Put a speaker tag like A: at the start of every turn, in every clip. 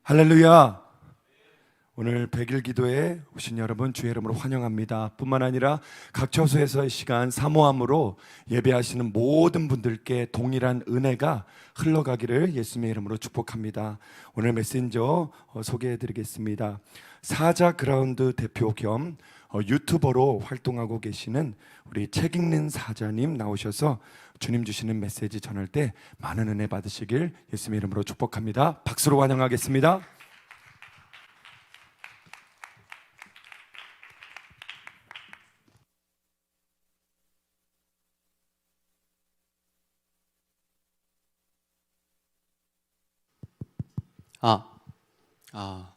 A: 할렐루야. 오늘 100일 기도에 오신 여러분 주의 이름으로 환영합니다. 뿐만 아니라 각 처소에서의 시간 사모함으로 예배하시는 모든 분들께 동일한 은혜가 흘러가기를 예수님의 이름으로 축복합니다. 오늘 메신저 소개해 드리겠습니다. 사자 그라운드 대표 겸 유튜버로 활동하고 계시는 우리 책 읽는 사자님 나오셔서 주님 주시는 메시지 전할 때 많은 은혜 받으시길 예수님의 이름으로 축복합니다. 박수로 환영하겠습니다.
B: 아,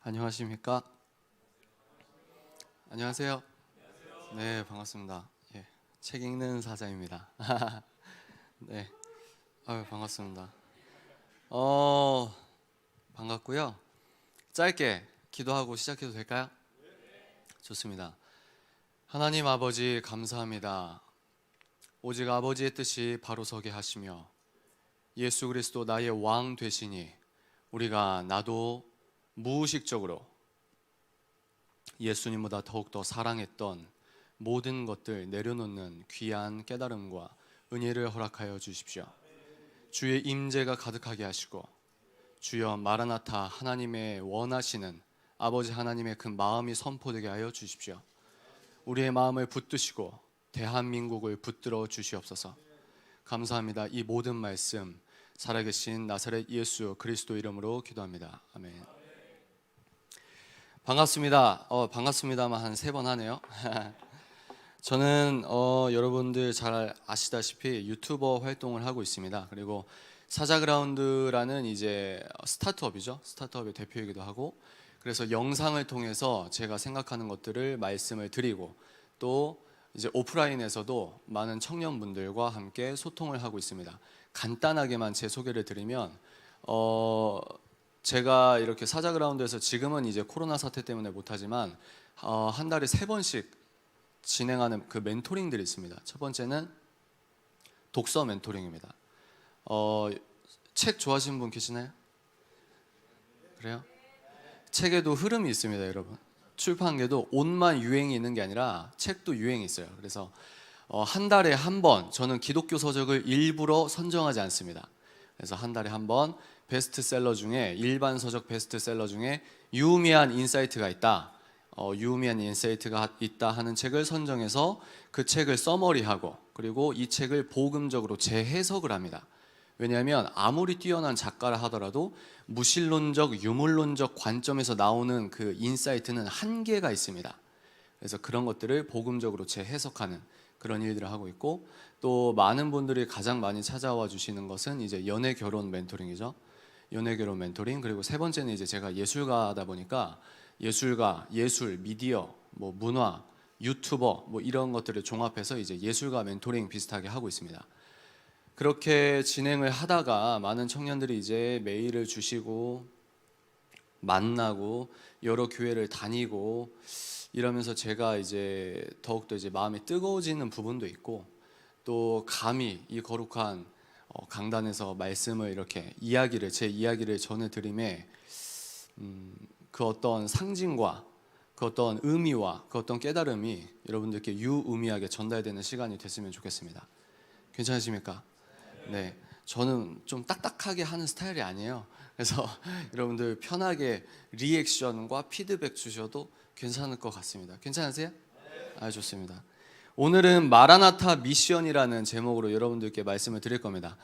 B: 안녕하십니까? 안녕하세요. 네, 반갑습니다. 예, 책 읽는 사자입니다. 네, 반갑습니다. 반갑고요. 짧게 기도하고 시작해도 될까요? 좋습니다. 하나님 아버지 감사합니다. 오직 아버지의 뜻이 바로 서게 하시며 예수 그리스도 나의 왕 되시니 우리가 나도 무의식적으로 예수님보다 더욱더 사랑했던 모든 것들 내려놓는 귀한 깨달음과 은혜를 허락하여 주십시오. 주의 임재가 가득하게 하시고 주여 마라나타 하나님의 원하시는 아버지 하나님의 그 마음이 선포되게 하여 주십시오. 우리의 마음을 붙드시고 대한민국을 붙들어 주시옵소서. 감사합니다. 이 모든 말씀 살아계신 나사렛 예수 그리스도 이름으로 기도합니다. 아멘. 반갑습니다. 반갑습니다만 한 3번 하네요. 저는 여러분들 잘 아시다시피 유튜버 활동을 하고 있습니다. 그리고 사자그라운드라는 이제 스타트업이죠. 스타트업의 대표이기도 하고, 그래서 영상을 통해서 제가 생각하는 것들을 말씀을 드리고, 또 이제 오프라인에서도 많은 청년분들과 함께 소통을 하고 있습니다. 간단하게만 제 소개를 드리면 제가 이렇게 사자그라운드에서 지금은 이제 코로나 사태 때문에 못하지만 한 달에 3번씩 진행하는 그 멘토링들이 있습니다. 첫 번째는 독서 멘토링입니다. 책 좋아하시는 분 계시나요? 그래요? 책에도 흐름이 있습니다, 여러분. 출판계도 옷만 유행이 있는 게 아니라 책도 유행이 있어요. 그래서 한 달에 한 번 저는 기독교 서적을 일부러 선정하지 않습니다. 그래서 한 달에 한 번 베스트셀러 중에, 일반 서적 베스트셀러 중에 유의미한 인사이트가 있다, 유의미한 인사이트가 있다 하는 책을 선정해서 그 책을 서머리하고, 그리고 이 책을 복음적으로 재해석을 합니다. 왜냐하면 아무리 뛰어난 작가라 하더라도 무신론적, 유물론적 관점에서 나오는 그 인사이트는 한계가 있습니다. 그래서 그런 것들을 복음적으로 재해석하는 그런 일들을 하고 있고, 또 많은 분들이 가장 많이 찾아와 주시는 것은 이제 연애 결혼 멘토링이죠. 연애 결혼 멘토링. 그리고 3번째는 이제 제가 예술가다 보니까 예술가, 예술, 미디어, 뭐 문화, 유튜버 뭐 이런 것들을 종합해서 이제 예술가 멘토링 비슷하게 하고 있습니다. 그렇게 진행을 하다가 많은 청년들이 이제 메일을 주시고 만나고 여러 교회를 다니고 이러면서 제가 이제 더욱더 이제 마음이 뜨거워지는 부분도 있고, 또 감히 이 거룩한 강단에서 말씀을 이렇게 제 이야기를 전해드림에 그 어떤 상징과 그 어떤 의미와 그 어떤 깨달음이 여러분들께 유의미하게 전달되는 시간이 됐으면 좋겠습니다. 괜찮으십니까? 네, 저는 좀 딱딱하게 하는 스타일이 아니에요. 그래서 여러분들 편하게 리액션과 피드백 주셔도 괜찮을 것 같습니다. 괜찮으세요? 좋습니다. 오늘은 마라나타 미션이라는 제목으로 여러분들께 말씀을 드릴 겁니다.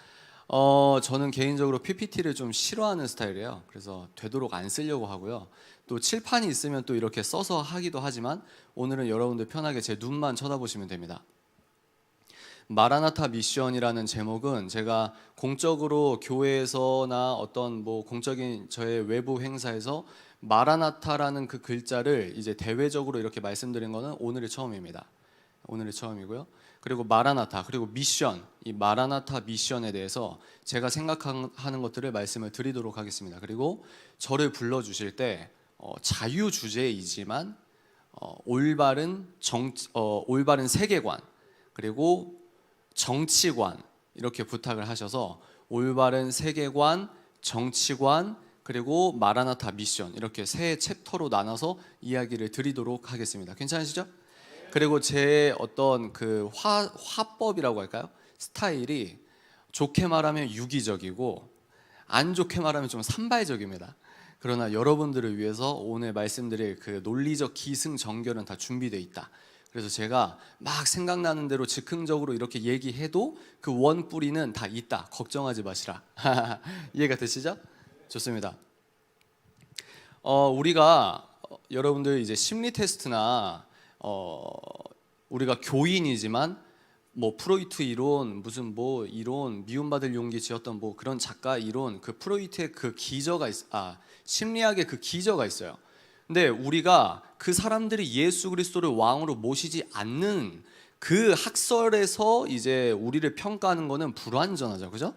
B: 저는 개인적으로 PPT를 좀 싫어하는 스타일이에요. 그래서 되도록 안 쓰려고 하고요. 또 칠판이 있으면 또 이렇게 써서 하기도 하지만 오늘은 여러분들 편하게 제 눈만 쳐다보시면 됩니다. 마라나타 미션이라는 제목은 제가 공적으로 교회에서나 어떤 뭐 공적인 저의 외부 행사에서 마라나타라는 그 글자를 이제 대외적으로 이렇게 말씀드린 거는 오늘이 처음입니다. 오늘이 처음이고요. 그리고 마라나타, 그리고 미션, 이 마라나타 미션에 대해서 제가 생각하는 것들을 말씀을 드리도록 하겠습니다. 그리고 저를 불러주실 때 자유 주제이지만 올바른 세계관, 그리고 정치관 이렇게 부탁을 하셔서 올바른 세계관, 정치관, 그리고 마라나타 미션, 이렇게 세 챕터로 나눠서 이야기를 드리도록 하겠습니다. 괜찮으시죠? 그리고 제 어떤 그 화법이라고 할까요? 스타일이 좋게 말하면 유기적이고 안 좋게 말하면 좀 산발적입니다. 그러나 여러분들을 위해서 오늘 말씀드릴 그 논리적 기승전결은 다 준비되어 있다. 그래서 제가 막 생각나는 대로 즉흥적으로 이렇게 얘기해도 그 원뿌리는 다 있다. 걱정하지 마시라. 이해가 되시죠? 좋습니다. 우리가 여러분들 이제 심리 테스트나 우리가 교인이지만 뭐 프로이트 이론, 무슨 뭐 이론, 미움받을 용기 지었던 뭐 그런 작가 이론, 그 프로이트의 그 기저가 심리학의 그 기저가 있어요. 근데 우리가 그 사람들이 예수 그리스도를 왕으로 모시지 않는 그 학설에서 이제 우리를 평가하는 거는 불완전하죠, 그죠?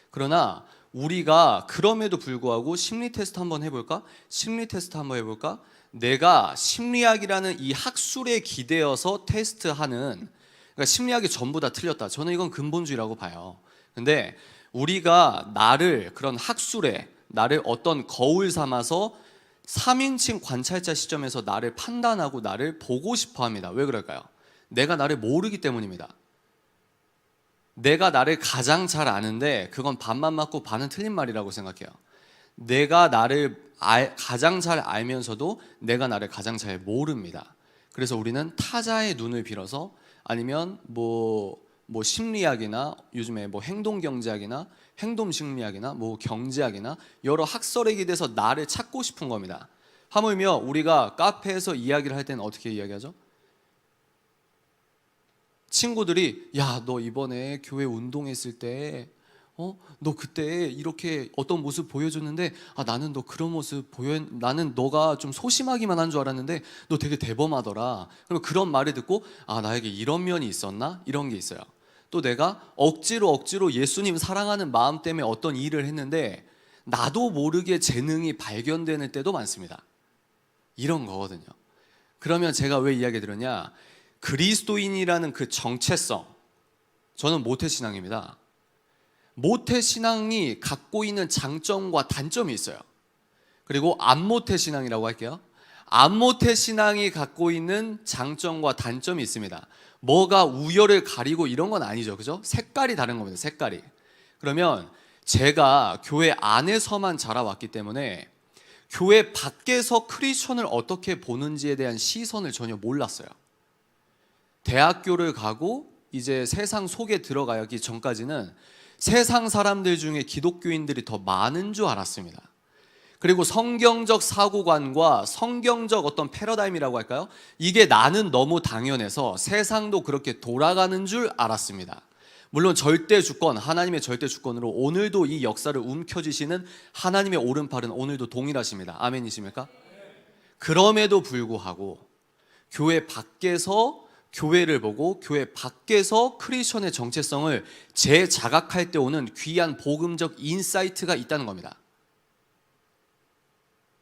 B: 그러나 우리가 그럼에도 불구하고 심리 테스트 한번 해볼까? 심리 테스트 한번 해볼까? 내가 심리학이라는 이 학술에 기대어서 테스트하는, 그러니까 심리학이 전부 다 틀렸다. 저는 이건 근본주의라고 봐요. 근데 우리가 나를 그런 학술에 나를 어떤 거울 삼아서 3인칭 관찰자 시점에서 나를 판단하고 나를 보고 싶어 합니다. 왜 그럴까요? 내가 나를 모르기 때문입니다. 내가 나를 가장 잘 아는데 그건 반만 맞고 반은 틀린 말이라고 생각해요. 내가 나를 가장 잘 알면서도 내가 나를 가장 잘 모릅니다. 그래서 우리는 타자의 눈을 빌어서 아니면 뭐 심리학이나 요즘에 뭐 행동경제학이나 행동심리학이나 뭐 경제학이나 여러 학설에 기대서 나를 찾고 싶은 겁니다. 하물며 우리가 카페에서 이야기를 할 때는 어떻게 이야기하죠? 친구들이 야, 너 이번에 교회 운동했을 때 너 그때 이렇게 어떤 모습 보여줬는데 나는 너 그런 모습 나는 너가 좀 소심하기만 한 줄 알았는데 너 되게 대범하더라. 그럼 그런 말을 듣고 나에게 이런 면이 있었나? 이런 게 있어요. 또 내가 억지로 예수님 사랑하는 마음 때문에 어떤 일을 했는데 나도 모르게 재능이 발견되는 때도 많습니다. 이런 거거든요. 그러면 제가 왜 이야기 들었냐? 그리스도인이라는 그 정체성, 저는 모태신앙입니다. 모태신앙이 갖고 있는 장점과 단점이 있어요. 그리고 안모태신앙이라고 할게요. 안모태신앙이 갖고 있는 장점과 단점이 있습니다. 뭐가 우열을 가리고 이런 건 아니죠, 그죠? 색깔이 다른 겁니다. 색깔이. 그러면 제가 교회 안에서만 자라왔기 때문에 교회 밖에서 크리스천을 어떻게 보는지에 대한 시선을 전혀 몰랐어요. 대학교를 가고 이제 세상 속에 들어가기 전까지는 세상 사람들 중에 기독교인들이 더 많은 줄 알았습니다. 그리고 성경적 사고관과 성경적 어떤 패러다임이라고 할까요? 이게 나는 너무 당연해서 세상도 그렇게 돌아가는 줄 알았습니다. 물론 절대 주권, 하나님의 절대 주권으로 오늘도 이 역사를 움켜쥐시는 하나님의 오른팔은 오늘도 동일하십니다. 아멘이십니까? 그럼에도 불구하고 교회 밖에서 교회를 보고 교회 밖에서 크리스천의 정체성을 재자각할 때 오는 귀한 복음적 인사이트가 있다는 겁니다.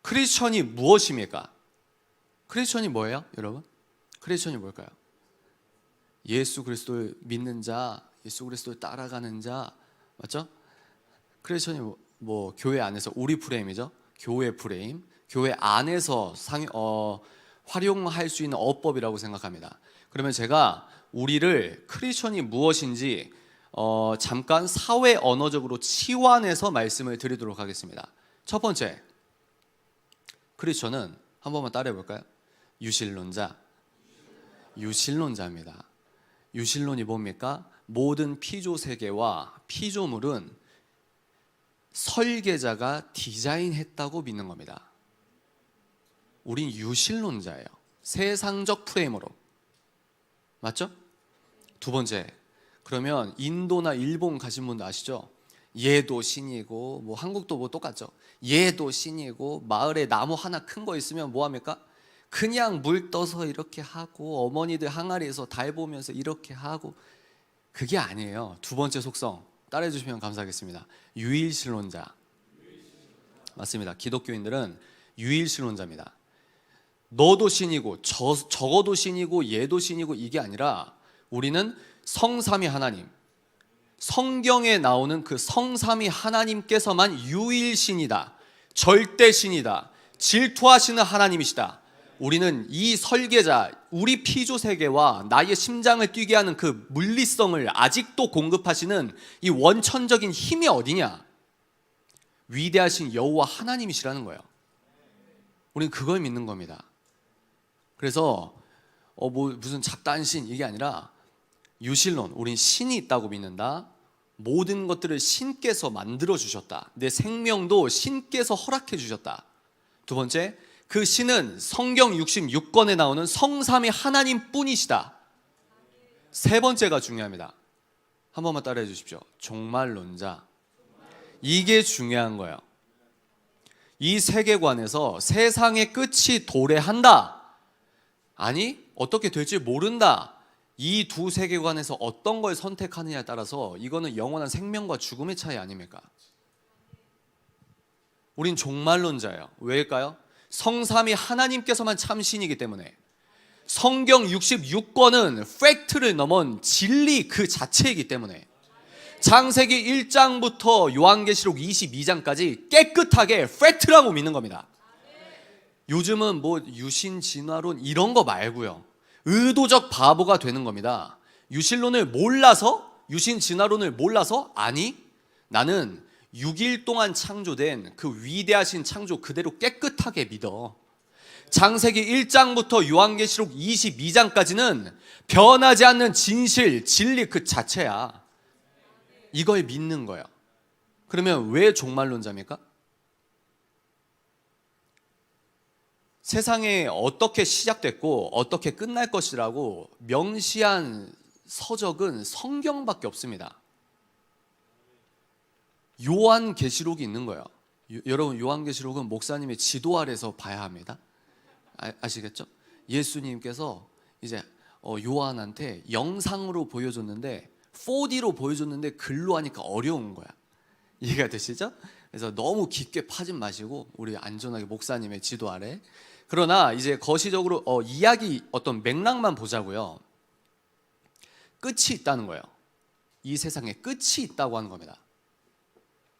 B: 크리스천이 무엇입니까? 크리스천이 뭐예요, 여러분? 크리스천이 뭘까요? 예수 그리스도를 믿는 자, 예수 그리스도를 따라가는 자, 맞죠? 크리스천이 뭐 교회 안에서 우리 프레임이죠. 교회 프레임, 교회 안에서 활용할 수 있는 어법이라고 생각합니다. 그러면 제가 우리를 크리스천이 무엇인지 잠깐 사회 언어적으로 치환해서 말씀을 드리도록 하겠습니다. 첫 번째, 크리스천은 한 번만 따라해 볼까요? 유실론자입니다. 유실론이 뭡니까? 모든 피조 세계와 피조물은 설계자가 디자인했다고 믿는 겁니다. 우린 유실론자예요. 세상적 프레임으로. 맞죠? 두 번째, 그러면 인도나 일본 가신 분들 아시죠? 얘도 신이고 뭐 한국도 뭐 똑같죠. 얘도 신이고 마을에 나무 하나 큰 거 있으면 뭐 합니까? 그냥 물 떠서 이렇게 하고 어머니들 항아리에서 달 보면서 이렇게 하고, 그게 아니에요. 두 번째 속성 따라해 주시면 감사하겠습니다. 유일신론자. 맞습니다. 기독교인들은 유일신론자입니다. 너도 신이고 저거도 신이고 얘도 신이고 이게 아니라 우리는 성삼위 하나님, 성경에 나오는 그 성삼위 하나님께서만 유일신이다, 절대 신이다. 질투하시는 하나님이시다. 우리는 이 설계자, 우리 피조 세계와 나의 심장을 뛰게 하는 그 물리성을 아직도 공급하시는 이 원천적인 힘이 어디냐? 위대하신 여호와 하나님이시라는 거예요. 우리는 그걸 믿는 겁니다. 그래서 무슨 잡다한 신 이게 아니라 유실론, 우린 신이 있다고 믿는다. 모든 것들을 신께서 만들어 주셨다. 내 생명도 신께서 허락해 주셨다. 두 번째, 그 신은 성경 66권에 나오는 성삼위 하나님뿐이시다. 세 번째가 중요합니다. 한 번만 따라해 주십시오. 종말론자. 이게 중요한 거예요. 이 세계관에서 세상의 끝이 도래한다. 아니, 어떻게 될지 모른다. 이 두 세계관에서 어떤 걸 선택하느냐에 따라서 이거는 영원한 생명과 죽음의 차이 아닙니까? 우린 종말론자예요. 왜일까요? 성삼위 하나님께서만 참신이기 때문에. 성경 66권은 팩트를 넘은 진리 그 자체이기 때문에. 창세기 1장부터 요한계시록 22장까지 깨끗하게 팩트라고 믿는 겁니다. 요즘은 뭐 유신 진화론 이런 거 말고요. 의도적 바보가 되는 겁니다. 유신론을 몰라서, 유신 진화론을 몰라서, 아니, 나는 6일 동안 창조된 그 위대하신 창조 그대로 깨끗하게 믿어. 창세기 1장부터 요한계시록 22장까지는 변하지 않는 진실, 진리 그 자체야. 이걸 믿는 거예요. 그러면 왜 종말론자입니까? 세상에 어떻게 시작됐고 어떻게 끝날 것이라고 명시한 서적은 성경밖에 없습니다. 요한계시록이 있는 거예요. 여러분, 요한계시록은 목사님의 지도 아래서 봐야 합니다. 아시겠죠? 예수님께서 이제 요한한테 영상으로 보여줬는데 4D로 보여줬는데 글로 하니까 어려운 거야. 이해가 되시죠? 그래서 너무 깊게 파진 마시고 우리 안전하게 목사님의 지도 아래. 그러나 이제 거시적으로 이야기 어떤 맥락만 보자고요. 끝이 있다는 거예요. 이 세상에 끝이 있다고 하는 겁니다.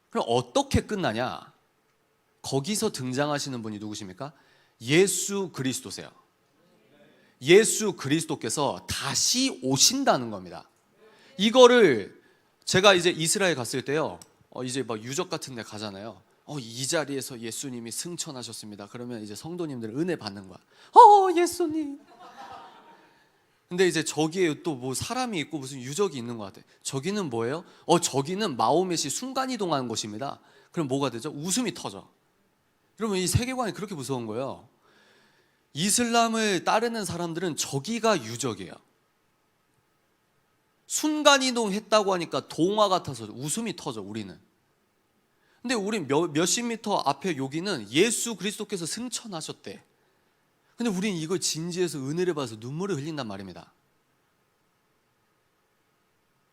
B: 그럼 어떻게 끝나냐? 거기서 등장하시는 분이 누구십니까? 예수 그리스도세요. 예수 그리스도께서 다시 오신다는 겁니다. 이거를 제가 이제 이스라엘 갔을 때요. 이제 막 유적 같은 데 가잖아요. 이 자리에서 예수님이 승천하셨습니다. 그러면 이제 성도님들 은혜 받는 거야. 예수님. 근데 이제 저기에 또 뭐 사람이 있고 무슨 유적이 있는 것 같아. 저기는 뭐예요? 저기는 마호멧이 순간이동하는 곳입니다. 그럼 뭐가 되죠? 웃음이 터져. 여러분, 이 세계관이 그렇게 무서운 거예요. 이슬람을 따르는 사람들은 저기가 유적이에요. 순간이동 했다고 하니까 동화 같아서 웃음이 터져, 우리는. 근데 우린 몇십 미터 앞에 여기는 예수 그리스도께서 승천하셨대. 근데 우린 이걸 진지해서 은혜를 받아서 눈물을 흘린단 말입니다.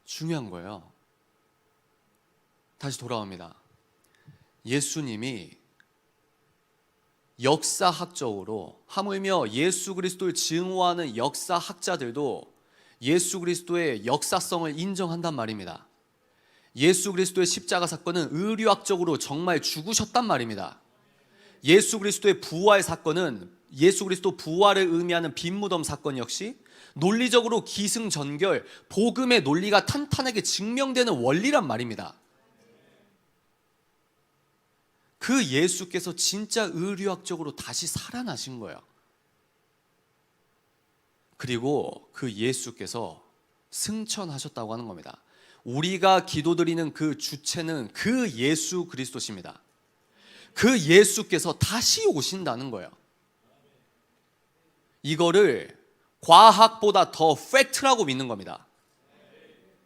B: 중요한 거예요. 다시 돌아옵니다. 예수님이 역사학적으로, 하물며 예수 그리스도를 증오하는 역사학자들도 예수 그리스도의 역사성을 인정한단 말입니다. 예수 그리스도의 십자가 사건은 의료학적으로 정말 죽으셨단 말입니다. 예수 그리스도의 부활 사건은, 예수 그리스도 부활을 의미하는 빈무덤 사건 역시 논리적으로 기승전결, 복음의 논리가 탄탄하게 증명되는 원리란 말입니다. 그 예수께서 진짜 의료학적으로 다시 살아나신 거예요. 그리고 그 예수께서 승천하셨다고 하는 겁니다. 우리가 기도드리는 그 주체는 그 예수 그리스도십니다. 그 예수께서 다시 오신다는 거예요. 이거를 과학보다 더 팩트라고 믿는 겁니다.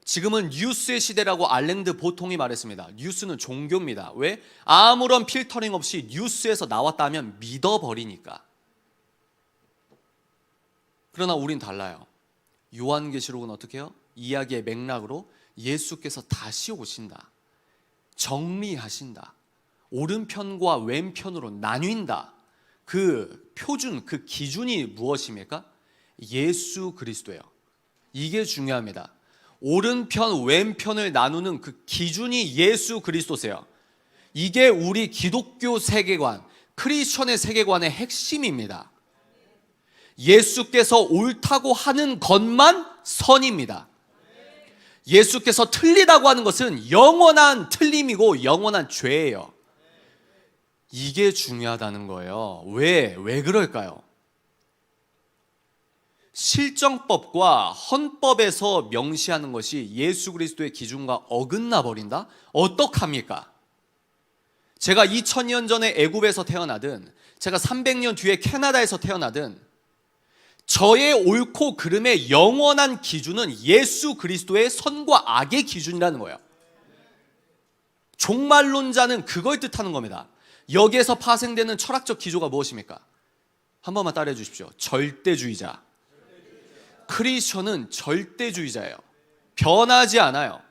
B: 지금은 뉴스의 시대라고 알랭드 보통이 말했습니다. 뉴스는 종교입니다. 왜? 아무런 필터링 없이 뉴스에서 나왔다면 믿어버리니까. 그러나 우린 달라요. 요한계시록은 어떻게 해요? 이야기의 맥락으로 예수께서 다시 오신다. 정리하신다. 오른편과 왼편으로 나뉜다. 그 표준, 그 기준이 무엇입니까? 예수 그리스도예요. 이게 중요합니다. 오른편, 왼편을 나누는 그 기준이 예수 그리스도세요. 이게 우리 기독교 세계관, 크리스천의 세계관의 핵심입니다. 예수께서 옳다고 하는 것만 선입니다. 예수께서 틀리다고 하는 것은 영원한 틀림이고 영원한 죄예요. 이게 중요하다는 거예요. 왜 그럴까요? 실정법과 헌법에서 명시하는 것이 예수 그리스도의 기준과 어긋나 버린다? 어떡합니까? 제가 2000년 전에 애굽에서 태어나든 제가 300년 뒤에 캐나다에서 태어나든 저의 옳고 그름의 영원한 기준은 예수 그리스도의 선과 악의 기준이라는 거예요. 종말론자는 그걸 뜻하는 겁니다. 여기에서 파생되는 철학적 기조가 무엇입니까? 한 번만 따라해 주십시오. 절대주의자. 크리스천은 절대주의자예요. 변하지 않아요.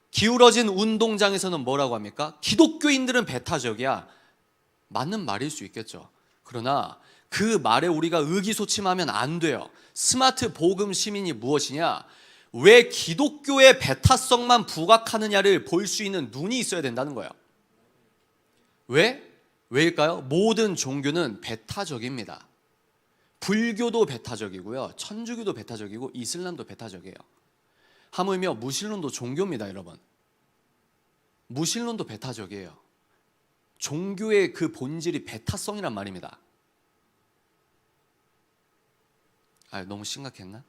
B: 기울어진 운동장에서는 뭐라고 합니까? 기독교인들은 배타적이야. 맞는 말일 수 있겠죠. 그러나 그 말에 우리가 의기소침하면 안 돼요. 스마트 복음 시민이 무엇이냐? 왜 기독교의 배타성만 부각하느냐를 볼 수 있는 눈이 있어야 된다는 거예요. 왜일까요? 모든 종교는 배타적입니다. 불교도 배타적이고요, 천주교도 배타적이고 이슬람도 배타적이에요. 하물며 무신론도 종교입니다, 여러분. 무신론도 배타적이에요. 종교의 그 본질이 배타성이란 말입니다. 너무 심각했나?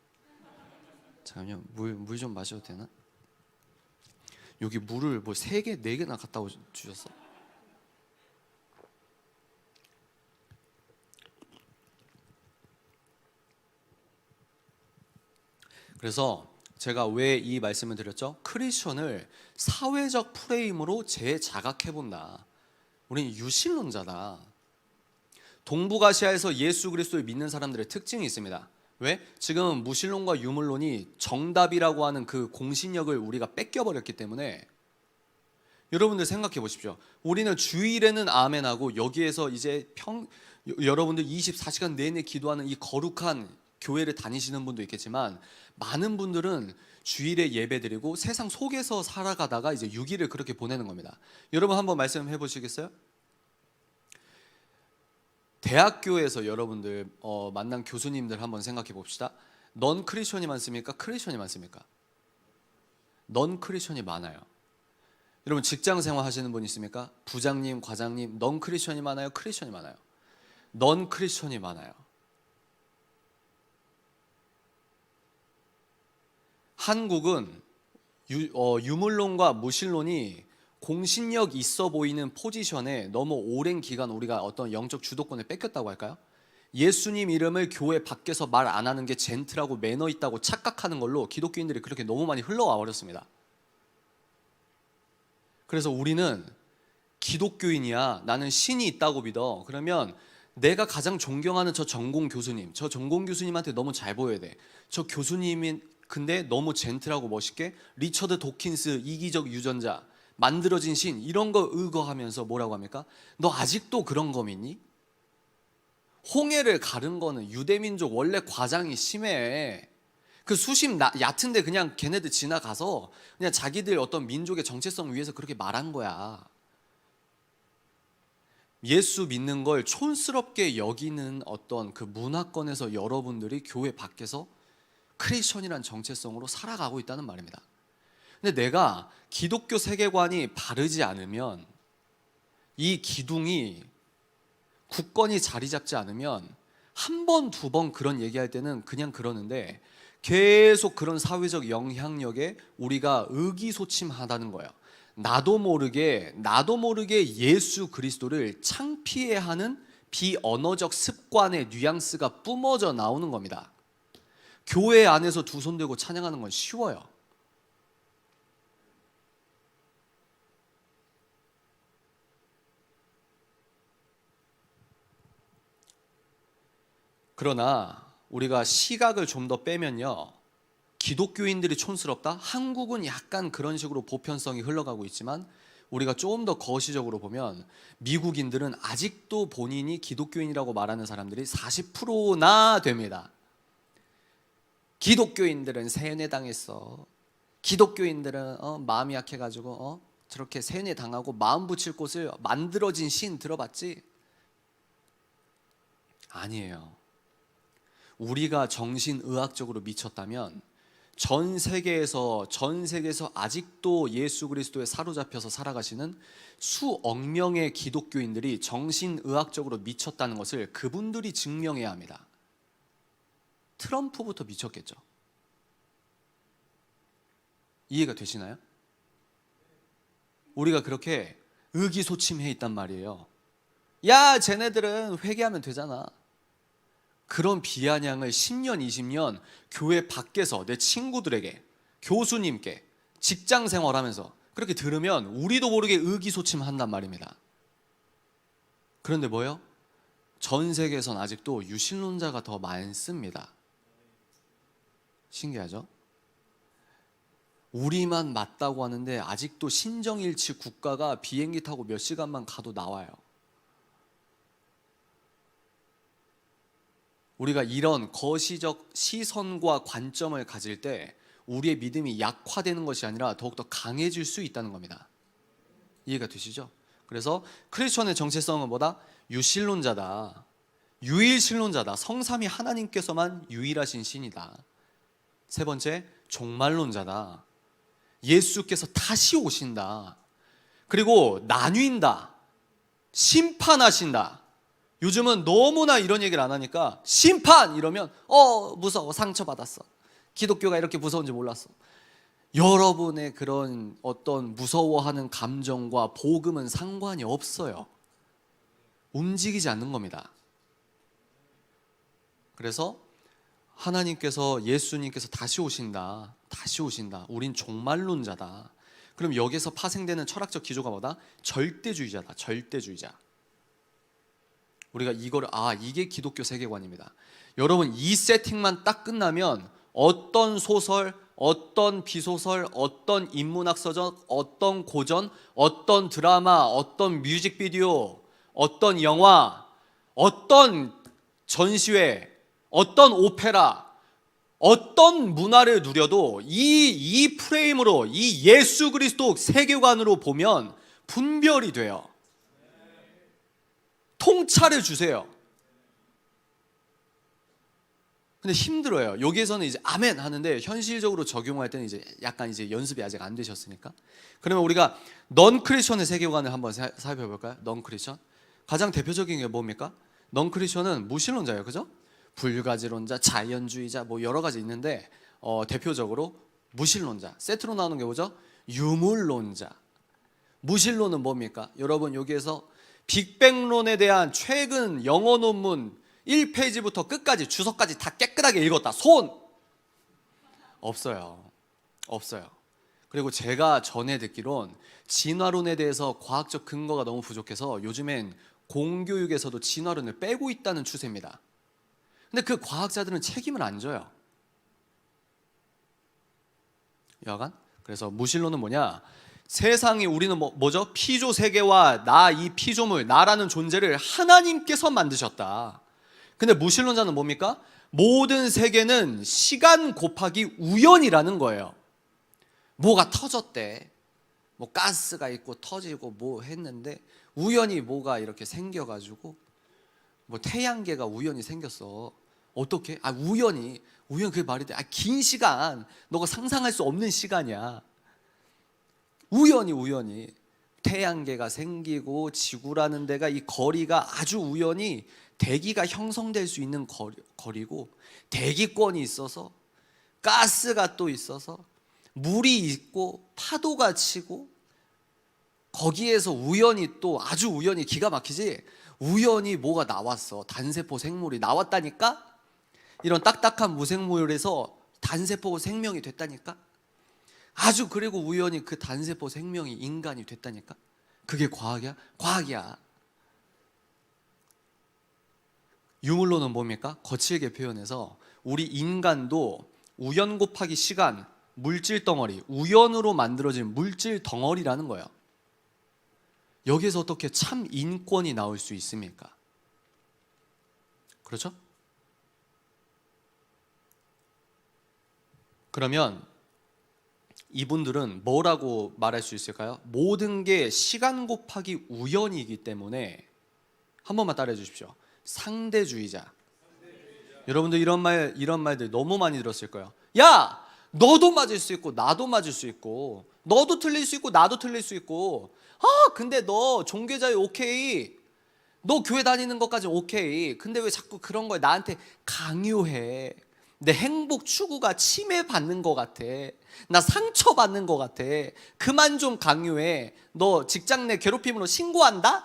B: 잠깐만요. 물 좀 마셔도 되나? 여기 물을 뭐 3개, 4개나 갖다 주셨어? 그래서 제가 왜 이 말씀을 드렸죠? 크리스천을 사회적 프레임으로 재자각해본다. 우리는 유신론자다. 동북아시아에서 예수 그리스도를 믿는 사람들의 특징이 있습니다. 왜? 지금 무신론과 유물론이 정답이라고 하는 그 공신력을 우리가 뺏겨버렸기 때문에 여러분들 생각해 보십시오. 우리는 주일에는 아멘하고 여기에서 이제 여러분들 24시간 내내 기도하는 이 거룩한 교회를 다니시는 분도 있겠지만 많은 분들은 주일에 예배드리고 세상 속에서 살아가다가 이제 6일을 그렇게 보내는 겁니다. 여러분 한번 말씀해 보시겠어요? 대학교에서 여러분들 만난 교수님들 한번 생각해 봅시다. 넌 크리스천이 많습니까? 크리스천이 많습니까? 넌 크리스천이 많아요. 여러분 직장 생활 하시는 분 있습니까? 부장님, 과장님, 넌 크리스천이 많아요? 크리스천이 많아요? 넌 크리스천이 많아요. 한국은 유물론과 무신론이 공신력 있어 보이는 포지션에 너무 오랜 기간 우리가 어떤 영적 주도권을 뺏겼다고 할까요? 예수님 이름을 교회 밖에서 말 안 하는 게 젠틀하고 매너 있다고 착각하는 걸로 기독교인들이 그렇게 너무 많이 흘러와 버렸습니다. 그래서 우리는 기독교인이야, 나는 신이 있다고 믿어. 그러면 내가 가장 존경하는 저 전공 교수님한테 너무 잘 보여야 돼. 저 교수님이 근데 너무 젠틀하고 멋있게 리처드 도킨스, 이기적 유전자, 만들어진 신 이런 거 의거하면서 뭐라고 합니까? 너 아직도 그런 거 믿니? 홍해를 가른 거는 유대민족 원래 과장이 심해. 그 수심 얕은데 그냥 걔네들 지나가서 그냥 자기들 어떤 민족의 정체성 위해서 그렇게 말한 거야. 예수 믿는 걸 촌스럽게 여기는 어떤 그 문화권에서 여러분들이 교회 밖에서 크리스천이란 정체성으로 살아가고 있다는 말입니다. 근데 내가 기독교 세계관이 바르지 않으면, 이 기둥이 굳건히 자리 잡지 않으면 한 번, 두 번 그런 얘기할 때는 그냥 그러는데 계속 그런 사회적 영향력에 우리가 의기소침하다는 거예요. 나도 모르게 예수 그리스도를 창피해하는 비언어적 습관의 뉘앙스가 뿜어져 나오는 겁니다. 교회 안에서 두 손 들고 찬양하는 건 쉬워요. 그러나 우리가 시각을 좀 더 빼면요, 기독교인들이 촌스럽다? 한국은 약간 그런 식으로 보편성이 흘러가고 있지만 우리가 조금 더 거시적으로 보면 미국인들은 아직도 본인이 기독교인이라고 말하는 사람들이 40%나 됩니다. 기독교인들은 세뇌당했어. 기독교인들은 마음이 약해가지고 저렇게 세뇌당하고 마음 붙일 곳을 만들어진 신 들어봤지? 아니에요. 우리가 정신의학적으로 미쳤다면 전 세계에서 아직도 예수 그리스도에 사로잡혀서 살아가시는 수억 명의 기독교인들이 정신의학적으로 미쳤다는 것을 그분들이 증명해야 합니다. 트럼프부터 미쳤겠죠. 이해가 되시나요? 우리가 그렇게 의기소침해 있단 말이에요. 야, 쟤네들은 회개하면 되잖아. 그런 비아냥을 10년, 20년 교회 밖에서 내 친구들에게, 교수님께, 직장 생활하면서 그렇게 들으면 우리도 모르게 의기소침한단 말입니다. 그런데 뭐예요? 전 세계에선 아직도 유신론자가 더 많습니다. 신기하죠? 우리만 맞다고 하는데 아직도 신정일치 국가가 비행기 타고 몇 시간만 가도 나와요. 우리가 이런 거시적 시선과 관점을 가질 때 우리의 믿음이 약화되는 것이 아니라 더욱더 강해질 수 있다는 겁니다. 이해가 되시죠? 그래서 크리스천의 정체성은 뭐다? 유신론자다. 유일신론자다. 성삼위 하나님께서만 유일하신 신이다. 세 번째, 종말론자다. 예수께서 다시 오신다. 그리고 나뉜다. 심판하신다. 요즘은 너무나 이런 얘기를 안 하니까 심판 이러면 무서워, 상처받았어. 기독교가 이렇게 무서운지 몰랐어. 여러분의 그런 어떤 무서워하는 감정과 복음은 상관이 없어요. 움직이지 않는 겁니다. 그래서 하나님께서, 예수님께서 다시 오신다. 다시 오신다. 우린 종말론자다. 그럼 여기서 파생되는 철학적 기조가 뭐다? 절대주의자다. 절대주의자. 우리가 이게 기독교 세계관입니다. 여러분, 이 세팅만 딱 끝나면 어떤 소설, 어떤 비소설, 어떤 인문학 서적, 어떤 고전, 어떤 드라마, 어떤 뮤직비디오, 어떤 영화, 어떤 전시회, 어떤 오페라, 어떤 문화를 누려도 이 프레임으로, 이 예수 그리스도 세계관으로 보면 분별이 돼요. 통찰을 주세요. 근데 힘들어요. 여기에서는 이제 아멘 하는데 현실적으로 적용할 때는 이제 약간 이제 연습이 아직 안 되셨으니까. 그러면 우리가 넌 크리스천의 세계관을 한번 살펴볼까요? 넌 크리스천. 가장 대표적인 게 뭡니까? 넌 크리스천은 무신론자예요. 그죠? 불가지론자, 자연주의자 뭐 여러 가지 있는데 대표적으로 무신론자. 세트로 나오는 게 뭐죠? 유물론자. 무신론은 뭡니까? 여러분, 여기에서 빅뱅론에 대한 최근 영어 논문 1페이지부터 끝까지 주석까지 다 깨끗하게 읽었다. 손! 없어요. 없어요. 그리고 제가 전에 듣기론 진화론에 대해서 과학적 근거가 너무 부족해서 요즘엔 공교육에서도 진화론을 빼고 있다는 추세입니다. 근데 그 과학자들은 책임을 안 져요. 여하간 그래서 무신론은 뭐냐? 세상이, 우리는 뭐죠? 피조 세계와 이 피조물, 나라는 존재를 하나님께서 만드셨다. 근데 무신론자는 뭡니까? 모든 세계는 시간 곱하기 우연이라는 거예요. 뭐가 터졌대. 뭐 가스가 있고 터지고 뭐 했는데 우연히 뭐가 이렇게 생겨가지고 뭐 태양계가 우연히 생겼어. 어떻게? 우연히 그게 말이 돼. 긴 시간, 너가 상상할 수 없는 시간이야. 우연히 태양계가 생기고 지구라는 데가, 이 거리가 아주 우연히 대기가 형성될 수 있는 거리고, 대기권이 있어서 가스가 또 있어서 물이 있고 파도가 치고, 거기에서 우연히 또 아주 우연히, 기가 막히지, 우연히 뭐가 나왔어. 단세포 생물이 나왔다니까. 이런 딱딱한 무생물에서 단세포 생명이 됐다니까. 아주, 그리고 우연히 그 단세포 생명이 인간이 됐다니까. 그게 과학이야? 과학이야. 유물론은 뭡니까? 거칠게 표현해서 우리 인간도 우연 곱하기 시간, 물질 덩어리, 우연으로 만들어진 물질 덩어리라는 거예요. 여기에서 어떻게 참 인권이 나올 수 있습니까? 그렇죠? 그러면 이분들은 뭐라고 말할 수 있을까요? 모든 게 시간 곱하기 우연이기 때문에 한 번만 따라해 주십시오. 상대주의자. 여러분들 이런 말들 너무 많이 들었을 거예요. 야, 너도 맞을 수 있고 나도 맞을 수 있고 너도 틀릴 수 있고 나도 틀릴 수 있고 근데 너 종교자유 오케이. 너 교회 다니는 것까지 오케이. 근데 왜 자꾸 그런 걸 나한테 강요해? 내 행복 추구가 침해받는 것 같아. 나 상처받는 것 같아. 그만 좀 강요해. 너 직장 내 괴롭힘으로 신고한다?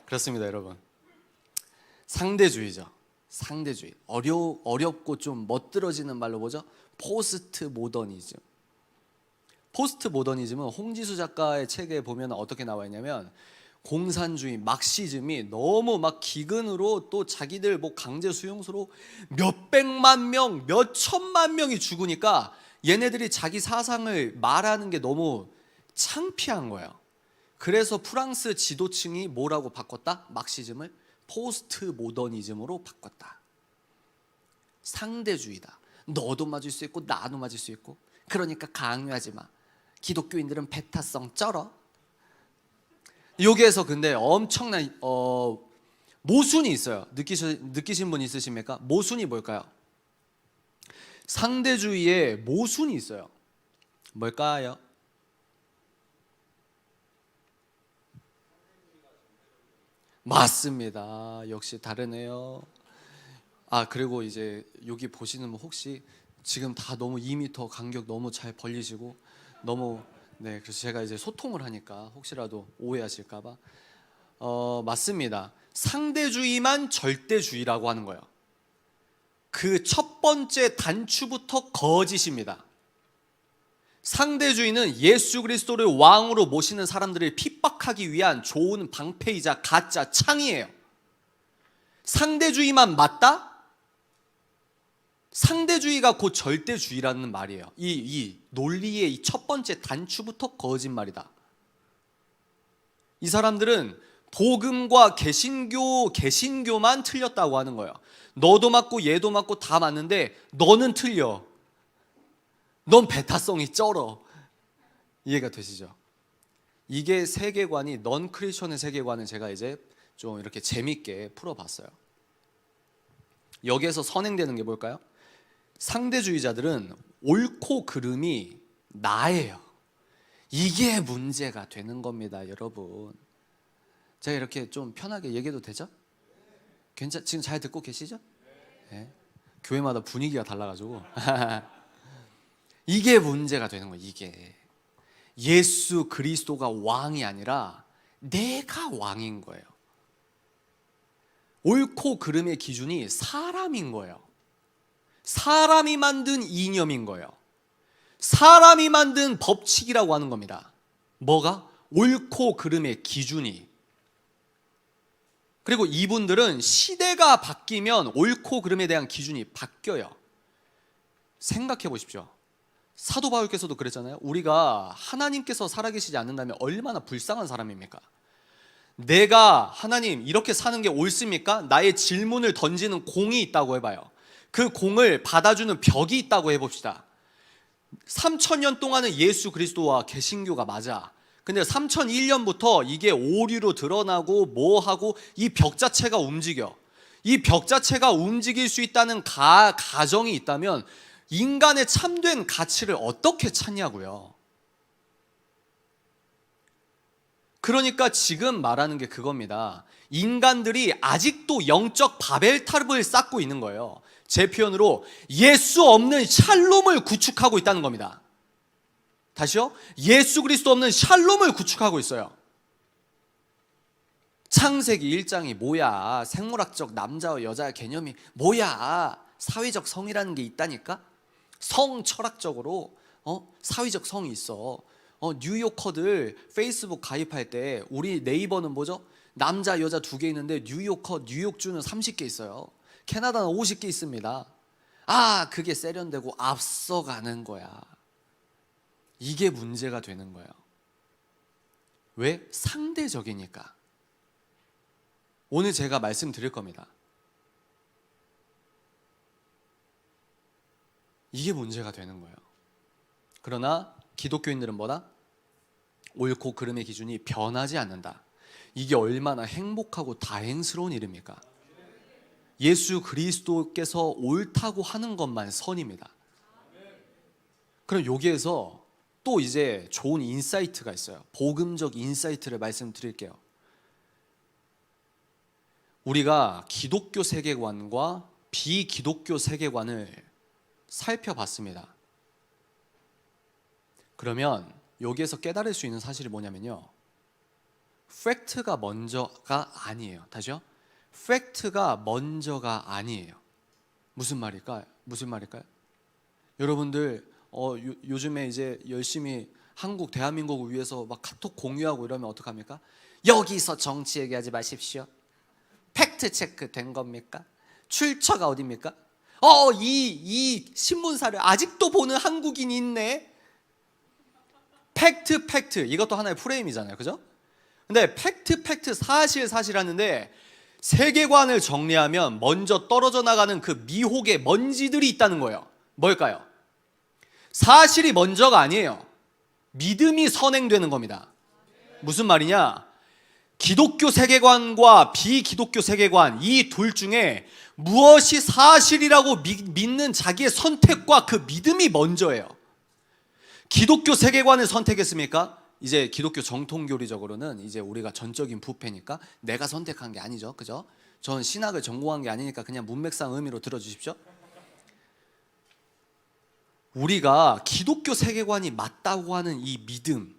B: 그렇습니다, 여러분. 상대주의죠. 상대주의. 어렵고 좀 멋들어지는 말로 뭐죠? 포스트 모더니즘. 포스트 모더니즘은 홍지수 작가의 책에 보면 어떻게 나와 있냐면 공산주의, 막시즘이 너무 막 기근으로 또 자기들 뭐 강제 수용소로 몇백만 명, 몇천만 명이 죽으니까 얘네들이 자기 사상을 말하는 게 너무 창피한 거예요. 그래서 프랑스 지도층이 뭐라고 바꿨다? 막시즘을 포스트 모더니즘으로 바꿨다. 상대주의다. 너도 맞을 수 있고 나도 맞을 수 있고 그러니까 강요하지 마. 기독교인들은 배타성 쩔어. 여기에서 근데 엄청난 모순이 있어요. 느끼신 분 있으십니까? 모순이 뭘까요? 상대주의에 모순이 있어요. 뭘까요? 맞습니다. 역시 다르네요. 그리고 이제 여기 보시는 분 혹시 지금 다 너무 2m 간격 너무 잘 벌리시고 너무 그래서 제가 이제 소통을 하니까 혹시라도 오해하실까봐 맞습니다. 상대주의만 절대주의라고 하는 거예요. 그 첫 번째 단추부터 거짓입니다. 상대주의는 예수 그리스도를 왕으로 모시는 사람들을 핍박하기 위한 좋은 방패이자 가짜 창이에요. 상대주의만 맞다? 상대주의가 곧 절대주의라는 말이에요. 이 논리의 이 첫 번째 단추부터 거짓말이다. 이 사람들은 복음과 개신교만 틀렸다고 하는 거예요. 너도 맞고 얘도 맞고 다 맞는데 너는 틀려. 넌 배타성이 쩔어. 이해가 되시죠? 이게 세계관이 넌 크리스천의 세계관을 제가 이제 좀 이렇게 재밌게 풀어봤어요. 여기에서 선행되는 게 뭘까요? 상대주의자들은 옳고 그름이 나예요. 이게 문제가 되는 겁니다, 여러분. 제가 이렇게 좀 편하게 얘기해도 되죠? 지금 잘 듣고 계시죠? 네. 교회마다 분위기가 달라가지고 이게 문제가 되는 거예요. 이게 예수 그리스도가 왕이 아니라 내가 왕인 거예요. 옳고 그름의 기준이 사람인 거예요. 사람이 만든 이념인 거예요. 사람이 만든 법칙이라고 하는 겁니다. 뭐가? 옳고 그름의 기준이. 그리고 이분들은 시대가 바뀌면 옳고 그름에 대한 기준이 바뀌어요. 생각해 보십시오. 사도 바울께서도 그랬잖아요. 우리가 하나님께서 살아계시지 않는다면 얼마나 불쌍한 사람입니까? 내가 하나님 이렇게 사는 게 옳습니까? 나의 질문을 던지는 공이 있다고 해봐요. 그 공을 받아주는 벽이 있다고 해봅시다. 3000년 동안은 예수 그리스도와 개신교가 맞아. 근데 3001년부터 이게 오류로 드러나고 뭐하고 이 벽 자체가 움직여. 이 벽 자체가 움직일 수 있다는 가정이 있다면 인간의 참된 가치를 어떻게 찾냐고요. 그러니까 지금 말하는 게 그겁니다. 인간들이 아직도 영적 바벨탑을 쌓고 있는 거예요. 제 표현으로 예수 없는 샬롬을 구축하고 있다는 겁니다. 다시요? 예수 그리스도 없는 샬롬을 구축하고 있어요. 창세기 1장이 뭐야? 생물학적 남자와 여자의 개념이 뭐야? 사회적 성이라는 게 있다니까? 성 철학적으로 사회적 성이 있어. 뉴요커들 페이스북 가입할 때 우리 네이버는 뭐죠? 남자 여자 2개 있는데 뉴욕주는 30개 있어요. 캐나다는 50개 있습니다. 그게 세련되고 앞서가는 거야. 이게 문제가 되는 거예요. 왜? 상대적이니까. 오늘 제가 말씀드릴 겁니다. 이게 문제가 되는 거예요. 그러나 기독교인들은 뭐다? 옳고 그름의 기준이 변하지 않는다. 이게 얼마나 행복하고 다행스러운 일입니까? 예수 그리스도께서 옳다고 하는 것만 선입니다. 그럼 여기에서 또 이제 좋은 인사이트가 있어요. 복음적 인사이트를 말씀드릴게요. 우리가 기독교 세계관과 비기독교 세계관을 살펴봤습니다. 그러면 여기에서 깨달을 수 있는 사실이 뭐냐면요, 팩트가 먼저가 아니에요. 다시요? 팩트가 먼저가 아니에요. 무슨 말일까요? 여러분들 요즘에 이제 열심히 한국 대한민국을 위해서 막 카톡 공유하고 이러면 어떡합니까? 여기서 정치 얘기하지 마십시오. 팩트 체크 된 겁니까? 출처가 어딥니까? 이 신문사를 아직도 보는 한국인이 있네. 팩트 이것도 하나의 프레임이잖아요, 그죠? 근데 팩트 사실 하는데 세계관을 정리하면 먼저 떨어져 나가는 그 미혹의 먼지들이 있다는 거예요. 뭘까요? 사실이 먼저가 아니에요. 믿음이 선행되는 겁니다. 무슨 말이냐? 기독교 세계관과 비기독교 세계관, 이 둘 중에 무엇이 사실이라고 믿는 자기의 선택과 그 믿음이 먼저예요. 기독교 세계관을 선택했습니까? 이제 기독교 정통교리적으로는 이제 우리가 전적인 부패니까 내가 선택한 게 아니죠, 그죠? 전 신학을 전공한 게 아니니까 그냥 문맥상 의미로 들어주십시오. 우리가 기독교 세계관이 맞다고 하는 이 믿음,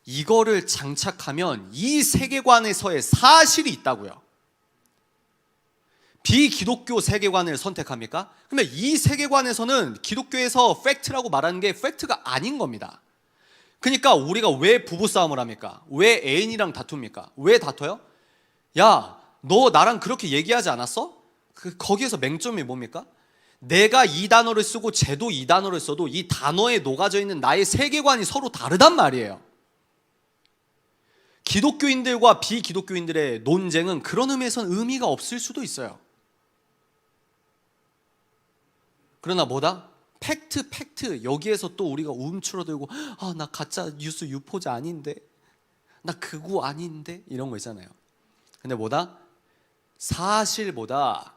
B: 이거를 장착하면 이 세계관에서의 사실이 있다고요. 비기독교 세계관을 선택합니까? 그러면 이 세계관에서는 기독교에서 팩트라고 말하는 게 팩트가 아닌 겁니다. 그러니까 우리가 왜 부부싸움을 합니까? 왜 애인이랑 다툽니까? 왜 다퉈요? 야, 너 나랑 그렇게 얘기하지 않았어? 거기에서 맹점이 뭡니까? 내가 이 단어를 쓰고 쟤도 이 단어를 써도 이 단어에 녹아져 있는 나의 세계관이 서로 다르단 말이에요. 기독교인들과 비기독교인들의 논쟁은 그런 의미에서는 의미가 없을 수도 있어요. 그러나 뭐다? 팩트 여기에서 또 우리가 움츠러들고 나 가짜 뉴스 유포자 아닌데, 나 극우 아닌데, 이런 거 있잖아요. 근데 뭐다? 사실보다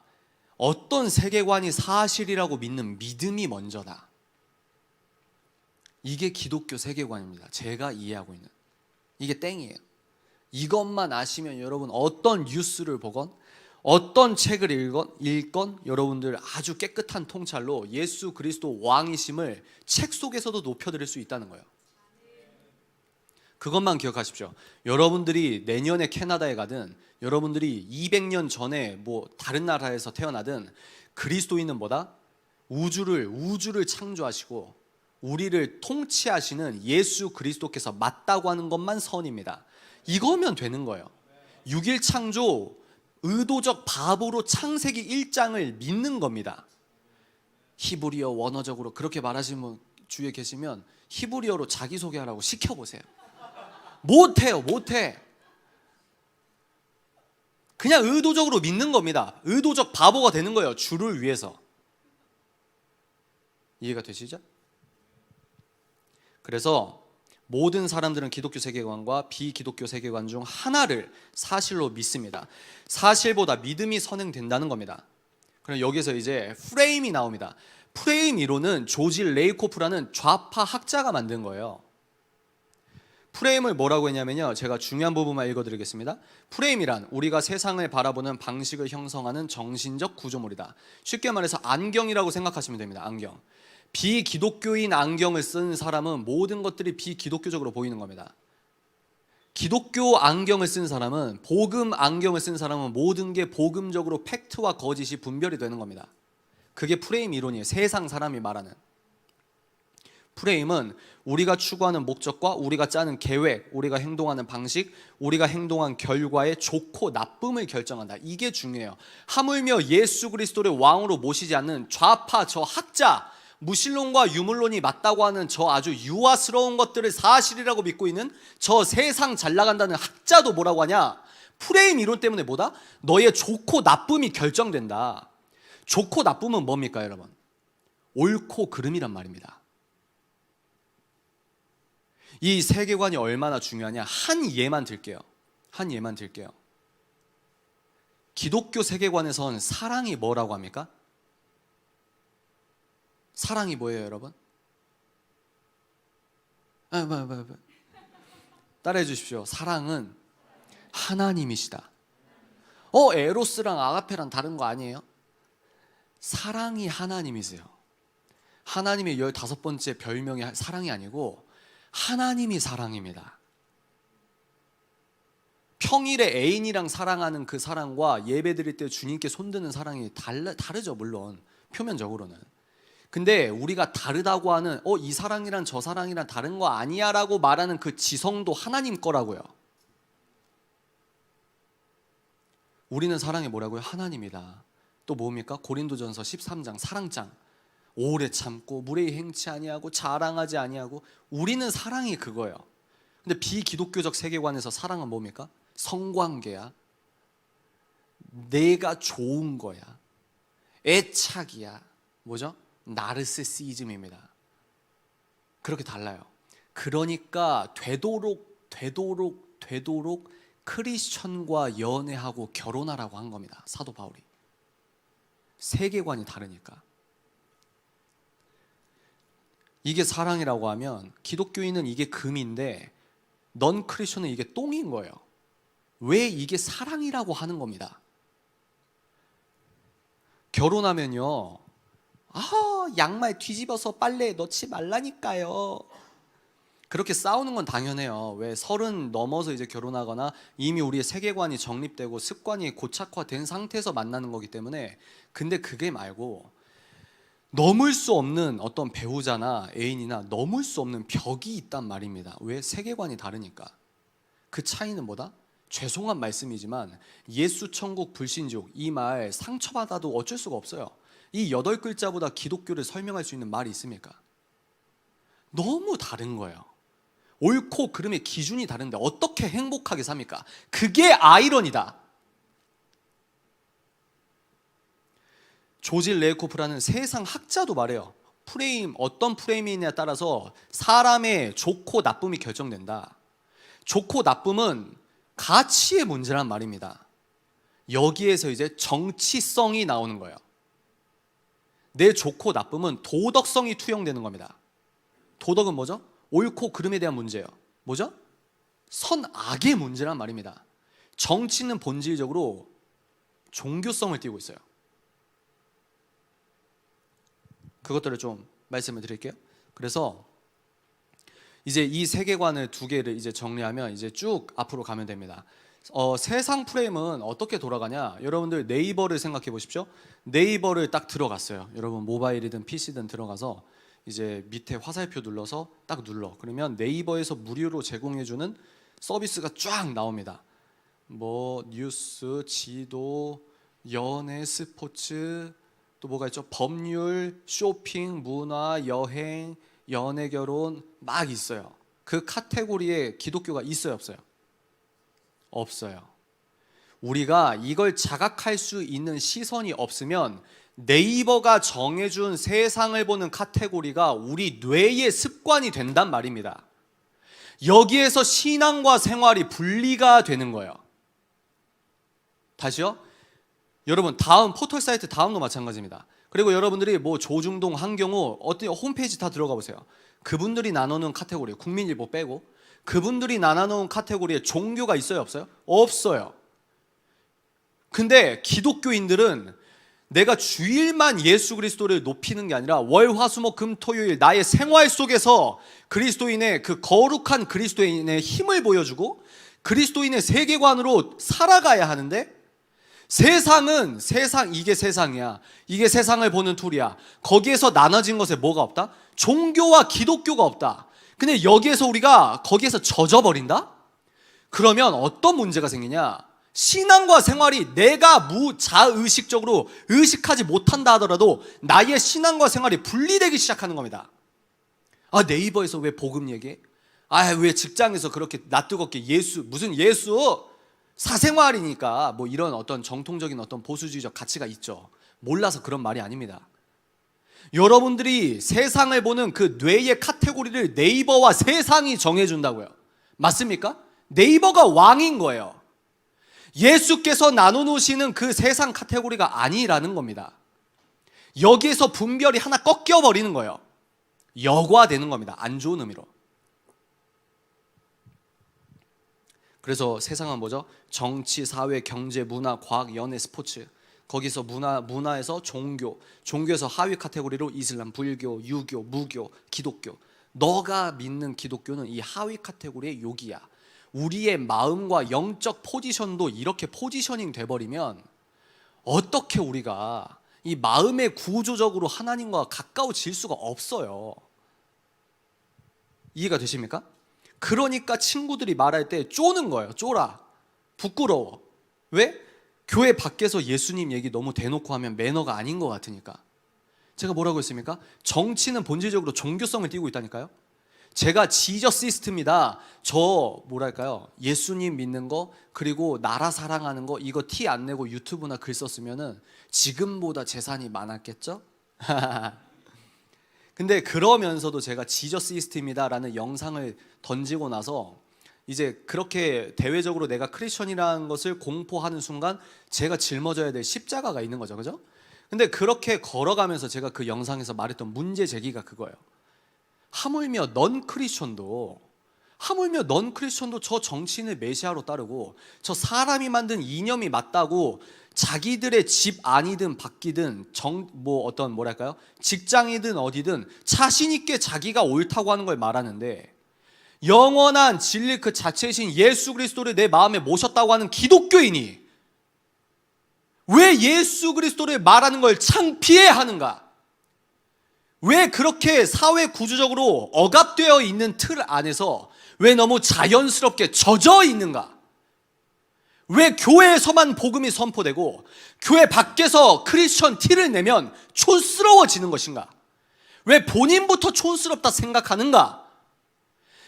B: 어떤 세계관이 사실이라고 믿는 믿음이 먼저다. 이게 기독교 세계관입니다. 제가 이해하고 있는 이게 땡이에요. 이것만 아시면 여러분 어떤 뉴스를 보건 어떤 책을 읽건 여러분들 아주 깨끗한 통찰로 예수 그리스도 왕이심을 책 속에서도 높여드릴 수 있다는 거예요. 그것만 기억하십시오. 여러분들이 내년에 캐나다에 가든 여러분들이 200년 전에 뭐 다른 나라에서 태어나든 그리스도인은 뭐다? 우주를 창조하시고 우리를 통치하시는 예수 그리스도께서 맞다고 하는 것만 선입니다. 이거면 되는 거예요. 6일 창조 의도적 바보로 창세기 1장을 믿는 겁니다. 히브리어 원어적으로 그렇게 말하시는 분 주위에 계시면 히브리어로 자기소개하라고 시켜보세요. 못해. 그냥 의도적으로 믿는 겁니다. 의도적 바보가 되는 거예요. 주를 위해서. 이해가 되시죠? 그래서 모든 사람들은 기독교 세계관과 비기독교 세계관 중 하나를 사실로 믿습니다. 사실보다 믿음이 선행된다는 겁니다. 그럼 여기서 이제 프레임이 나옵니다. 프레임 이론은 조지 레이코프라는 좌파 학자가 만든 거예요. 프레임을 뭐라고 했냐면요, 제가 중요한 부분만 읽어드리겠습니다. 프레임이란 우리가 세상을 바라보는 방식을 형성하는 정신적 구조물이다. 쉽게 말해서 안경이라고 생각하시면 됩니다. 안경. 비기독교인 안경을 쓴 사람은 모든 것들이 비기독교적으로 보이는 겁니다. 기독교 안경을 쓴 사람은, 복음 안경을 쓴 사람은 모든 게 복음적으로 팩트와 거짓이 분별이 되는 겁니다. 그게 프레임 이론이에요. 세상 사람이 말하는. 프레임은 우리가 추구하는 목적과 우리가 짜는 계획, 우리가 행동하는 방식, 우리가 행동한 결과의 좋고 나쁨을 결정한다. 이게 중요해요. 하물며 예수 그리스도를 왕으로 모시지 않는 좌파 저 학자, 무신론과 유물론이 맞다고 하는 저 아주 유아스러운 것들을 사실이라고 믿고 있는 저 세상 잘 나간다는 학자도 뭐라고 하냐? 프레임 이론 때문에 뭐다? 너의 좋고 나쁨이 결정된다. 좋고 나쁨은 뭡니까, 여러분? 옳고 그름이란 말입니다. 이 세계관이 얼마나 중요하냐, 한 예만 들게요. 기독교 세계관에선 사랑이 뭐라고 합니까? 사랑이 뭐예요, 여러분? 따라해 주십시오. 사랑은 하나님이시다. 에로스랑 아가페랑 다른 거 아니에요? 사랑이 하나님이세요. 하나님의 15번째 별명이 사랑이 아니고 하나님이 사랑입니다. 평일에 애인이랑 사랑하는 그 사랑과 예배 드릴 때 주님께 손드는 사랑이 다르죠, 물론 표면적으로는. 근데 우리가 다르다고 하는 이 사랑이랑 저 사랑이랑 다른 거 아니야 라고 말하는 그 지성도 하나님 거라고요. 우리는 사랑이 뭐라고요? 하나님이다. 또 뭡니까? 고린도전서 13장 사랑장. 오래 참고 무례히 행치 아니하고 자랑하지 아니하고. 우리는 사랑이 그거예요. 근데 비기독교적 세계관에서 사랑은 뭡니까? 성관계야. 내가 좋은 거야. 애착이야. 뭐죠? 나르시시즘입니다. 그렇게 달라요. 그러니까 되도록 크리스천과 연애하고 결혼하라고 한 겁니다. 사도 바울이. 세계관이 다르니까. 이게 사랑이라고 하면 기독교인은 이게 금인데 넌 크리스천은 이게 똥인 거예요. 왜 이게 사랑이라고 하는 겁니다. 결혼하면요, 양말 뒤집어서 빨래에 넣지 말라니까요. 그렇게 싸우는 건 당연해요. 왜 30 넘어서 이제 결혼하거나 이미 우리의 세계관이 정립되고 습관이 고착화된 상태에서 만나는 거기 때문에. 근데 그게 말고 넘을 수 없는 어떤 배우자나 애인이나 넘을 수 없는 벽이 있단 말입니다. 왜? 세계관이 다르니까. 그 차이는 뭐다? 죄송한 말씀이지만 예수 천국 불신지옥 이 말 상처받아도 어쩔 수가 없어요. 이 8글자보다 기독교를 설명할 수 있는 말이 있습니까? 너무 다른 거예요. 옳고 그름의 기준이 다른데 어떻게 행복하게 삽니까? 그게 아이러니다. 조지 레코프라는 세상 학자도 말해요. 어떤 프레임이냐에 따라서 사람의 좋고 나쁨이 결정된다. 좋고 나쁨은 가치의 문제란 말입니다. 여기에서 이제 정치성이 나오는 거예요. 내 좋고 나쁨은 도덕성이 투영되는 겁니다. 도덕은 뭐죠? 옳고 그름에 대한 문제예요. 뭐죠? 선악의 문제란 말입니다. 정치는 본질적으로 종교성을 띠고 있어요. 그것들을 좀 말씀을 드릴게요. 그래서 이제 이 세계관을 2개를 이제 정리하면 이제 쭉 앞으로 가면 됩니다. 세상 프레임은 어떻게 돌아가냐? 여러분들 네이버를 생각해 보십시오. 네이버를 딱 들어갔어요. 여러분 모바일이든 PC든 들어가서 이제 밑에 화살표 눌러서 딱 눌러. 그러면 네이버에서 무료로 제공해주는 서비스가 쫙 나옵니다. 뭐 뉴스, 지도, 연애, 스포츠, 또 뭐가 있죠? 법률, 쇼핑, 문화, 여행, 연애, 결혼 막 있어요. 그 카테고리에 기독교가 있어요, 없어요? 없어요. 우리가 이걸 자각할 수 있는 시선이 없으면 네이버가 정해준 세상을 보는 카테고리가 우리 뇌의 습관이 된단 말입니다. 여기에서 신앙과 생활이 분리가 되는 거예요. 다시요? 여러분 다음 포털 사이트 다음도 마찬가지입니다. 그리고 여러분들이 뭐 조중동, 한경호 어떤 홈페이지 다 들어가 보세요. 그분들이 나눠놓은 카테고리, 국민일보 빼고 그분들이 나눠놓은 카테고리에 종교가 있어요, 없어요? 없어요. 근데 기독교인들은 내가 주일만 예수 그리스도를 높이는 게 아니라 월, 화, 수, 목, 금, 토, 요일 나의 생활 속에서 그리스도인의 그 거룩한 그리스도인의 힘을 보여주고 그리스도인의 세계관으로 살아가야 하는데 세상은 이게 세상이야. 이게 세상을 보는 툴이야. 거기에서 나눠진 것에 뭐가 없다? 종교와 기독교가 없다. 근데 여기에서 우리가 거기에서 젖어버린다? 그러면 어떤 문제가 생기냐? 신앙과 생활이 내가 무자의식적으로 의식하지 못한다 하더라도 나의 신앙과 생활이 분리되기 시작하는 겁니다. 네이버에서 왜 복음 얘기해? 왜 직장에서 그렇게 낯뜨겁게 무슨 예수? 사생활이니까 뭐 이런 어떤 정통적인 어떤 보수주의적 가치가 있죠. 몰라서 그런 말이 아닙니다. 여러분들이 세상을 보는 그 뇌의 카테고리를 네이버와 세상이 정해준다고요. 맞습니까? 네이버가 왕인 거예요. 예수께서 나눠놓으시는 그 세상 카테고리가 아니라는 겁니다. 여기에서 분별이 하나 꺾여버리는 거예요. 여과되는 겁니다. 안 좋은 의미로. 그래서 세상은 뭐죠? 정치, 사회, 경제, 문화, 과학, 연애, 스포츠. 거기서 문화에서 종교, 종교에서 하위 카테고리로 이슬람, 불교, 유교, 무교, 기독교. 너가 믿는 기독교는 이 하위 카테고리의 욕이야. 우리의 마음과 영적 포지션도 이렇게 포지셔닝 돼버리면 어떻게 우리가 이 마음의 구조적으로 하나님과 가까워질 수가 없어요. 이해가 되십니까? 그러니까 친구들이 말할 때 쪼는 거예요. 쫄아. 부끄러워. 왜? 교회 밖에서 예수님 얘기 너무 대놓고 하면 매너가 아닌 것 같으니까. 제가 뭐라고 했습니까? 정치는 본질적으로 종교성을 띠고 있다니까요. 제가 지저시스트입니다. 저 뭐랄까요? 예수님 믿는 거 그리고 나라 사랑하는 거 이거 티 안 내고 유튜브나 글 썼으면은 지금보다 재산이 많았겠죠? 근데 그러면서도 제가 지저시스트입니다라는 영상을 던지고 나서 이제 그렇게 대외적으로 내가 크리스천이라는 것을 공포하는 순간 제가 짊어져야 될 십자가가 있는 거죠. 그죠? 근데 그렇게 걸어가면서 제가 그 영상에서 말했던 문제 제기가 그거예요. 하물며 넌 크리스천도 저 정치인을 메시아로 따르고 저 사람이 만든 이념이 맞다고 자기들의 집 안이든 밖이든 뭐랄까요? 직장이든 어디든 자신 있게 자기가 옳다고 하는 걸 말하는데 영원한 진리 그 자체이신 예수 그리스도를 내 마음에 모셨다고 하는 기독교인이 왜 예수 그리스도를 말하는 걸 창피해 하는가? 왜 그렇게 사회 구조적으로 억압되어 있는 틀 안에서 왜 너무 자연스럽게 젖어 있는가? 왜 교회에서만 복음이 선포되고 교회 밖에서 크리스천 티를 내면 촌스러워지는 것인가? 왜 본인부터 촌스럽다 생각하는가?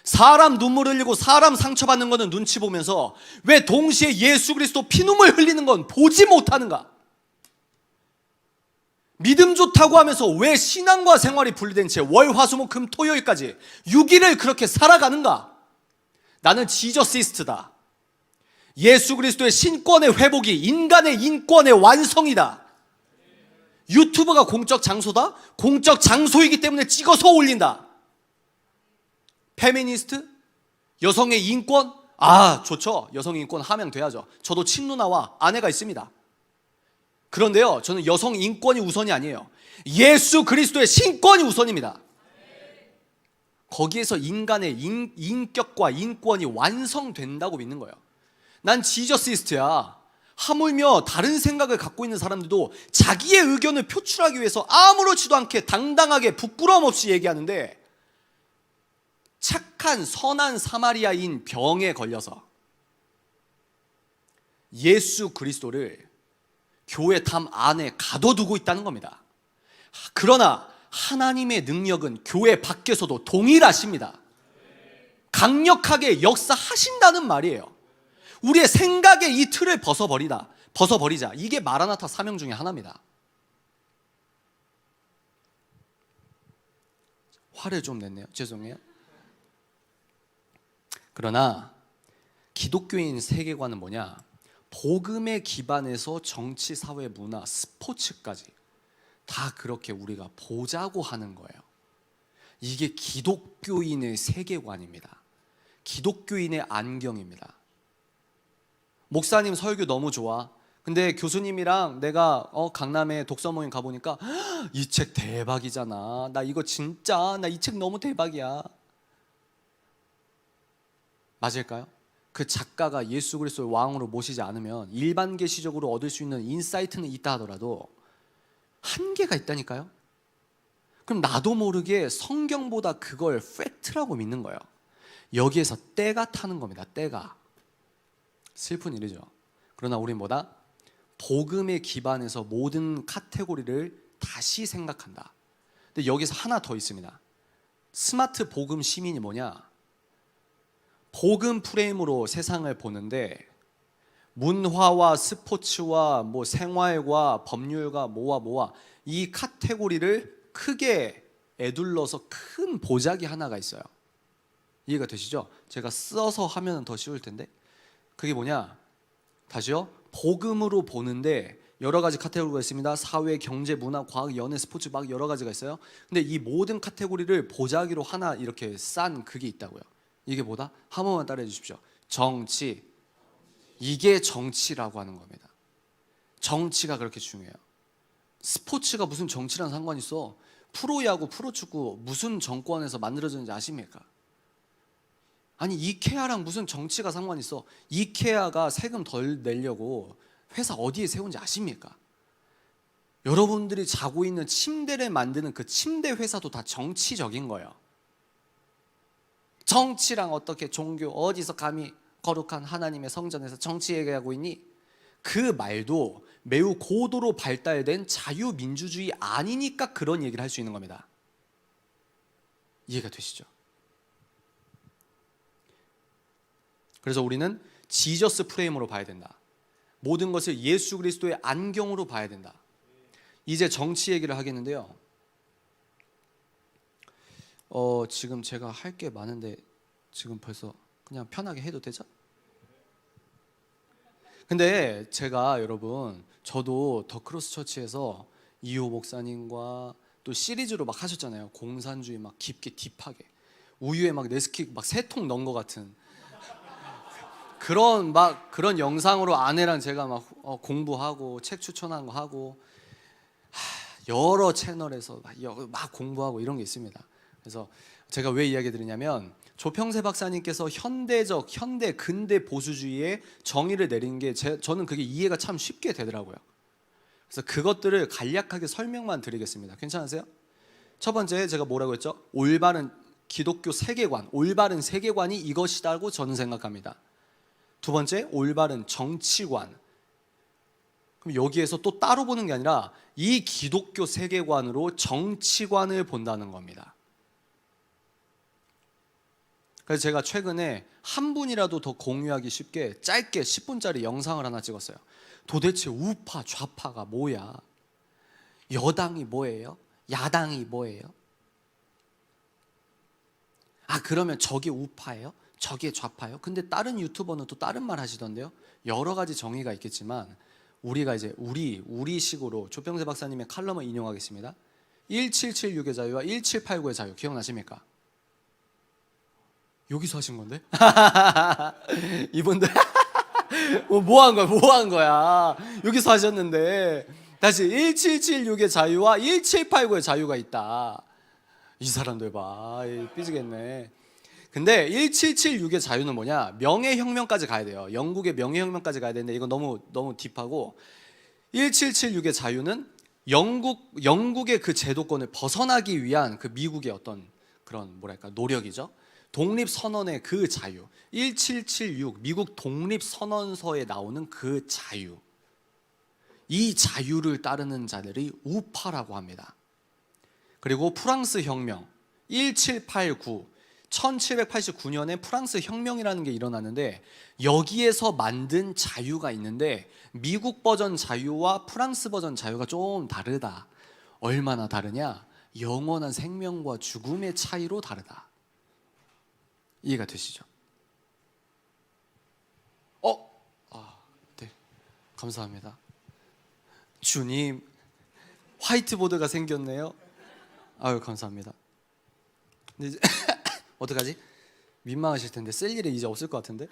B: 사람 눈물 흘리고 사람 상처받는 거는 눈치 보면서 왜 동시에 예수 그리스도 피눈물 흘리는 건 보지 못하는가? 믿음 좋다고 하면서 왜 신앙과 생활이 분리된 채 월, 화, 수, 목, 금, 토요일까지 6일을 그렇게 살아가는가? 나는 지저시스트다. 예수 그리스도의 신권의 회복이 인간의 인권의 완성이다. 유튜브가 공적 장소다? 공적 장소이기 때문에 찍어서 올린다. 페미니스트? 여성의 인권? 아, 좋죠. 여성 인권 함양돼야죠. 저도 친누나와 아내가 있습니다. 그런데요, 저는 여성 인권이 우선이 아니에요. 예수 그리스도의 신권이 우선입니다. 거기에서 인간의 인격과 인권이 완성된다고 믿는 거예요. 난 지저시스트야. 하물며 다른 생각을 갖고 있는 사람들도 자기의 의견을 표출하기 위해서 아무렇지도 않게 당당하게 부끄러움 없이 얘기하는데 착한 선한 사마리아인 병에 걸려서 예수 그리스도를 교회 담 안에 가둬두고 있다는 겁니다. 그러나 하나님의 능력은 교회 밖에서도 동일하십니다. 강력하게 역사하신다는 말이에요. 우리의 생각의 이 틀을 벗어버리자. 이게 마라나타 사명 중에 하나입니다. 화를 좀 냈네요. 죄송해요. 그러나 기독교인 세계관은 뭐냐? 복음에 기반해서 정치, 사회, 문화, 스포츠까지 다 그렇게 우리가 보자고 하는 거예요. 이게 기독교인의 세계관입니다. 기독교인의 안경입니다. 목사님 설교 너무 좋아. 근데 교수님이랑 내가 강남에 독서 모임 가보니까 이 책 대박이잖아. 나 이거 진짜 나 이 책 너무 대박이야. 맞을까요? 그 작가가 예수 그리스도를 왕으로 모시지 않으면 일반 계시적으로 얻을 수 있는 인사이트는 있다 하더라도 한계가 있다니까요. 그럼 나도 모르게 성경보다 그걸 팩트라고 믿는 거예요. 여기에서 때가 타는 겁니다. 때가. 슬픈 일이죠. 그러나 우린 뭐다? 복음에 기반해서 모든 카테고리를 다시 생각한다. 근데 여기서 하나 더 있습니다. 스마트 복음 시민이 뭐냐? 복음 프레임으로 세상을 보는데 문화와 스포츠와 뭐 생활과 법률과 뭐와 이 카테고리를 크게 에둘러서 큰 보자기 하나가 있어요. 이해가 되시죠? 제가 써서 하면 더 쉬울 텐데, 그게 뭐냐? 다시요. 복음으로 보는데 여러 가지 카테고리가 있습니다. 사회, 경제, 문화, 과학, 연애, 스포츠 막 여러 가지가 있어요. 근데 이 모든 카테고리를 보자기로 하나 이렇게 싼 그게 있다고요. 이게 뭐다? 한 번만 따라해 주십시오. 정치. 이게 정치라고 하는 겁니다. 정치가 그렇게 중요해요. 스포츠가 무슨 정치랑 상관이 있어? 프로야구, 프로축구 무슨 정권에서 만들어졌는지 아십니까? 아니 이케아랑 무슨 정치가 상관이 있어? 이케아가 세금 덜 내려고 회사 어디에 세운지 아십니까? 여러분들이 자고 있는 침대를 만드는 그 침대 회사도 다 정치적인 거예요. 정치랑 어떻게 종교 어디서 감히 거룩한 하나님의 성전에서 정치 얘기하고 있니? 그 말도 매우 고도로 발달된 자유민주주의 아니니까 그런 얘기를 할 수 있는 겁니다. 이해가 되시죠? 그래서 우리는 지저스 프레임으로 봐야 된다. 모든 것을 예수 그리스도의 안경으로 봐야 된다. 이제 정치 얘기를 하겠는데요. 지금 제가 할 게 많은데 지금 벌써 그냥 편하게 해도 되죠? 근데 제가 여러분 저도 더 크로스 처치에서 이호 목사님과 또 시리즈로 막 하셨잖아요. 공산주의 막 깊게 딥하게 우유에 막 네스킥 막 3통 넣은 것 같은 그런 영상으로 아내랑 제가 막 공부하고 책 추천한 거 하고 여러 채널에서 막 공부하고 이런 게 있습니다. 그래서 제가 왜 이야기 드리냐면 조평세 박사님께서 현대 근대 보수주의의 정의를 내린 게 저는 그게 이해가 참 쉽게 되더라고요. 그래서 그것들을 간략하게 설명만 드리겠습니다. 괜찮으세요? 첫 번째 제가 뭐라고 했죠? 올바른 기독교 세계관, 올바른 세계관이 이것이라고 저는 생각합니다. 두 번째, 올바른 정치관. 그럼 여기에서 또 따로 보는 게 아니라 이 기독교 세계관으로 정치관을 본다는 겁니다. 그래서 제가 최근에 한 분이라도 더 공유하기 쉽게 짧게 10분짜리 영상을 하나 찍었어요. 도대체 우파, 좌파가 뭐야? 여당이 뭐예요? 야당이 뭐예요? 그러면 저게 우파예요? 저게 좌파예요? 근데 다른 유튜버는 또 다른 말 하시던데요. 여러 가지 정의가 있겠지만 우리가 이제 우리식으로 조평세 박사님의 칼럼을 인용하겠습니다. 1776의 자유와 1789의 자유 기억나십니까? 여기서 하신 건데? 이분들 뭐 한 거야? 여기서 하셨는데 다시 1776의 자유와 1789의 자유가 있다. 이 사람들 봐, 삐지겠네. 근데 1776의 자유는 뭐냐? 명예혁명까지 가야 돼요. 영국의 명예혁명까지 가야 되는데 이건 너무 딥하고 1776의 자유는 영국의 그 제도권을 벗어나기 위한 그 미국의 어떤 그런 노력이죠. 독립선언의 그 자유, 1776 미국 독립선언서에 나오는 그 자유, 이 자유를 따르는 자들이 우파라고 합니다. 그리고 프랑스 혁명 1789 1789년에 프랑스 혁명이라는 게 일어나는데 여기에서 만든 자유가 있는데 미국 버전 자유와 프랑스 버전 자유가 좀 다르다. 얼마나 다르냐? 영원한 생명과 죽음의 차이로 다르다. 이해가 되시죠? 네, 감사합니다. 주님, 화이트보드가 생겼네요. 아유, 감사합니다. 근데 이제 어떡하지? 민망하실 텐데 쓸 일이 이제 없을 것 같은데.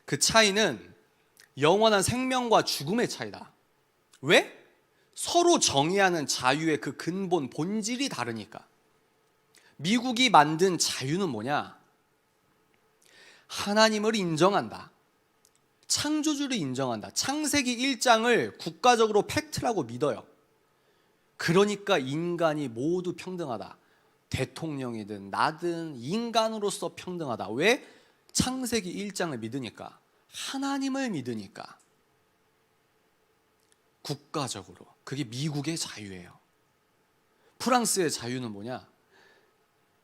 B: 그 차이는 영원한 생명과 죽음의 차이다. 왜? 서로 정의하는 자유의 그 근본 본질이 다르니까. 미국이 만든 자유는 뭐냐? 하나님을 인정한다. 창조주를 인정한다. 창세기 1장을 국가적으로 팩트라고 믿어요. 그러니까 인간이 모두 평등하다. 대통령이든 나든 인간으로서 평등하다. 왜? 창세기 1장을 믿으니까. 하나님을 믿으니까. 국가적으로. 그게 미국의 자유예요. 프랑스의 자유는 뭐냐?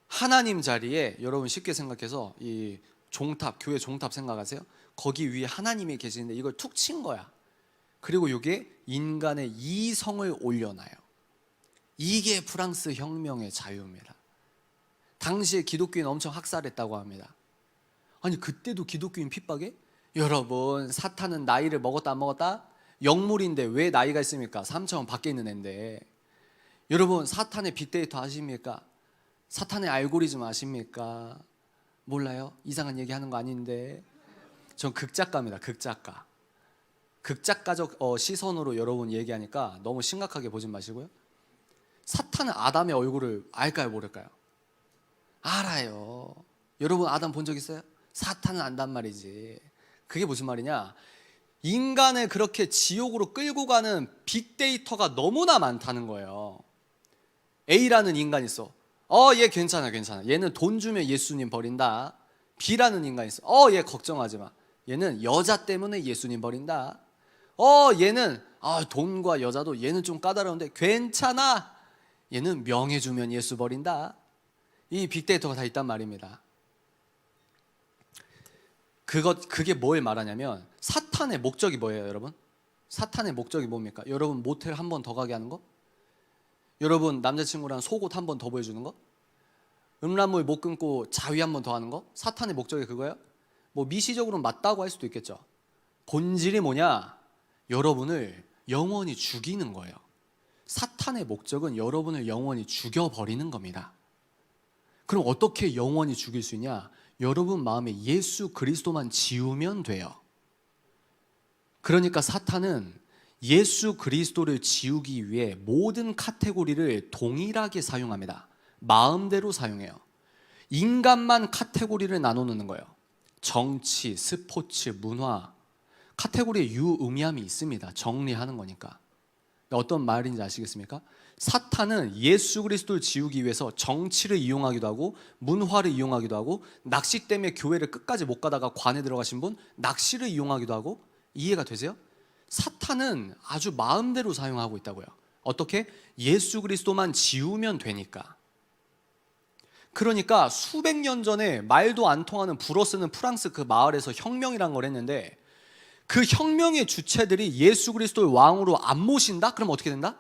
B: 하나님 자리에 여러분 쉽게 생각해서 이 종탑, 교회 종탑 생각하세요? 거기 위에 하나님이 계시는데 이걸 툭 친 거야. 그리고 이게 인간의 이성을 올려놔요. 이게 프랑스 혁명의 자유입니다. 당시에 기독교인 엄청 학살했다고 합니다. 아니 그때도 기독교인 핍박에? 여러분 사탄은 나이를 먹었다 안 먹었다? 영물인데 왜 나이가 있습니까? 3차원 밖에 있는 애인데. 여러분 사탄의 빅데이터 아십니까? 사탄의 알고리즘 아십니까? 몰라요? 이상한 얘기 하는 거 아닌데. 전 극작가입니다. 극작가적 시선으로 여러분 얘기하니까 너무 심각하게 보지 마시고요. 사탄은 아담의 얼굴을 알까요 모를까요? 알아요. 여러분 아담 본 적 있어요? 사탄은 안단 말이지. 그게 무슨 말이냐? 인간을 그렇게 지옥으로 끌고 가는 빅데이터가 너무나 많다는 거예요. A라는 인간이 있어. 얘 괜찮아. 얘는 돈 주면 예수님 버린다. B라는 인간이 있어. 얘 걱정하지 마. 얘는 여자 때문에 예수님 버린다. 얘는 돈과 여자도 얘는 좀 까다로운데 괜찮아. 얘는 명예 주면 예수 버린다. 이 빅데이터가 다 있단 말입니다. 그게 뭘 말하냐면 사탄의 목적이 뭐예요, 여러분? 사탄의 목적이 뭡니까? 여러분 모텔 한 번 더 가게 하는 거? 여러분 남자친구랑 속옷 한 번 더 보여주는 거? 음란물 못 끊고 자위 한 번 더 하는 거? 사탄의 목적이 그거예요? 뭐 미시적으로는 맞다고 할 수도 있겠죠. 본질이 뭐냐? 여러분을 영원히 죽이는 거예요. 사탄의 목적은 여러분을 영원히 죽여버리는 겁니다. 그럼 어떻게 영원히 죽일 수 있냐? 여러분 마음에 예수 그리스도만 지우면 돼요. 그러니까 사탄은 예수 그리스도를 지우기 위해 모든 카테고리를 동일하게 사용합니다. 마음대로 사용해요. 인간만 카테고리를 나눠놓는 거예요. 정치, 스포츠, 문화 카테고리에 유의미함이 있습니다. 정리하는 거니까. 어떤 말인지 아시겠습니까? 사탄은 예수 그리스도를 지우기 위해서 정치를 이용하기도 하고 문화를 이용하기도 하고 낚시 때문에 교회를 끝까지 못 가다가 관에 들어가신 분 낚시를 이용하기도 하고. 이해가 되세요? 사탄은 아주 마음대로 사용하고 있다고요. 어떻게? 예수 그리스도만 지우면 되니까. 그러니까 수백 년 전에 말도 안 통하는 불어 쓰는 프랑스 그 마을에서 혁명이란 걸 했는데 그 혁명의 주체들이 예수 그리스도를 왕으로 안 모신다? 그럼 어떻게 된다?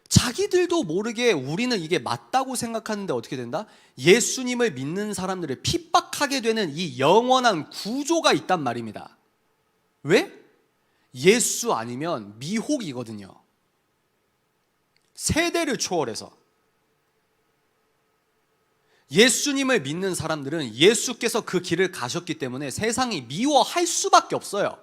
B: 자기들도 모르게 우리는 이게 맞다고 생각하는데 어떻게 된다? 예수님을 믿는 사람들을 핍박하게 되는 이 영원한 구조가 있단 말입니다. 왜? 예수 아니면 미혹이거든요. 세대를 초월해서. 예수님을 믿는 사람들은 예수께서 그 길을 가셨기 때문에 세상이 미워할 수밖에 없어요.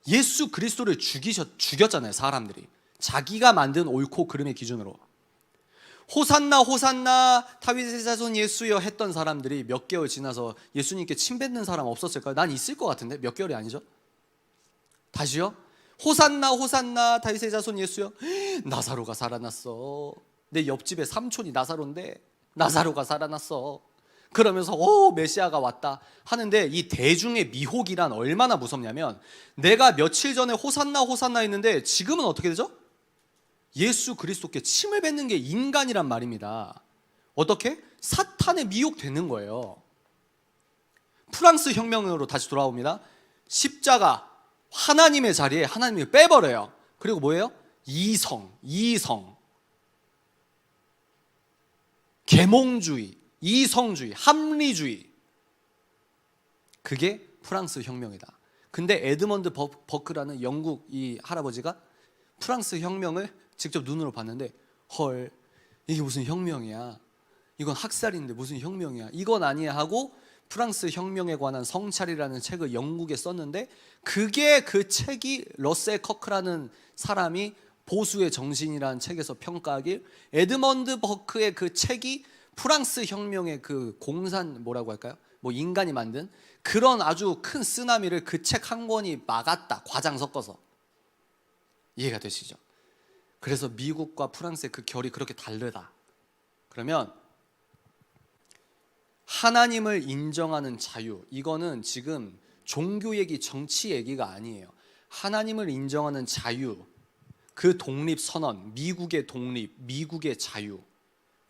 B: 예수 그리스도를 죽였잖아요, 사람들이. 자기가 만든 옳고 그름의 기준으로. 호산나 호산나 다윗의 자손 예수여 했던 사람들이 몇 개월 지나서 예수님께 침 뱉는 사람 없었을까요? 난 있을 것 같은데. 몇 개월이 아니죠? 다시요. 호산나 호산나 다윗의 자손 예수여. 나사로가 살아났어. 내 옆집에 삼촌이 나사로인데 나사로가 살아났어. 그러면서 메시아가 왔다 하는데 이 대중의 미혹이란 얼마나 무섭냐면 내가 며칠 전에 호산나 호산나 했는데 지금은 어떻게 되죠? 예수 그리스도께 침을 뱉는 게 인간이란 말입니다. 어떻게? 사탄에 미혹되는 거예요. 프랑스 혁명으로 다시 돌아옵니다. 십자가 하나님의 자리에 하나님을 빼버려요. 그리고 뭐예요? 이성 계몽주의, 이성주의, 합리주의. 그게 프랑스 혁명이다. 근데 에드먼드 버크라는 영국 이 할아버지가 프랑스 혁명을 직접 눈으로 봤는데 헐, 이게 무슨 혁명이야. 이건 학살인데 무슨 혁명이야. 이건 아니야 하고 프랑스 혁명에 관한 성찰이라는 책을 영국에 썼는데 그게 그 책이 러셀 커크라는 사람이 보수의 정신이라는 책에서 평가하길 에드먼드 버크의 그 책이 프랑스 혁명의 그 공산 뭐라고 할까요? 뭐 인간이 만든 그런 아주 큰 쓰나미를 그 책 한 권이 막았다. 과장 섞어서. 이해가 되시죠? 그래서 미국과 프랑스의 그 결이 그렇게 다르다. 그러면 하나님을 인정하는 자유, 이거는 지금 종교 얘기, 정치 얘기가 아니에요. 하나님을 인정하는 자유, 그 독립 선언, 미국의 독립, 미국의 자유.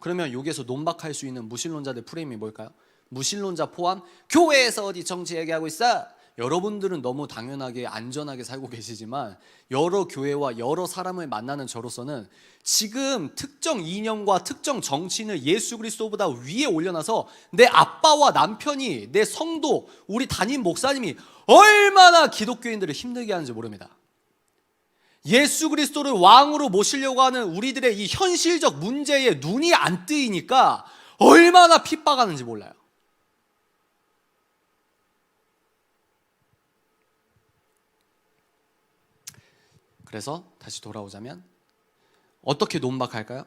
B: 그러면 여기에서 논박할 수 있는 무신론자들 프레임이 뭘까요? 무신론자 포함 교회에서 어디 정치 얘기하고 있어? 여러분들은 너무 당연하게 안전하게 살고 계시지만 여러 교회와 여러 사람을 만나는 저로서는 지금 특정 이념과 특정 정치인을 예수 그리스도보다 위에 올려놔서 내 아빠와 남편이, 내 성도, 우리 담임 목사님이 얼마나 기독교인들을 힘들게 하는지 모릅니다. 예수 그리스도를 왕으로 모시려고 하는 우리들의 이 현실적 문제에 눈이 안 뜨이니까 얼마나 핍박하는지 몰라요. 그래서 다시 돌아오자면 어떻게 논박할까요?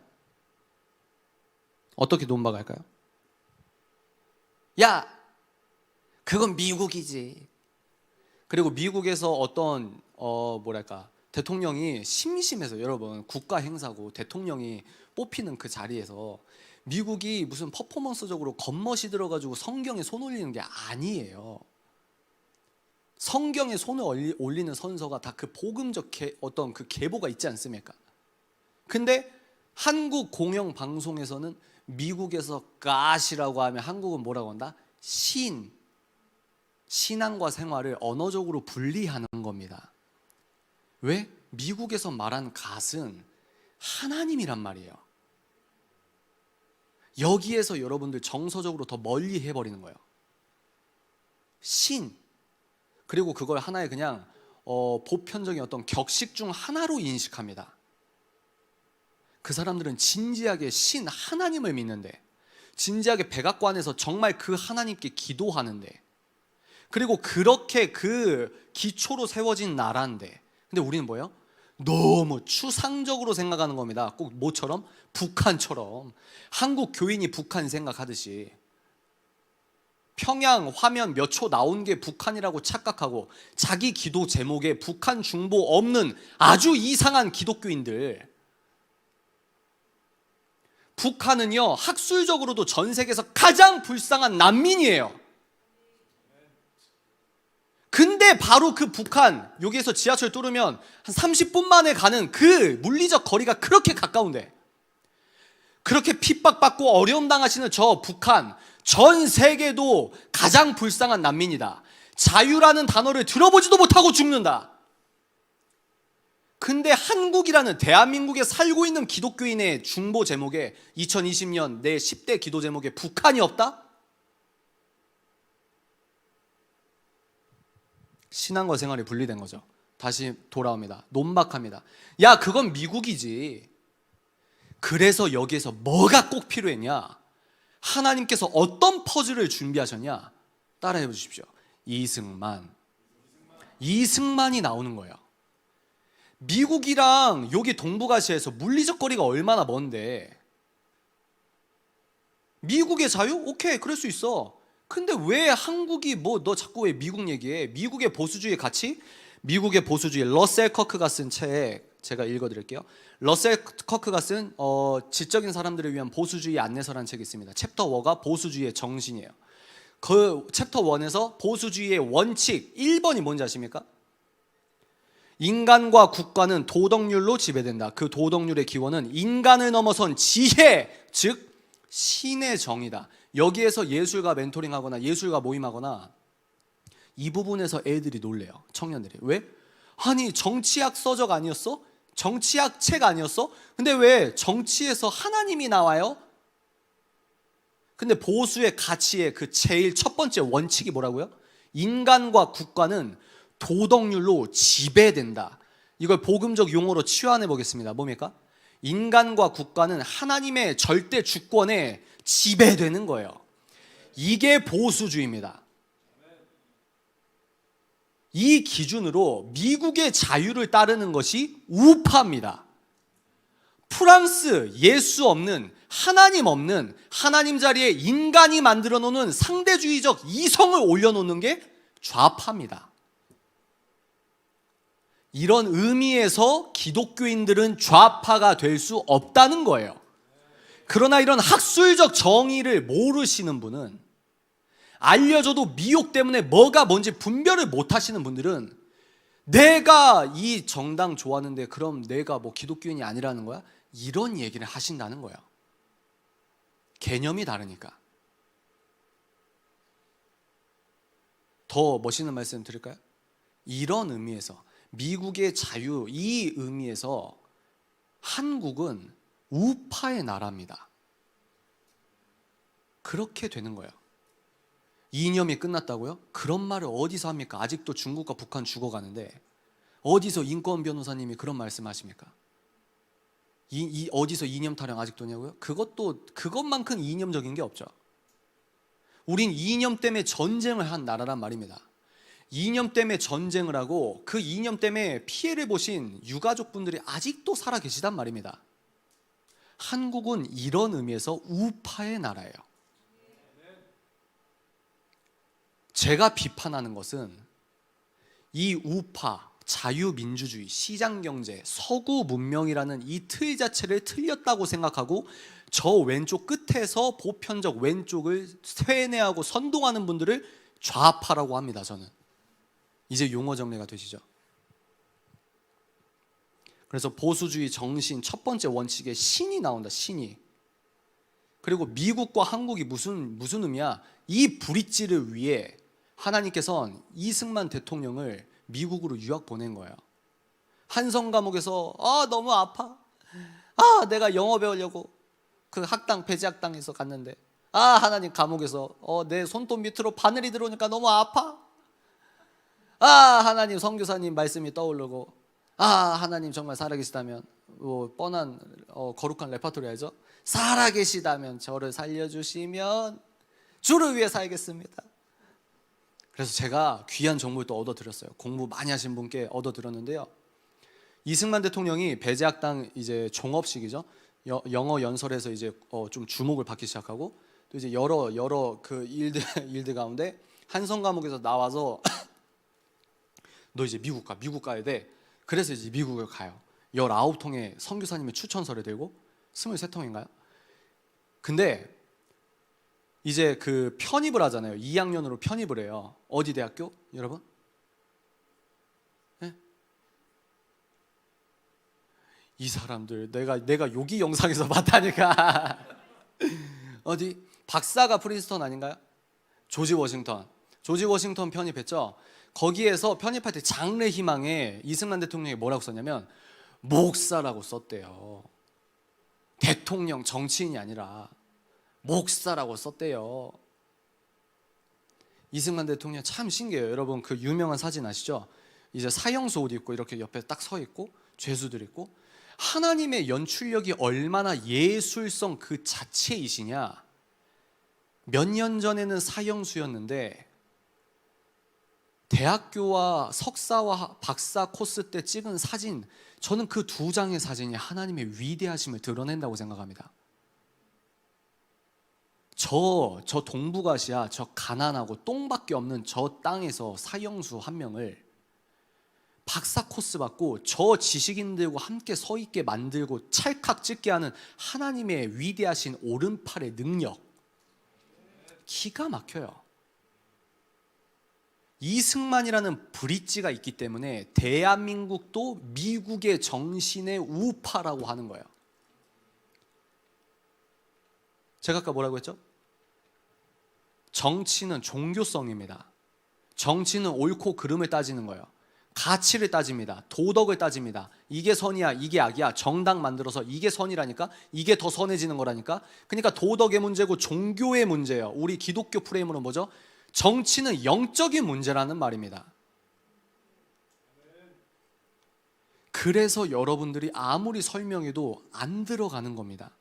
B: 어떻게 논박할까요? 야, 그건 미국이지. 그리고 미국에서 어떤 대통령이 심심해서, 여러분 국가 행사고 대통령이 뽑히는 그 자리에서 미국이 무슨 퍼포먼스적으로 겉멋이 들어가지고 성경에 손 올리는 게 아니에요. 성경에 손을 올리는 선서가 다 그 복음적 어떤 그 계보가 있지 않습니까? 근데 한국 공영 방송에서는 미국에서 가시라고 하면 한국은 뭐라고 한다? 신앙과 생활을 언어적으로 분리하는 겁니다. 왜? 미국에서 말한 갓은 하나님이란 말이에요. 여기에서 여러분들 정서적으로 더 멀리 해버리는 거예요. 그리고 그걸 하나의 그냥 보편적인 어떤 격식 중 하나로 인식합니다. 그 사람들은 진지하게 하나님을 믿는데, 진지하게 백악관에서 정말 그 하나님께 기도하는데, 그리고 그렇게 그 기초로 세워진 나라인데, 근데 우리는 뭐예요? 너무 추상적으로 생각하는 겁니다. 꼭 뭐처럼? 북한처럼. 한국 교인이 북한 생각하듯이 평양 화면 몇 초 나온 게 북한이라고 착각하고 자기 기도 제목에 북한 중보 없는 아주 이상한 기독교인들. 북한은요, 학술적으로도 전 세계에서 가장 불쌍한 난민이에요. 근데 바로 그 북한, 여기에서 지하철 뚫으면 한 30분 만에 가는 그 물리적 거리가 그렇게 가까운데, 그렇게 핍박받고 어려움 당하시는 저 북한, 전 세계도 가장 불쌍한 난민이다. 자유라는 단어를 들어보지도 못하고 죽는다. 근데 한국이라는 대한민국에 살고 있는 기독교인의 중보 제목에 2020년 내 10대 기도 제목에 북한이 없다? 신앙과 생활이 분리된 거죠. 다시 돌아옵니다. 논박합니다. 야, 그건 미국이지. 그래서 여기에서 뭐가 꼭 필요했냐? 하나님께서 어떤 퍼즐을 준비하셨냐? 따라해 보십시오. 이승만이 나오는 거예요. 미국이랑 여기 동북아시아에서 물리적 거리가 얼마나 먼데, 미국의 자유? 오케이, 그럴 수 있어. 근데 왜 한국이 너 자꾸 왜 미국 얘기해? 미국의 보수주의 가치? 미국의 보수주의, 러셀 커크가 쓴 책 제가 읽어드릴게요. 러셀 커크가 쓴 지적인 사람들을 위한 보수주의 안내서라는 책이 있습니다. 챕터 1가 보수주의의 정신이에요. 그 챕터 1에서 보수주의의 원칙 1번이 뭔지 아십니까? 인간과 국가는 도덕률로 지배된다. 그 도덕률의 기원은 인간을 넘어선 지혜, 즉 신의 정의다. 여기에서 예술가 멘토링하거나 예술가 모임하거나 이 부분에서 애들이 놀래요. 청년들이. 왜? 아니, 정치학 서적 아니었어? 정치학 책 아니었어? 근데 왜 정치에서 하나님이 나와요? 근데 보수의 가치의 그 제일 첫 번째 원칙이 뭐라고요? 인간과 국가는 도덕률로 지배된다. 이걸 복음적 용어로 치환해 보겠습니다. 뭡니까? 인간과 국가는 하나님의 절대 주권에 지배되는 거예요. 이게 보수주의입니다. 이 기준으로 미국의 자유를 따르는 것이 우파입니다. 프랑스, 예수 없는, 하나님 없는, 하나님 자리에 인간이 만들어 놓는 상대주의적 이성을 올려놓는 게 좌파입니다. 이런 의미에서 기독교인들은 좌파가 될 수 없다는 거예요. 그러나 이런 학술적 정의를 모르시는 분은, 알려줘도 미혹 때문에 뭐가 뭔지 분별을 못 하시는 분들은, 내가 이 정당 좋아하는데 그럼 내가 기독교인이 아니라는 거야? 이런 얘기를 하신다는 거예요. 개념이 다르니까. 더 멋있는 말씀 드릴까요? 이런 의미에서 미국의 자유, 이 의미에서 한국은 우파의 나라입니다. 그렇게 되는 거예요. 이념이 끝났다고요? 그런 말을 어디서 합니까? 아직도 중국과 북한 죽어가는데 어디서 인권 변호사님이 그런 말씀하십니까? 어디서 이념 타령 아직도 냐고요? 그것만큼 이념적인 게 없죠. 우린 이념 때문에 전쟁을 한 나라란 말입니다. 이념 때문에 전쟁을 하고 그 이념 때문에 피해를 보신 유가족분들이 아직도 살아 계시단 말입니다. 한국은 이런 의미에서 우파의 나라예요. 제가 비판하는 것은 이 우파, 자유민주주의, 시장경제, 서구 문명이라는 이 틀 자체를 틀렸다고 생각하고 저 왼쪽 끝에서 보편적 왼쪽을 쇠뇌하고 선동하는 분들을 좌파라고 합니다. 저는 이제 용어 정리가 되시죠? 그래서 보수주의 정신 첫 번째 원칙에 신이 나온다. 신이. 그리고 미국과 한국이 무슨 의미야? 이 브릿지를 위해 하나님께서는 이승만 대통령을 미국으로 유학 보낸 거예요. 한성 감옥에서 너무 아파. 내가 영어 배우려고 그 학당 배제학당에서 갔는데 하나님 감옥에서 내 손톱 밑으로 바늘이 들어오니까 너무 아파. 하나님 선교사님 말씀이 떠오르고 하나님 정말 살아계시다면 뻔한 거룩한 레파토리 알죠? 살아계시다면 저를 살려주시면 주를 위해 살겠습니다. 그래서 제가 귀한 정보를 또 얻어드렸어요. 공부 많이 하신 분께 얻어드렸는데요. 이승만 대통령이 배제학당 이제 종업식이죠. 영어 연설에서 이제 좀 주목을 받기 시작하고 또 이제 여러 그 일들 가운데 한성 감옥에서 나와서 너 이제 미국 가야 돼. 그래서 이제 미국을 가요. 19통의 선교사님의 추천서를 들고 23통인가요? 근데 이제 그 편입을 하잖아요. 2학년으로 편입을 해요. 어디 대학교? 여러분? 네? 이 사람들 내가 여기 영상에서 봤다니까. 어디? 박사가 프린스턴 아닌가요? 조지 워싱턴 편입했죠. 거기에서 편입할 때 장래 희망에 이승만 대통령이 뭐라고 썼냐면 목사라고 썼대요. 대통령 정치인이 아니라 목사라고 썼대요. 이승만 대통령 참 신기해요. 여러분 그 유명한 사진 아시죠? 이제 사형수 옷 입고 이렇게 옆에 딱 서 있고 죄수들 있고 하나님의 연출력이 얼마나 예술성 그 자체이시냐. 몇 년 전에는 사형수였는데 대학교와 석사와 박사 코스 때 찍은 사진, 저는 그 두 장의 사진이 하나님의 위대하심을 드러낸다고 생각합니다. 저 동북아시아, 저 가난하고 똥밖에 없는 저 땅에서 사형수 한 명을 박사 코스 받고 저 지식인들과 함께 서 있게 만들고 찰칵 찍게 하는 하나님의 위대하신 오른팔의 능력, 기가 막혀요. 이승만이라는 브릿지가 있기 때문에 대한민국도 미국의 정신의 우파라고 하는 거예요. 제가 아까 뭐라고 했죠? 정치는 종교성입니다. 정치는 옳고 그름을 따지는 거예요. 가치를 따집니다. 도덕을 따집니다. 이게 선이야, 이게 악이야. 정당 만들어서 이게 선이라니까, 이게 더 선해지는 거라니까. 그러니까 도덕의 문제고 종교의 문제예요. 우리 기독교 프레임으로 뭐죠? 정치는 영적인 문제라는 말입니다. 그래서 여러분들이 아무리 설명해도 안 들어가는 겁니다.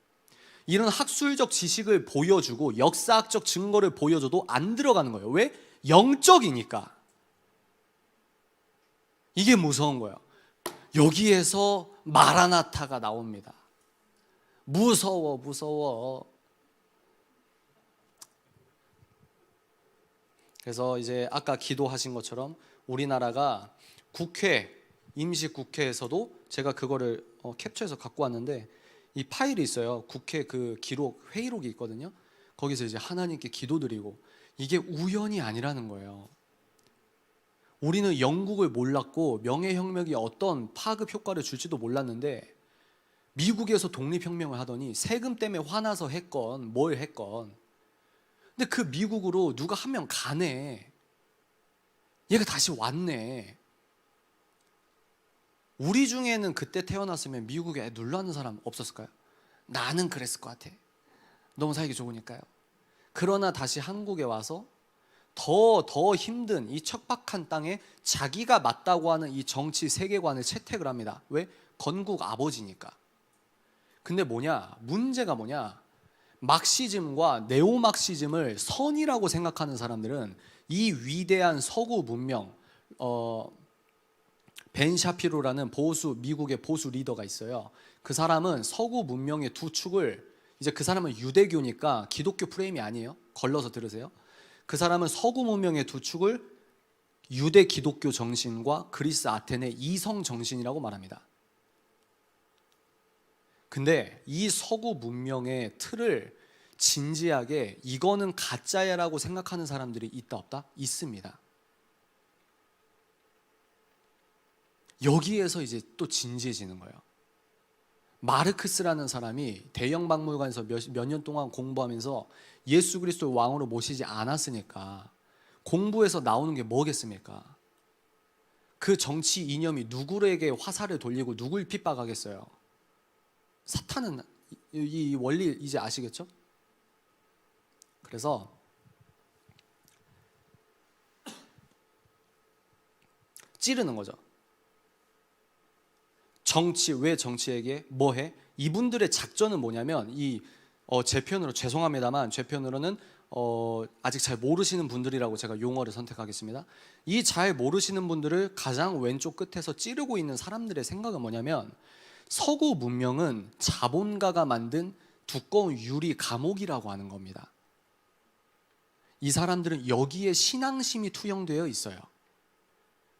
B: 이런 학술적 지식을 보여주고 역사학적 증거를 보여줘도 안 들어가는 거예요. 왜? 영적이니까. 이게 무서운 거예요. 여기에서 마라나타가 나옵니다. 무서워. 그래서 이제 아까 기도하신 것처럼 우리나라가 국회, 임시국회에서도 제가 그거를 캡처해서 갖고 왔는데 이 파일이 있어요. 국회 그 기록, 회의록이 있거든요. 거기서 이제 하나님께 기도드리고 이게 우연이 아니라는 거예요. 우리는 영국을 몰랐고 명예혁명이 어떤 파급 효과를 줄지도 몰랐는데 미국에서 독립혁명을 하더니 세금 때문에 화나서 했건 뭘 했건 근데 그 미국으로 누가 한 명 가네. 얘가 다시 왔네. 우리 중에는 그때 태어났으면 미국에 애 눌러앉는 사람 없었을까요? 나는 그랬을 것 같아. 너무 살기 좋으니까요. 그러나 다시 한국에 와서 더 힘든 이 척박한 땅에 자기가 맞다고 하는 이 정치 세계관을 채택을 합니다. 왜? 건국 아버지니까. 근데 문제가 뭐냐? 막시즘과 네오막시즘을 선이라고 생각하는 사람들은 이 위대한 서구 문명, 벤 샤피로라는 미국의 보수 리더가 있어요. 그 사람은 서구 문명의 두 축을, 이제 그 사람은 유대교니까 기독교 프레임이 아니에요. 걸러서 들으세요. 그 사람은 서구 문명의 두 축을 유대 기독교 정신과 그리스 아테네 이성 정신이라고 말합니다. 근데 이 서구 문명의 틀을 진지하게 이거는 가짜야라고 생각하는 사람들이 있다 없다? 있습니다. 여기에서 이제 또 진지해지는 거예요. 마르크스라는 사람이 대형 박물관에서 몇 년 동안 공부하면서 예수 그리스도를 왕으로 모시지 않았으니까 공부해서 나오는 게 뭐겠습니까? 그 정치 이념이 누구에게 화살을 돌리고 누굴 핍박하겠어요? 사탄은 이 원리 이제 아시겠죠? 그래서 찌르는 거죠. 왜 정치에게 뭐 해? 이분들의 작전은 뭐냐면 제 표현으로 죄송합니다만 제 표현으로는 아직 잘 모르시는 분들이라고 제가 용어를 선택하겠습니다. 이 잘 모르시는 분들을 가장 왼쪽 끝에서 찌르고 있는 사람들의 생각은 뭐냐면 서구 문명은 자본가가 만든 두꺼운 유리 감옥이라고 하는 겁니다. 이 사람들은 여기에 신앙심이 투영되어 있어요.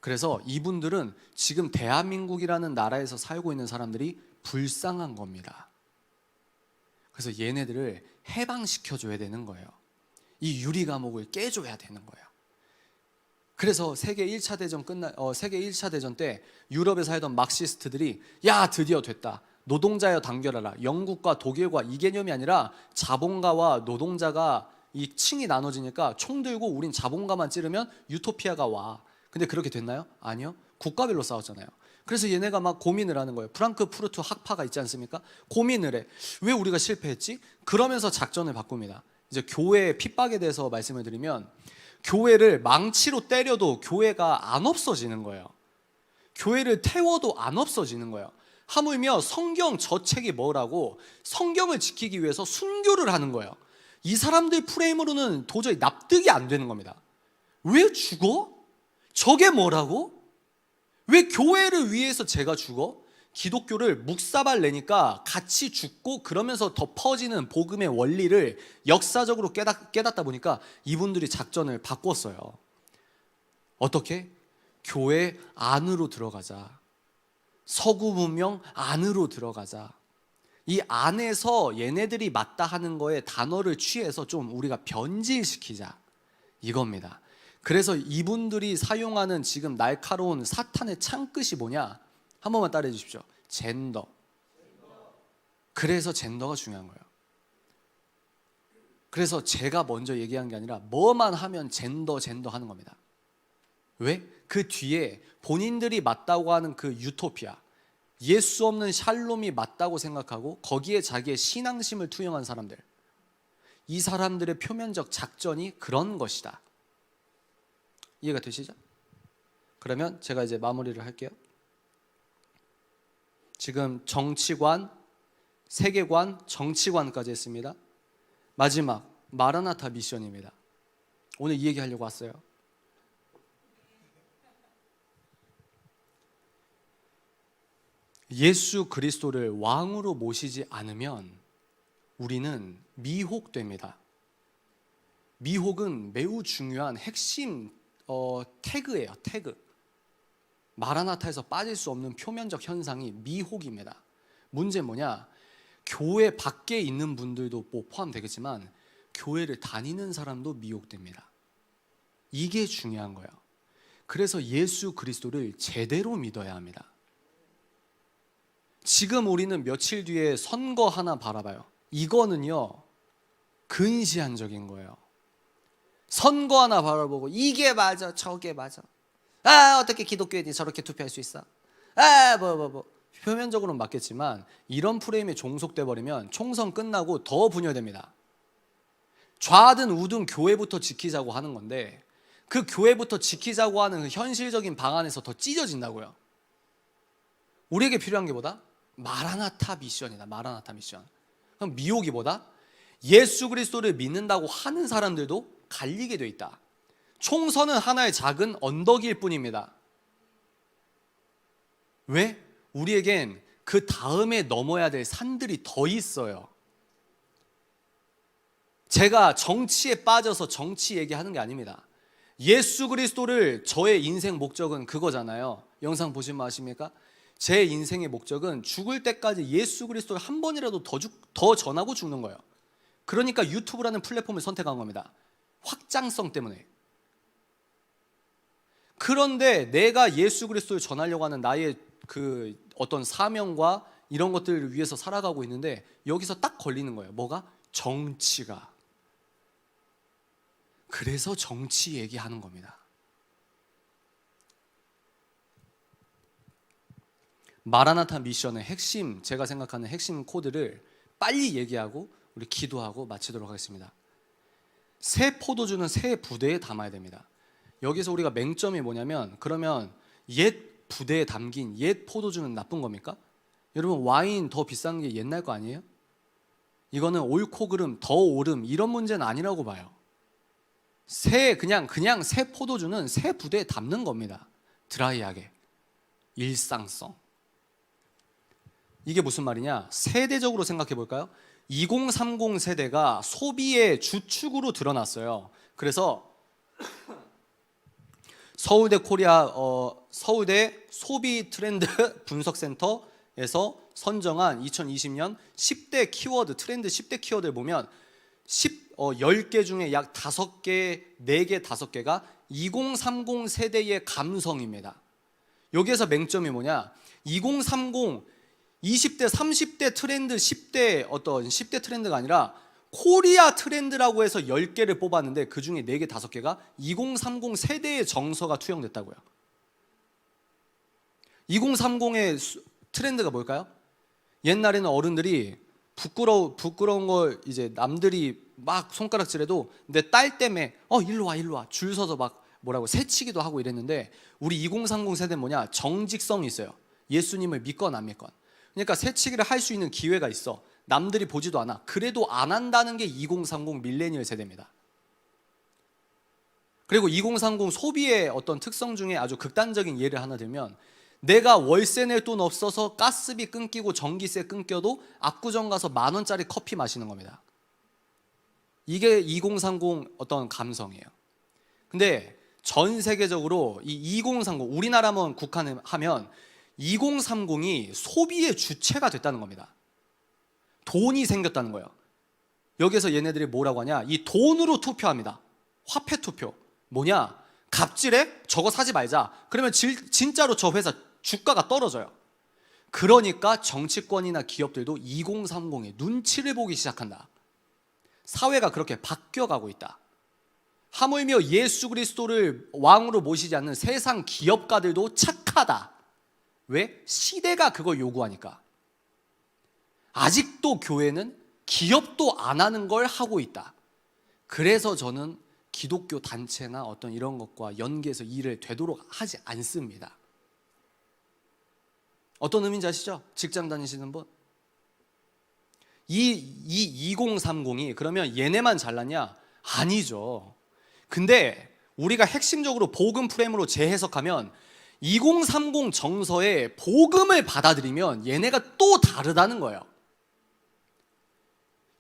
B: 그래서 이분들은 지금 대한민국이라는 나라에서 살고 있는 사람들이 불쌍한 겁니다. 그래서 얘네들을 해방시켜줘야 되는 거예요. 이 유리 감옥을 깨줘야 되는 거예요. 그래서 세계 1차 대전 때 유럽에 살던 막시스트들이 야 드디어 됐다. 노동자여 단결하라. 영국과 독일과 이 개념이 아니라 자본가와 노동자가 이 층이 나눠지니까 총 들고 우린 자본가만 찌르면 유토피아가 와. 근데 그렇게 됐나요? 아니요. 국가별로 싸웠잖아요. 그래서 얘네가 막 고민을 하는 거예요. 프랑크푸르트 학파가 있지 않습니까? 고민을 해. 왜 우리가 실패했지? 그러면서 작전을 바꿉니다. 이제 교회의 핍박에 대해서 말씀을 드리면 교회를 망치로 때려도 교회가 안 없어지는 거예요. 교회를 태워도 안 없어지는 거예요. 하물며 성경 저 책이 뭐라고 성경을 지키기 위해서 순교를 하는 거예요. 이 사람들 프레임으로는 도저히 납득이 안 되는 겁니다. 왜 죽어? 저게 뭐라고? 왜 교회를 위해서 제가 죽어? 기독교를 묵사발 내니까 같이 죽고 그러면서 더 퍼지는 복음의 원리를 역사적으로 깨닫다 보니까 이분들이 작전을 바꿨어요. 어떻게? 교회 안으로 들어가자. 서구 문명 안으로 들어가자. 이 안에서 얘네들이 맞다 하는 거에 단어를 취해서 좀 우리가 변질시키자. 이겁니다. 그래서 이분들이 사용하는 지금 날카로운 사탄의 창끝이 뭐냐? 한 번만 따라해 주십시오. 젠더. 그래서 젠더가 중요한 거예요. 그래서 제가 먼저 얘기한 게 아니라 뭐만 하면 젠더 하는 겁니다. 왜? 그 뒤에 본인들이 맞다고 하는 그 유토피아, 예수 없는 샬롬이 맞다고 생각하고 거기에 자기의 신앙심을 투영한 사람들, 이 사람들의 표면적 작전이 그런 것이다. 이해가 되시죠? 그러면 제가 이제 마무리를 할게요. 지금 정치관, 세계관, 정치관까지 했습니다. 마지막 마라나타 미션입니다. 오늘 이 얘기 하려고 왔어요. 예수 그리스도를 왕으로 모시지 않으면 우리는 미혹됩니다. 미혹은 매우 중요한 핵심 태그예요. 태그. 마라나타에서 빠질 수 없는 표면적 현상이 미혹입니다. 문제는 뭐냐? 교회 밖에 있는 분들도 뭐 포함되겠지만 교회를 다니는 사람도 미혹됩니다. 이게 중요한 거예요. 그래서 예수 그리스도를 제대로 믿어야 합니다. 지금 우리는 며칠 뒤에 선거 하나 바라봐요. 이거는요 근시안적인 거예요. 선거 하나 바라보고 이게 맞아 저게 맞아 어떻게 기독교인이 저렇게 투표할 수 있어? 표면적으로는 맞겠지만 이런 프레임에 종속돼 버리면 총선 끝나고 더 분열됩니다. 좌든 우든 교회부터 지키자고 하는 건데 그 교회부터 지키자고 하는 그 현실적인 방안에서 더 찢어진다고요. 우리에게 필요한 게 뭐다? 마라나타 미션이다. 마라나타 미션. 그럼 미혹이 뭐다? 예수 그리스도를 믿는다고 하는 사람들도 갈리게 돼 있다. 총선은 하나의 작은 언덕일 뿐입니다. 왜? 우리에겐 그 다음에 넘어야 될 산들이 더 있어요. 제가 정치에 빠져서 정치 얘기하는 게 아닙니다. 예수 그리스도를 저의 인생 목적은 그거잖아요. 영상 보시면 아십니까? 제 인생의 목적은 죽을 때까지 예수 그리스도를 한 번이라도 더 전하고 죽는 거예요. 그러니까 유튜브라는 플랫폼을 선택한 겁니다. 확장성 때문에. 그런데 내가 예수 그리스도를 전하려고 하는 나의 그 어떤 사명과 이런 것들을 위해서 살아가고 있는데 여기서 딱 걸리는 거예요. 뭐가? 정치가. 그래서 정치 얘기하는 겁니다. 마라나타 미션의 핵심, 제가 생각하는 핵심 코드를 빨리 얘기하고 우리 기도하고 마치도록 하겠습니다. 새 포도주는 새 부대에 담아야 됩니다. 여기서 우리가 맹점이 뭐냐면 그러면 옛 부대에 담긴 옛 포도주는 나쁜 겁니까? 여러분 와인 더 비싼 게 옛날 거 아니에요? 이거는 옳고 그름, 더 옳음 이런 문제는 아니라고 봐요. 그냥 새 포도주는 새 부대에 담는 겁니다. 드라이하게. 일상성. 이게 무슨 말이냐? 세대적으로 생각해 볼까요? 2030 세대가 소비의 주축으로 드러났어요. 그래서 서울대 소비 트렌드 분석센터에서 선정한 2020년 10대 키워드, 트렌드 10대 키워드를 보면 10개 중에 약 5개, 4개, 5개가 2030 세대의 감성입니다. 여기에서 맹점이 뭐냐? 2030 20대, 30대 트렌드, 10대 트렌드가 아니라 코리아 트렌드라고 해서 10개를 뽑았는데 그 중에 4개, 5개가 2030 세대의 정서가 투영됐다고요. 2030의 트렌드가 뭘까요? 옛날에는 어른들이 부끄러운 걸 이제 남들이 막 손가락질해도 내 딸 때문에 일로 와 줄 서서 막 새치기도 하고 이랬는데 우리 2030 세대는 뭐냐? 정직성이 있어요. 예수님을 믿건 안 믿건. 그러니까 새치기를 할 수 있는 기회가 있어. 남들이 보지도 않아. 그래도 안 한다는 게 2030 밀레니얼 세대입니다. 그리고 2030 소비의 어떤 특성 중에 아주 극단적인 예를 하나 들면 내가 월세 낼 돈 없어서 가스비 끊기고 전기세 끊겨도 압구정 가서 10,000원짜리 커피 마시는 겁니다. 이게 2030 어떤 감성이에요. 근데 전 세계적으로 이 2030 우리나라만 국한하면 2030이 소비의 주체가 됐다는 겁니다. 돈이 생겼다는 거예요. 여기서 얘네들이 뭐라고 하냐? 이 돈으로 투표합니다. 화폐 투표. 뭐냐? 갑질해? 저거 사지 말자. 그러면 진짜로 저 회사 주가가 떨어져요. 그러니까 정치권이나 기업들도 2030의 눈치를 보기 시작한다. 사회가 그렇게 바뀌어가고 있다. 하물며 예수 그리스도를 왕으로 모시지 않는 세상 기업가들도 착하다. 왜? 시대가 그걸 요구하니까. 아직도 교회는 기업도 안 하는 걸 하고 있다. 그래서 저는 기독교 단체나 어떤 이런 것과 연계해서 일을 되도록 하지 않습니다. 어떤 의미인지 아시죠? 직장 다니시는 분. 이 2030이 그러면 얘네만 잘났냐? 아니죠. 근데 우리가 핵심적으로 복음 프레임으로 재해석하면 2030 정서의 복음을 받아들이면 얘네가 또 다르다는 거예요.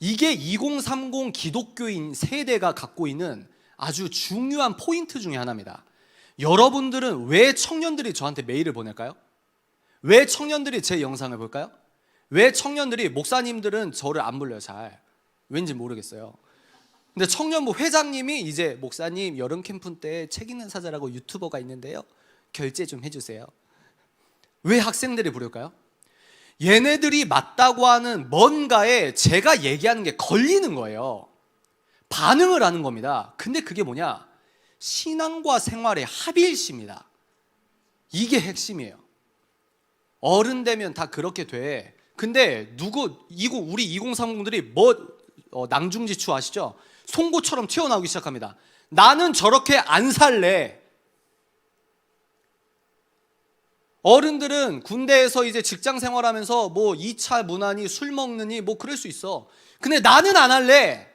B: 이게 2030 기독교인 세대가 갖고 있는 아주 중요한 포인트 중에 하나입니다. 여러분들은 왜 청년들이 저한테 메일을 보낼까요? 왜 청년들이 제 영상을 볼까요? 왜 청년들이 목사님들은 저를 안 불러요 잘. 왠지 모르겠어요. 근데 청년부 회장님이 이제 목사님 여름 캠프 때 책 읽는 사자라고 유튜버가 있는데요. 결제 좀 해주세요. 왜 학생들이 부를까요? 얘네들이 맞다고 하는 뭔가에 제가 얘기하는 게 걸리는 거예요. 반응을 하는 겁니다. 근데 그게 뭐냐? 신앙과 생활의 합일시입니다. 이게 핵심이에요. 어른 되면 다 그렇게 돼. 근데 우리 2030들이 낭중지추 아시죠? 송곳처럼 튀어나오기 시작합니다. 나는 저렇게 안 살래. 어른들은 군대에서 이제 직장 생활하면서 뭐 2차 문화니 술 먹느니 뭐 그럴 수 있어. 근데 나는 안 할래.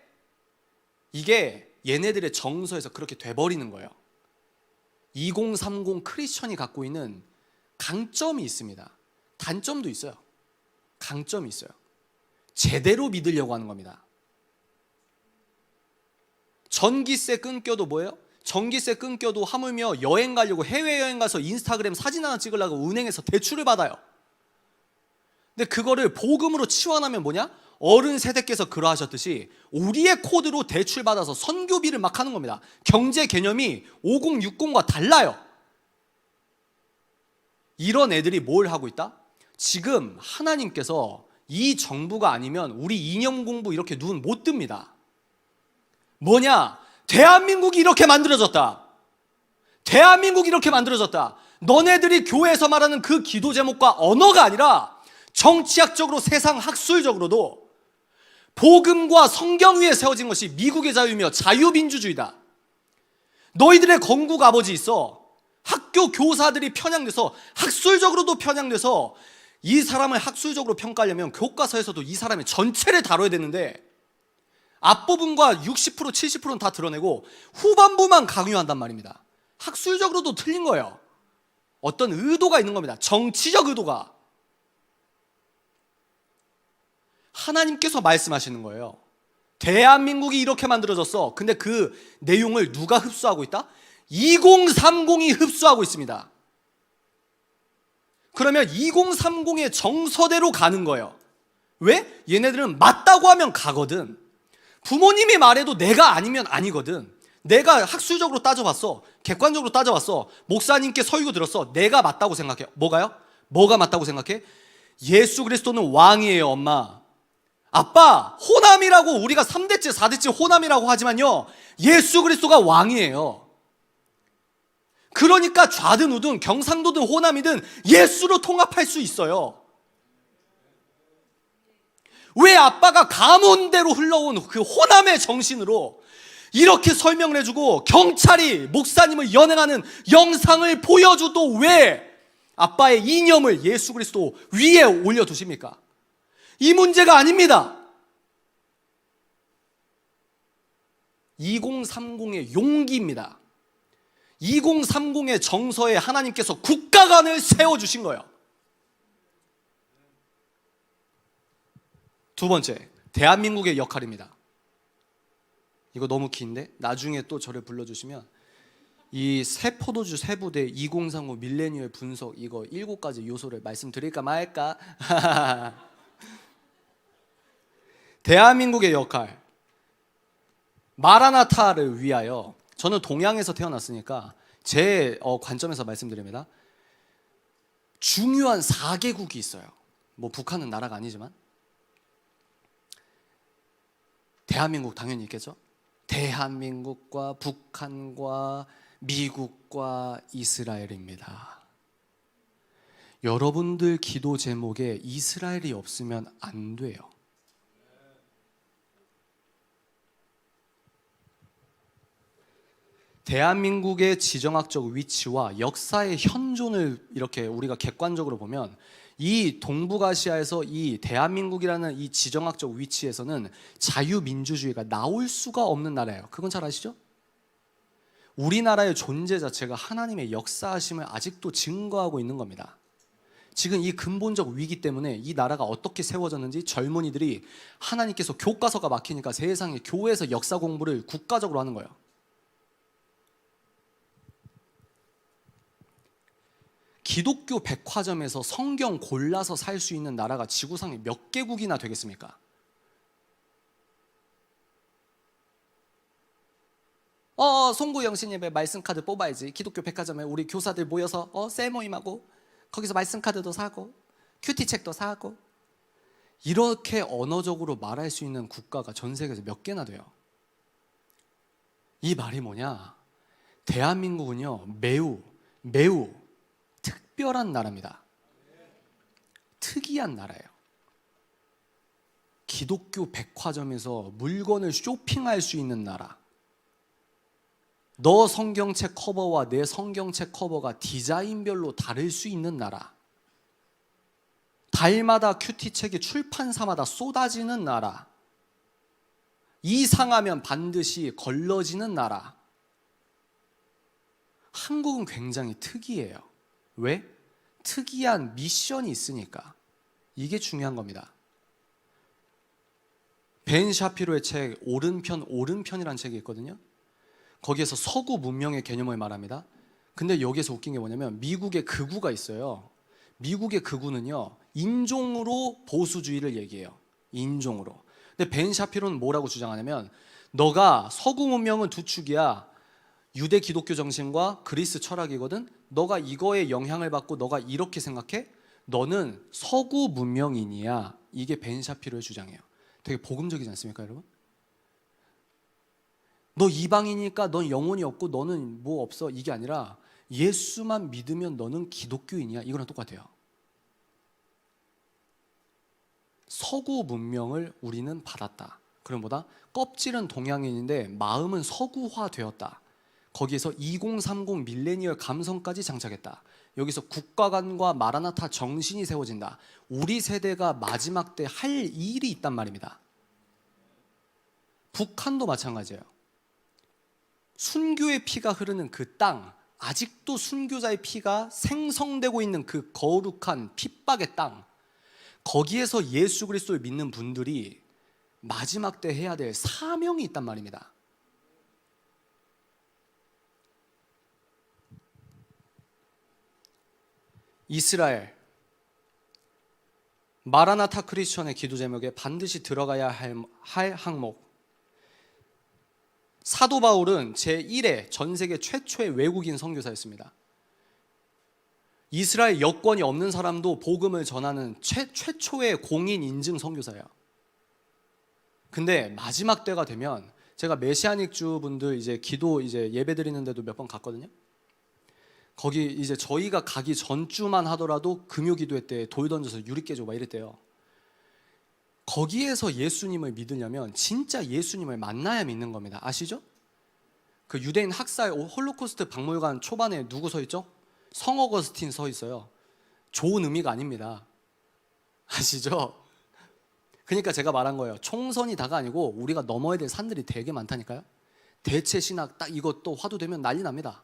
B: 이게 얘네들의 정서에서 그렇게 돼버리는 거예요. 2030 크리스천이 갖고 있는 강점이 있습니다. 단점도 있어요. 강점이 있어요. 제대로 믿으려고 하는 겁니다. 전기세 끊겨도 뭐예요? 전기세 끊겨도 하물며 여행 가려고 해외여행 가서 인스타그램 사진 하나 찍으려고 은행에서 대출을 받아요. 근데 그거를 복음으로 치환하면 뭐냐? 어른 세대께서 그러하셨듯이 우리의 코드로 대출 받아서 선교비를 막 하는 겁니다. 경제 개념이 5060과 달라요. 이런 애들이 뭘 하고 있다? 지금 하나님께서 이 정부가 아니면 우리 이념 공부 이렇게 눈 못 뜹니다. 뭐냐? 대한민국이 이렇게 만들어졌다. 대한민국이 이렇게 만들어졌다. 너네들이 교회에서 말하는 그 기도 제목과 언어가 아니라 정치학적으로 세상 학술적으로도 복음과 성경 위에 세워진 것이 미국의 자유며 자유민주주의다. 너희들의 건국 아버지 있어. 학교 교사들이 편향돼서 학술적으로도 편향돼서 이 사람을 학술적으로 평가하려면 교과서에서도 이 사람의 전체를 다뤄야 되는데 앞부분과 60% 70%는 다 드러내고 후반부만 강요한단 말입니다. 학술적으로도 틀린 거예요. 어떤 의도가 있는 겁니다. 정치적 의도가. 하나님께서 말씀하시는 거예요. 대한민국이 이렇게 만들어졌어. 근데 그 내용을 누가 흡수하고 있다? 2030이 흡수하고 있습니다. 그러면 2030의 정서대로 가는 거예요. 왜? 얘네들은 맞다고 하면 가거든. 부모님이 말해도 내가 아니면 아니거든. 내가 학술적으로 따져봤어. 객관적으로 따져봤어. 목사님께 설교 들었어. 내가 맞다고 생각해. 뭐가요? 뭐가 맞다고 생각해? 예수 그리스도는 왕이에요, 엄마. 아빠, 호남이라고 우리가 3대째 4대째 호남이라고 하지만요, 예수 그리스도가 왕이에요. 그러니까 좌든 우든 경상도든 호남이든 예수로 통합할 수 있어요. 왜 아빠가 가문대로 흘러온 그 호남의 정신으로 이렇게 설명을 해주고 경찰이 목사님을 연행하는 영상을 보여줘도 왜 아빠의 이념을 예수 그리스도 위에 올려두십니까? 이 문제가 아닙니다. 2030의 용기입니다. 2030의 정서에 하나님께서 국가관을 세워주신 거예요. 두 번째, 대한민국의 역할입니다. 이거 너무 긴데 나중에 또 저를 불러주시면 이 새 포도주 새 부대 2030 밀레니얼 분석 이거 7가지 요소를 말씀드릴까 말까. 대한민국의 역할, 마라나타를 위하여. 저는 동양에서 태어났으니까 제 관점에서 말씀드립니다. 중요한 4개국이 있어요. 뭐 북한은 나라가 아니지만 대한민국 당연히 있겠죠. 대한민국과 북한과 미국과 이스라엘입니다. 여러분들 기도 제목에 이스라엘이 없으면 안 돼요. 대한민국의 지정학적 위치와 역사의 현존을 이렇게 우리가 객관적으로 보면 이 동북아시아에서 이 대한민국이라는 이 지정학적 위치에서는 자유민주주의가 나올 수가 없는 나라예요. 그건 잘 아시죠? 우리나라의 존재 자체가 하나님의 역사하심을 아직도 증거하고 있는 겁니다. 지금 이 근본적 위기 때문에 이 나라가 어떻게 세워졌는지 젊은이들이 하나님께서 교과서가 막히니까 세상에 교회에서 역사 공부를 국가적으로 하는 거예요. 기독교 백화점에서 성경 골라서 살 수 있는 나라가 지구상에 몇 개국이나 되겠습니까? 송구 영신 예배 말씀 카드 뽑아야지. 기독교 백화점에 우리 교사들 모여서 셀 모임하고 거기서 말씀 카드도 사고 큐티 책도 사고. 이렇게 언어적으로 말할 수 있는 국가가 전 세계에서 몇 개나 돼요. 이 말이 뭐냐? 대한민국은요 매우 특별한 나라입니다. 특이한 나라예요. 기독교 백화점에서 물건을 쇼핑할 수 있는 나라. 너 성경책 커버와 내 성경책 커버가 디자인별로 다를 수 있는 나라. 달마다 큐티책이 출판사마다 쏟아지는 나라. 이상하면 반드시 걸러지는 나라. 한국은 굉장히 특이해요. 왜? 특이한 미션이 있으니까. 이게 중요한 겁니다. 벤 샤피로의 책 오른편이라는 책이 있거든요. 거기에서 서구 문명의 개념을 말합니다. 근데 여기서 웃긴 게 뭐냐면 미국의 극우가 있어요. 미국의 극우는요, 인종으로 보수주의를 얘기해요. 인종으로. 근데 벤 샤피로는 뭐라고 주장하냐면, 너가 서구 문명은 두 축이야. 유대 기독교 정신과 그리스 철학이거든. 너가 이거에 영향을 받고 너가 이렇게 생각해? 너는 서구 문명인이야. 이게 벤 샤피로의 주장이에요. 되게 복음적이지 않습니까, 여러분? 너 이방이니까 넌 영혼이 없고 너는 뭐 없어. 이게 아니라 예수만 믿으면 너는 기독교인이야. 이거랑 똑같아요. 서구 문명을 우리는 받았다. 그럼 뭐다? 껍질은 동양인인데 마음은 서구화되었다. 거기에서 2030 밀레니얼 감성까지 장착했다. 여기서 국가관과 마라나타 정신이 세워진다. 우리 세대가 마지막 때 할 일이 있단 말입니다. 북한도 마찬가지예요. 순교의 피가 흐르는 그 땅, 아직도 순교자의 피가 생성되고 있는 그 거룩한 핍박의 땅, 거기에서 예수 그리스도를 믿는 분들이 마지막 때 해야 될 사명이 있단 말입니다. 이스라엘 마라나타 크리스천의 기도 제목에 반드시 들어가야 할 항목. 사도 바울은 제1회 전 세계 최초의 외국인 선교사였습니다. 이스라엘 여권이 없는 사람도 복음을 전하는 최초의 공인 인증 선교사예요. 근데 마지막 때가 되면, 제가 메시아닉주 분들 이제 기도 예배 드리는 데도 몇 번 갔거든요. 거기 이제 저희가 가기 전주만 하더라도 금요 기도회 때 돌 던져서 유리 깨지고 막 이랬대요. 거기에서 예수님을 믿으려면 진짜 예수님을 만나야 믿는 겁니다. 아시죠? 그 유대인 학살 홀로코스트 박물관 초반에 누구 서 있죠? 성 어거스틴 서 있어요. 좋은 의미가 아닙니다. 아시죠? 그러니까 제가 말한 거예요. 총선이 다가 아니고 우리가 넘어야 될 산들이 되게 많다니까요. 대체 신학 딱 이것도 화두되면 난리 납니다.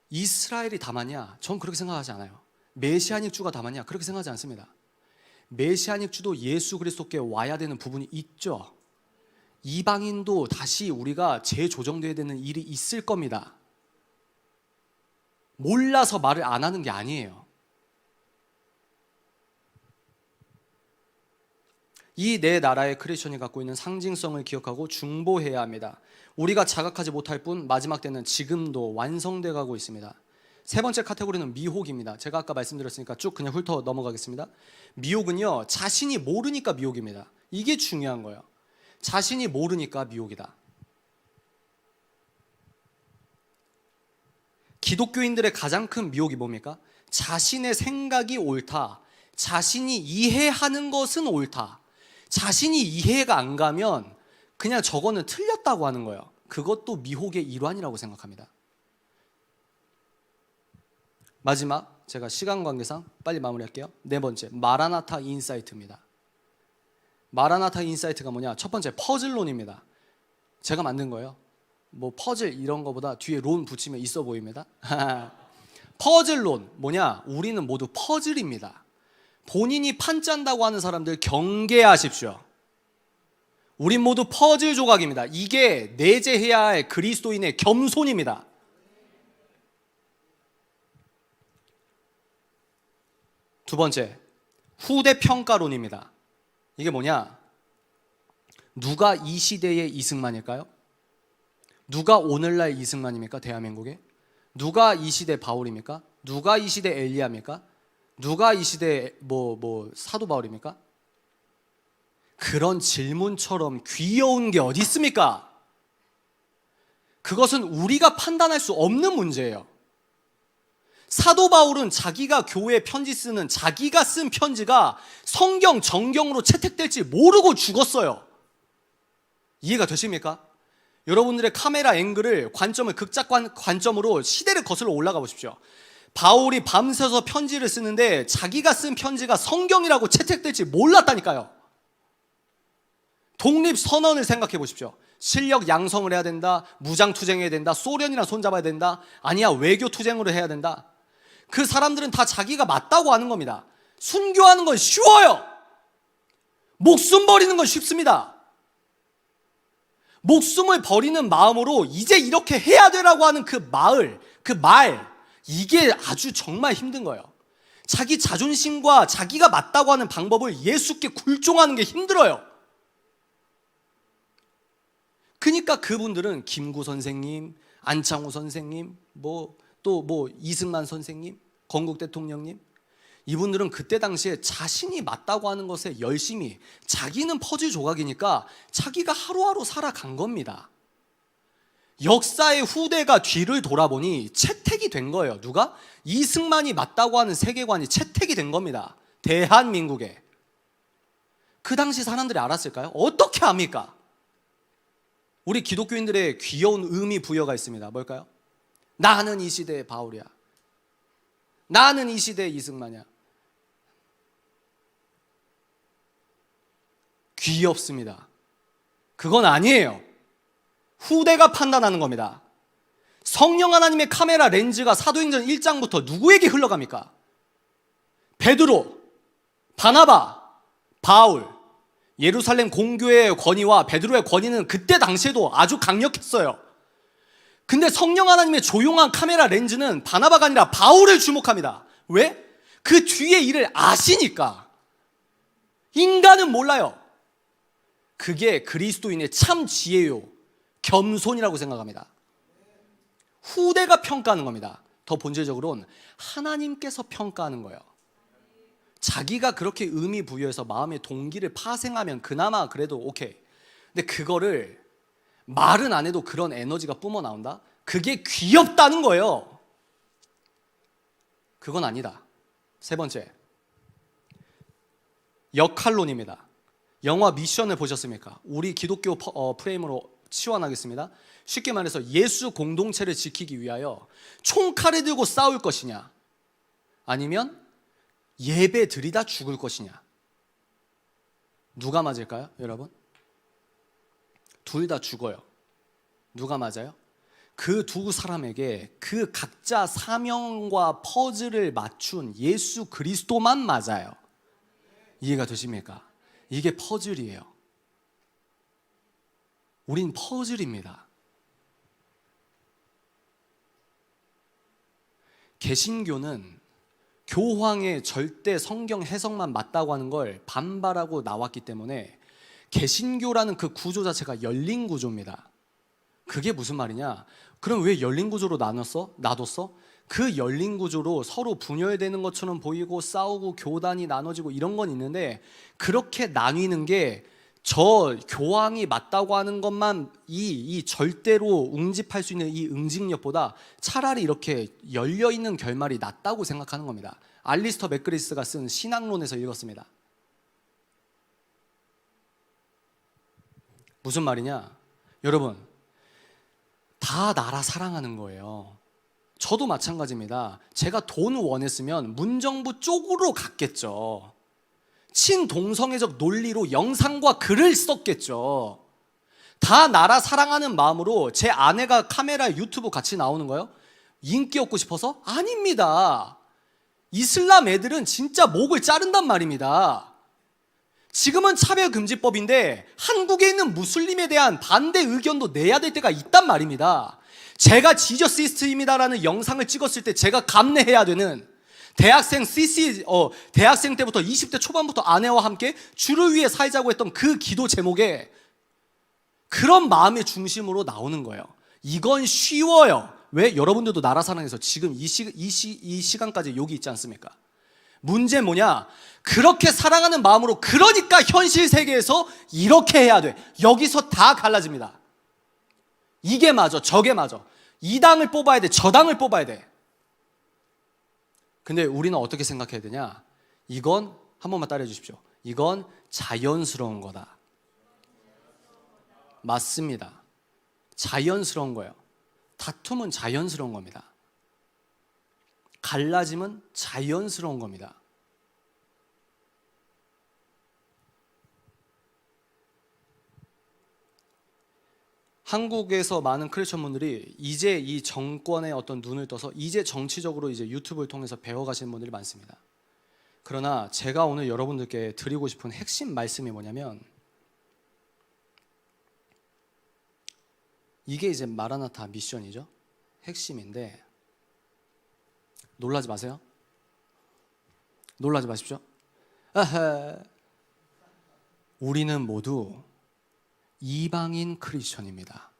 B: 이스라엘이 다마냐? 전 그렇게 생각하지 않아요. 메시아닉 주가 다마냐? 그렇게 생각하지 않습니다. 메시아닉 주도 예수 그리스도께 와야 되는 부분이 있죠. 이방인도 다시 우리가 재조정돼야 되는 일이 있을 겁니다. 몰라서 말을 안 하는 게 아니에요. 이 네 나라의 크리스천이 갖고 있는 상징성을 기억하고 중보해야 합니다. 우리가 자각하지 못할 뿐 마지막 때는 지금도 완성돼 가고 있습니다. 세 번째 카테고리는 미혹입니다. 제가 아까 말씀드렸으니까 쭉 그냥 훑어 넘어가겠습니다. 미혹은요, 자신이 모르니까 미혹입니다. 이게 중요한 거예요. 자신이 모르니까 미혹이다. 기독교인들의 가장 큰 미혹이 뭡니까? 자신의 생각이 옳다. 자신이 이해하는 것은 옳다. 자신이 이해가 안 가면 그냥 저거는 틀렸다고 하는 거예요. 그것도 미혹의 일환이라고 생각합니다. 마지막, 제가 시간 관계상 빨리 마무리할게요. 네 번째, 마라나타 인사이트입니다. 마라나타 인사이트가 뭐냐? 첫 번째, 퍼즐론입니다. 제가 만든 거예요. 뭐 퍼즐 이런 거보다 뒤에 론 붙이면 있어 보입니다. 퍼즐론 뭐냐? 우리는 모두 퍼즐입니다. 본인이 판짠다고 하는 사람들 경계하십시오. 우린 모두 퍼즐 조각입니다. 이게 내재해야 할 그리스도인의 겸손입니다. 두 번째, 후대평가론입니다. 이게 뭐냐? 누가 이 시대의 이승만일까요? 누가 오늘날 이승만입니까? 대한민국에? 누가 이 시대 바울입니까? 누가 이 시대 엘리야입니까? 누가 이 시대 사도 바울입니까? 그런 질문처럼 귀여운 게 어디 있습니까? 그것은 우리가 판단할 수 없는 문제예요. 사도 바울은 자기가 교회에 편지 쓰는 자기가 쓴 편지가 성경 정경으로 채택될지 모르고 죽었어요. 이해가 되십니까? 여러분들의 카메라 앵글을 관점을 극작 관점으로 시대를 거슬러 올라가 보십시오. 바울이 밤새서 편지를 쓰는데 자기가 쓴 편지가 성경이라고 채택될지 몰랐다니까요. 독립선언을 생각해 보십시오. 실력 양성을 해야 된다, 무장투쟁해야 된다, 소련이랑 손잡아야 된다, 아니야 외교투쟁으로 해야 된다. 그 사람들은 다 자기가 맞다고 하는 겁니다. 순교하는 건 쉬워요. 목숨 버리는 건 쉽습니다. 목숨을 버리는 마음으로 이제 이렇게 해야 되라고 하는 그 말, 이게 아주 정말 힘든 거예요. 자기 자존심과 자기가 맞다고 하는 방법을 예수께 굴종하는 게 힘들어요. 그러니까 그분들은 김구 선생님, 안창호 선생님, 또 이승만 선생님, 건국 대통령님, 이분들은 그때 당시에 자신이 맞다고 하는 것에 열심히, 자기는 퍼즐 조각이니까 자기가 하루하루 살아간 겁니다. 역사의 후대가 뒤를 돌아보니 채택이 된 거예요. 누가? 이승만이 맞다고 하는 세계관이 채택이 된 겁니다. 대한민국에. 그 당시 사람들이 알았을까요? 어떻게 압니까? 우리 기독교인들의 귀여운 의미 부여가 있습니다. 뭘까요? 나는 이 시대의 바울이야. 나는 이 시대의 이승만이야. 귀엽습니다. 그건 아니에요. 후대가 판단하는 겁니다. 성령 하나님의 카메라 렌즈가 사도행전 1장부터 누구에게 흘러갑니까? 베드로, 바나바, 바울. 예루살렘 공교회의 권위와 베드로의 권위는 그때 당시에도 아주 강력했어요. 근데 성령 하나님의 조용한 카메라 렌즈는 바나바가 아니라 바울을 주목합니다. 왜? 그 뒤의 일을 아시니까. 인간은 몰라요. 그게 그리스도인의 참 지혜요, 겸손이라고 생각합니다. 후대가 평가하는 겁니다. 더 본질적으로는 하나님께서 평가하는 거예요. 자기가 그렇게 의미 부여해서 마음의 동기를 파생하면 그나마 그래도 오케이. 근데 그거를 말은 안 해도 그런 에너지가 뿜어 나온다? 그게 귀엽다는 거예요. 그건 아니다. 세 번째, 역할론입니다. 영화 미션을 보셨습니까? 우리 기독교 프레임으로 치환하겠습니다. 쉽게 말해서 예수 공동체를 지키기 위하여 총칼을 들고 싸울 것이냐, 아니면 예배 드리다 죽을 것이냐. 누가 맞을까요, 여러분? 둘 다 죽어요. 누가 맞아요? 그 두 사람에게 그 각자 사명과 퍼즐을 맞춘 예수 그리스도만 맞아요. 이해가 되십니까? 이게 퍼즐이에요. 우린 퍼즐입니다. 개신교는 교황의 절대 성경 해석만 맞다고 하는 걸 반발하고 나왔기 때문에 개신교라는 그 구조 자체가 열린 구조입니다. 그게 무슨 말이냐? 그럼 왜 열린 구조로 놔뒀어? 그 열린 구조로 서로 분열되는 것처럼 보이고 싸우고 교단이 나눠지고 이런 건 있는데, 그렇게 나뉘는 게 저 교황이 맞다고 하는 것만 이 절대로 웅집할 수 있는 이 응징력보다 차라리 이렇게 열려있는 결말이 낫다고 생각하는 겁니다. 알리스터 맥그리스가 쓴 신학론에서 읽었습니다. 무슨 말이냐? 여러분, 다 나라 사랑하는 거예요. 저도 마찬가지입니다. 제가 돈을 원했으면 문정부 쪽으로 갔겠죠. 친동성애적 논리로 영상과 글을 썼겠죠. 다 나라 사랑하는 마음으로 제 아내가 카메라 유튜브 같이 나오는 거요? 인기 얻고 싶어서? 아닙니다. 이슬람 애들은 진짜 목을 자른단 말입니다. 지금은 차별금지법인데 한국에 있는 무슬림에 대한 반대 의견도 내야 될 때가 있단 말입니다. 제가 지저시스트입니다라는 영상을 찍었을 때 제가 감내해야 되는, 대학생 대학생 때부터 20대 초반부터 아내와 함께 주를 위해 살자고 했던 그 기도 제목에 그런 마음의 중심으로 나오는 거예요. 이건 쉬워요. 왜? 여러분들도 나라 사랑해서 지금 이 시간까지 여기 있지 않습니까? 문제는 뭐냐? 그렇게 사랑하는 마음으로, 그러니까 현실 세계에서 이렇게 해야 돼. 여기서 다 갈라집니다. 이게 맞아, 저게 맞아. 이 당을 뽑아야 돼, 저 당을 뽑아야 돼. 근데 우리는 어떻게 생각해야 되냐? 이건 한 번만 따라해 주십시오. 이건 자연스러운 거다. 맞습니다. 자연스러운 거예요. 다툼은 자연스러운 겁니다. 갈라짐은 자연스러운 겁니다. 한국에서 많은 크리스천 분들이 이제 이 정권의 어떤 눈을 떠서 이제 정치적으로 이제 유튜브를 통해서 배워가시는 분들이 많습니다. 그러나 제가 오늘 여러분들께 드리고 싶은 핵심 말씀이 뭐냐면, 이게 이제 마라나타 미션이죠. 핵심인데 놀라지 마세요. 놀라지 마십시오. 아하. 우리는 모두 이방인 크리스천입니다.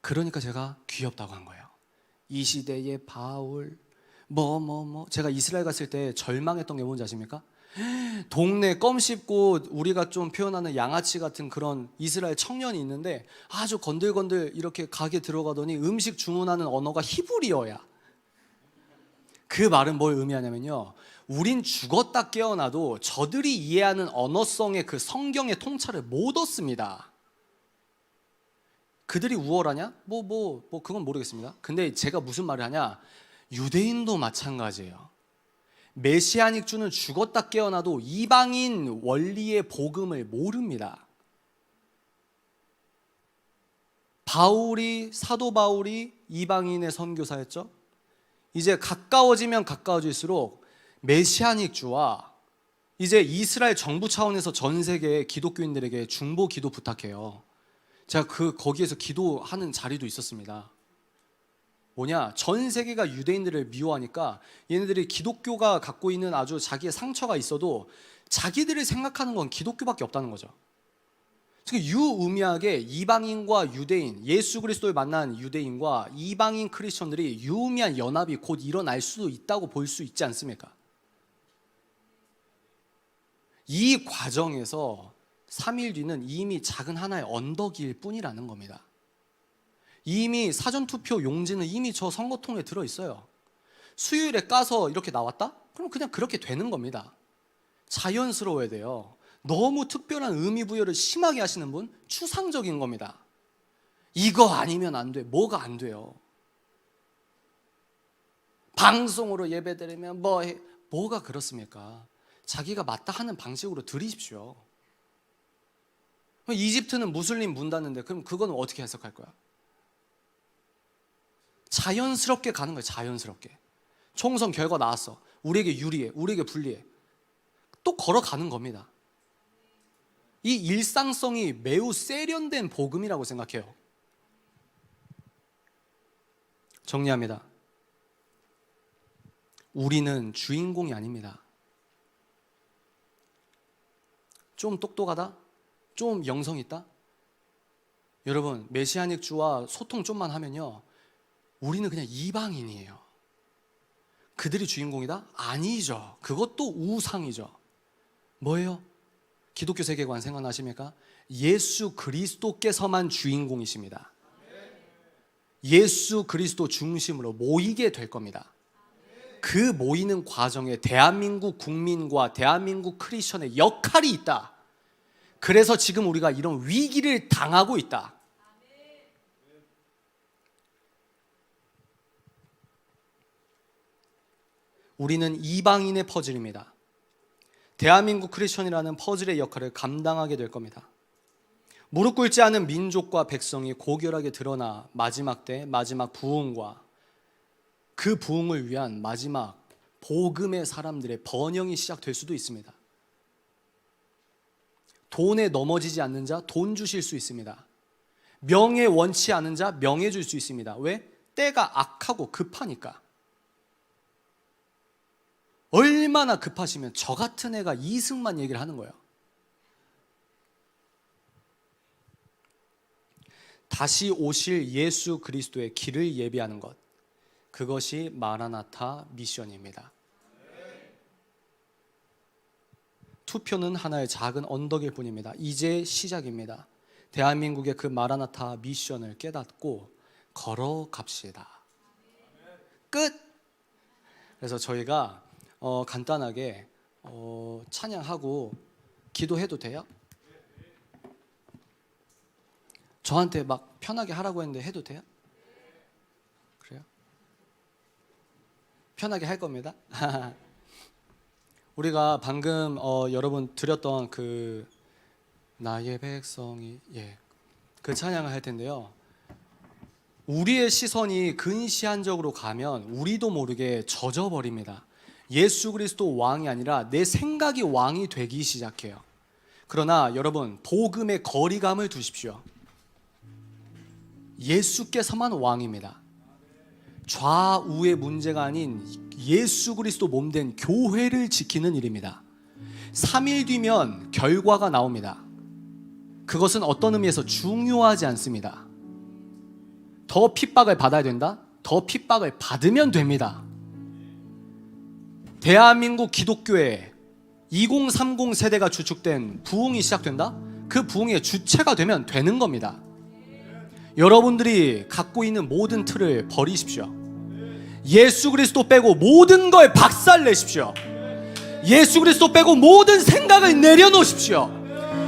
B: 그러니까 제가 귀엽다고 한 거예요. 이 시대의 바울 제가 이스라엘 갔을 때 절망했던 게 뭔지 아십니까? 동네 껌 씹고 우리가 좀 표현하는 양아치 같은 그런 이스라엘 청년이 있는데 아주 건들건들 이렇게 가게 들어가더니 음식 주문하는 언어가 히브리어야. 그 말은 뭘 의미하냐면요, 우린 죽었다 깨어나도 저들이 이해하는 언어성의 그 성경의 통찰을 못 얻습니다. 그들이 우월하냐? 그건 모르겠습니다. 근데 제가 무슨 말을 하냐, 유대인도 마찬가지예요. 메시아닉주는 죽었다 깨어나도 이방인 원리의 복음을 모릅니다. 사도 바울이 이방인의 선교사였죠. 이제 가까워지면 가까워질수록 메시아닉주와 이제 이스라엘 정부 차원에서 전 세계 기독교인들에게 중보 기도 부탁해요. 제가 거기에서 기도하는 자리도 있었습니다. 뭐냐, 전 세계가 유대인들을 미워하니까 얘네들이 기독교가 갖고 있는 아주 자기의 상처가 있어도 자기들이 생각하는 건 기독교밖에 없다는 거죠. 지금 유의미하게 이방인과 유대인, 예수 그리스도를 만난 유대인과 이방인 크리스천들이 유의미한 연합이 곧 일어날 수도 있다고 볼 수 있지 않습니까? 이 과정에서 3일 뒤는 이미 작은 하나의 언덕일 뿐이라는 겁니다. 이미 사전투표 용지는 이미 저 선거통에 들어있어요. 수요일에 까서 이렇게 나왔다? 그럼 그냥 그렇게 되는 겁니다. 자연스러워야 돼요. 너무 특별한 의미 부여를 심하게 하시는 분, 추상적인 겁니다. 이거 아니면 안 돼. 뭐가 안 돼요? 방송으로 예배드리면 뭐가 그렇습니까? 자기가 맞다 하는 방식으로 드리십시오. 이집트는 무슬림 문 닫는데 그럼 그건 어떻게 해석할 거야? 자연스럽게 가는 거예요. 자연스럽게. 총선 결과 나왔어. 우리에게 유리해. 우리에게 불리해. 또 걸어가는 겁니다. 이 일상성이 매우 세련된 복음이라고 생각해요. 정리합니다. 우리는 주인공이 아닙니다. 좀 똑똑하다? 좀 영성 있다? 여러분, 메시아닉 주와 소통 좀만 하면요, 우리는 그냥 이방인이에요. 그들이 주인공이다? 아니죠. 그것도 우상이죠. 뭐예요? 기독교 세계관 생각나십니까? 예수 그리스도께서만 주인공이십니다. 예수 그리스도 중심으로 모이게 될 겁니다. 그 모이는 과정에 대한민국 국민과 대한민국 크리스천의 역할이 있다. 그래서 지금 우리가 이런 위기를 당하고 있다. 우리는 이방인의 퍼즐입니다. 대한민국 크리스천이라는 퍼즐의 역할을 감당하게 될 겁니다. 무릎 꿇지 않은 민족과 백성이 고결하게 드러나 마지막 때 마지막 부흥과 그 부흥을 위한 마지막 복음의 사람들의 번영이 시작될 수도 있습니다. 돈에 넘어지지 않는 자 돈 주실 수 있습니다. 명예 원치 않은 자 명예 줄 수 있습니다. 왜? 때가 악하고 급하니까. 얼마나 급하시면 저 같은 애가 이승만 얘기를 하는 거예요. 다시 오실 예수 그리스도의 길을 예비하는 것, 그것이 마라나타 미션입니다. 투표는 하나의 작은 언덕일 뿐입니다. 이제 시작입니다. 대한민국의 그 마라나타 미션을 깨닫고 걸어갑시다. 끝. 그래서 저희가 간단하게 찬양하고 기도해도 돼요? 저한테 막 편하게 하라고 했는데 해도 돼요? 그래요? 편하게 할 겁니다. 우리가 방금 여러분 드렸던 그 나의 백성이 그 찬양을 할 텐데요. 우리의 시선이 근시안적으로 가면 우리도 모르게 젖어버립니다. 예수 그리스도 왕이 아니라 내 생각이 왕이 되기 시작해요. 그러나 여러분, 복음의 거리감을 두십시오. 예수께서만 왕입니다. 좌우의 문제가 아닌 예수 그리스도 몸된 교회를 지키는 일입니다. 3일 뒤면 결과가 나옵니다. 그것은 어떤 의미에서 중요하지 않습니다. 더 핍박을 받아야 된다? 더 핍박을 받으면 됩니다. 대한민국 기독교에 2030 세대가 주축된 부흥이 시작된다? 그 부흥의 주체가 되면 되는 겁니다. 여러분들이 갖고 있는 모든 틀을 버리십시오. 예수 그리스도 빼고 모든 걸 박살내십시오. 예수 그리스도 빼고 모든 생각을 내려놓으십시오.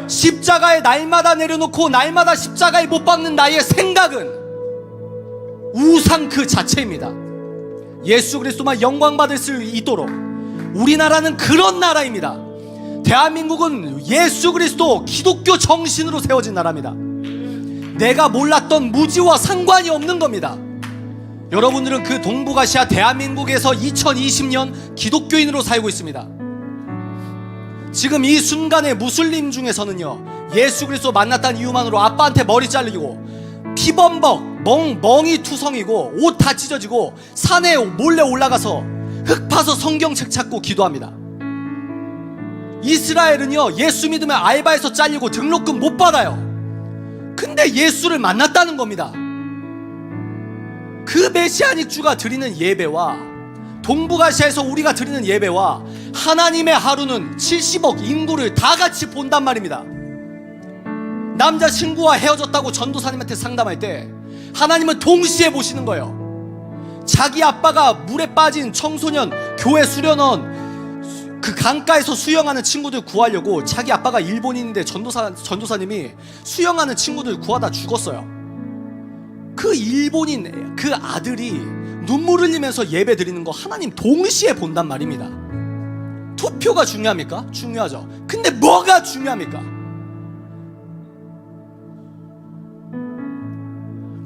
B: 십자가에 날마다 내려놓고 날마다 십자가에 못 박는 나의 생각은 우상 그 자체입니다. 예수 그리스도만 영광 받을 수 있도록 우리나라는 그런 나라입니다. 대한민국은 예수 그리스도 기독교 정신으로 세워진 나라입니다. 내가 몰랐던 무지와 상관이 없는 겁니다. 여러분들은 그 동북아시아 대한민국에서 2020년 기독교인으로 살고 있습니다. 지금 이 순간에 무슬림 중에서는요, 예수 그리스도 만났다는 이유만으로 아빠한테 머리 잘리고 피범벅 멍이 투성이고 옷 다 찢어지고 산에 몰래 올라가서 흙 파서 성경책 찾고 기도합니다. 이스라엘은요, 예수 믿으면 알바에서 잘리고 등록금 못 받아요. 근데 예수를 만났다는 겁니다. 그 메시아닉 주가 드리는 예배와 동북아시아에서 우리가 드리는 예배와 하나님의 하루는 70억 인구를 다 같이 본단 말입니다. 남자친구와 헤어졌다고 전도사님한테 상담할 때 하나님은 동시에 보시는 거예요. 자기 아빠가 물에 빠진 청소년 교회 수련원 그 강가에서 수영하는 친구들 구하려고 자기 아빠가 일본인인데 전도사님이 수영하는 친구들 구하다 죽었어요. 그 일본인 그 아들이 눈물 흘리면서 예배 드리는 거 하나님 동시에 본단 말입니다. 투표가 중요합니까? 중요하죠. 근데 뭐가 중요합니까?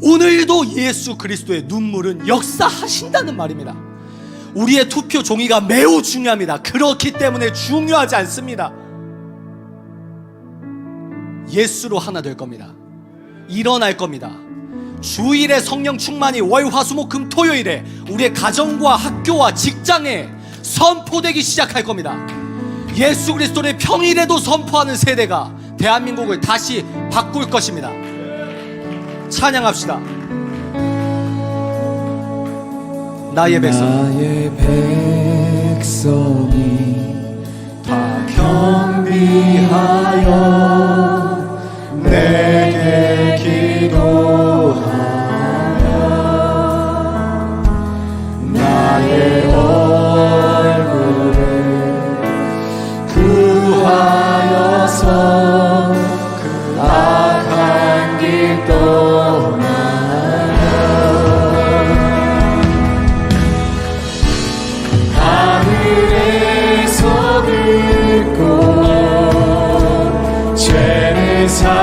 B: 오늘도 예수 그리스도의 눈물은 역사하신다는 말입니다. 우리의 투표 종이가 매우 중요합니다. 그렇기 때문에 중요하지 않습니다. 예수로 하나 될 겁니다. 일어날 겁니다. 주일에 성령 충만이 월, 화, 수, 목, 금, 토요일에 우리의 가정과 학교와 직장에 선포되기 시작할 겁니다. 예수 그리스도를 평일에도 선포하는 세대가 대한민국을 다시 바꿀 것입니다. 찬양합시다. 나의 백성이
C: 다 경비하여 내게 기도하여 나의 얼굴을 구하여서 그 악한 길 떠나려 하늘에서 듣고 죄를 사하여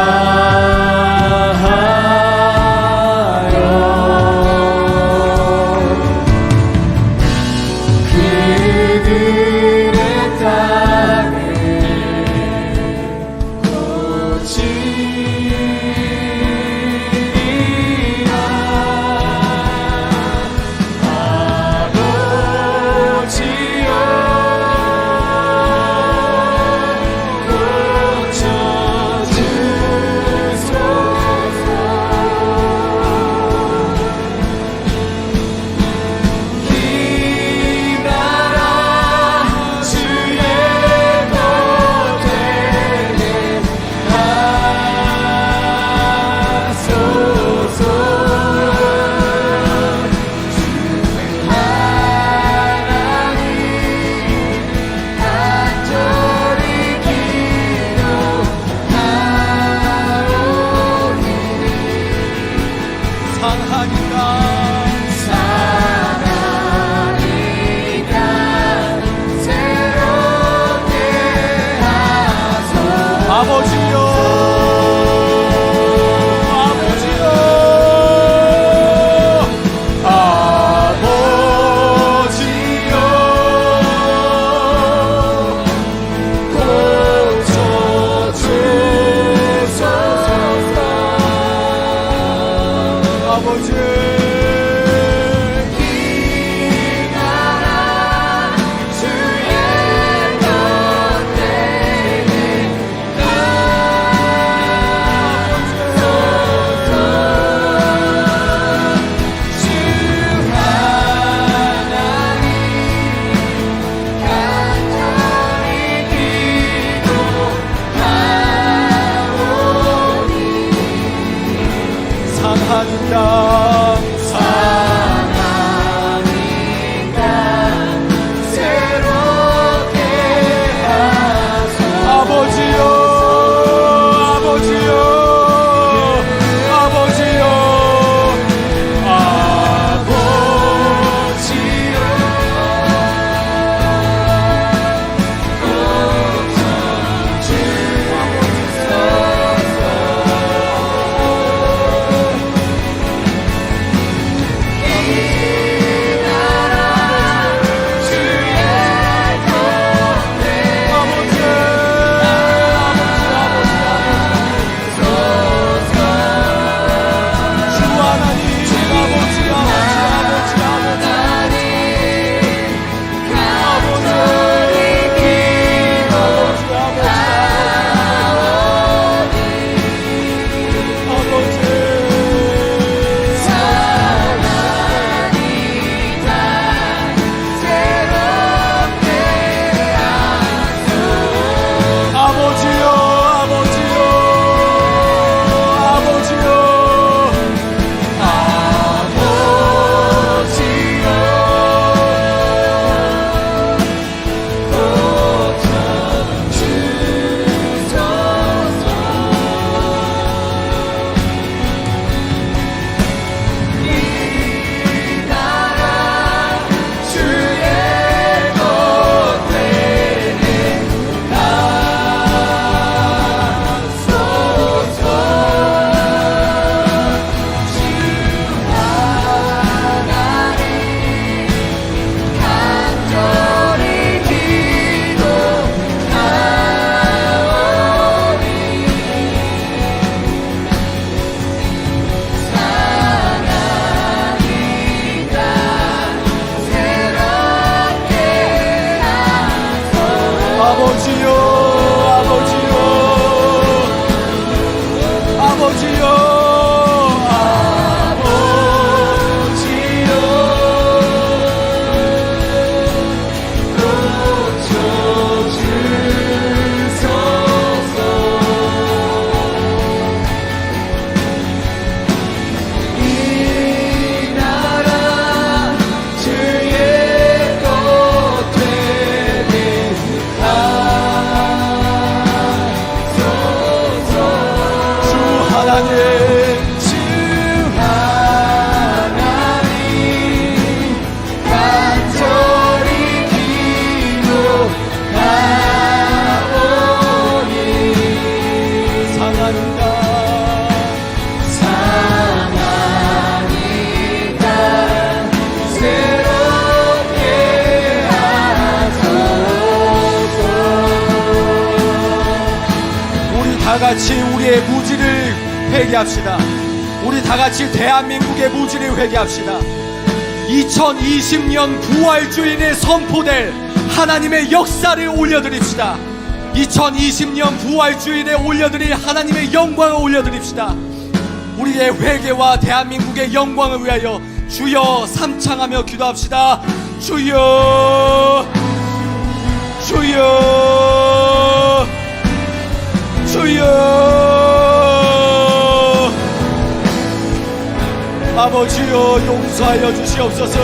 C: 그들의 땅을 고치시고
A: 아버지 상하는 땅
C: 새롭게 하소서.
A: 아버지요 아버지요 아버지요 같이 우리의 무지를 회개합시다. 우리 다 같이 대한민국의 무지를 회개합시다. 2020년 부활주일에 선포될 하나님의 역사를 올려드립시다. 2020년 부활주일에 올려드릴 하나님의 영광을 올려드립시다. 우리의 회개와 대한민국의 영광을 위하여 주여 삼창하며 기도합시다. 주여 주여 주여. 아버지여 용서하여 주시옵소서.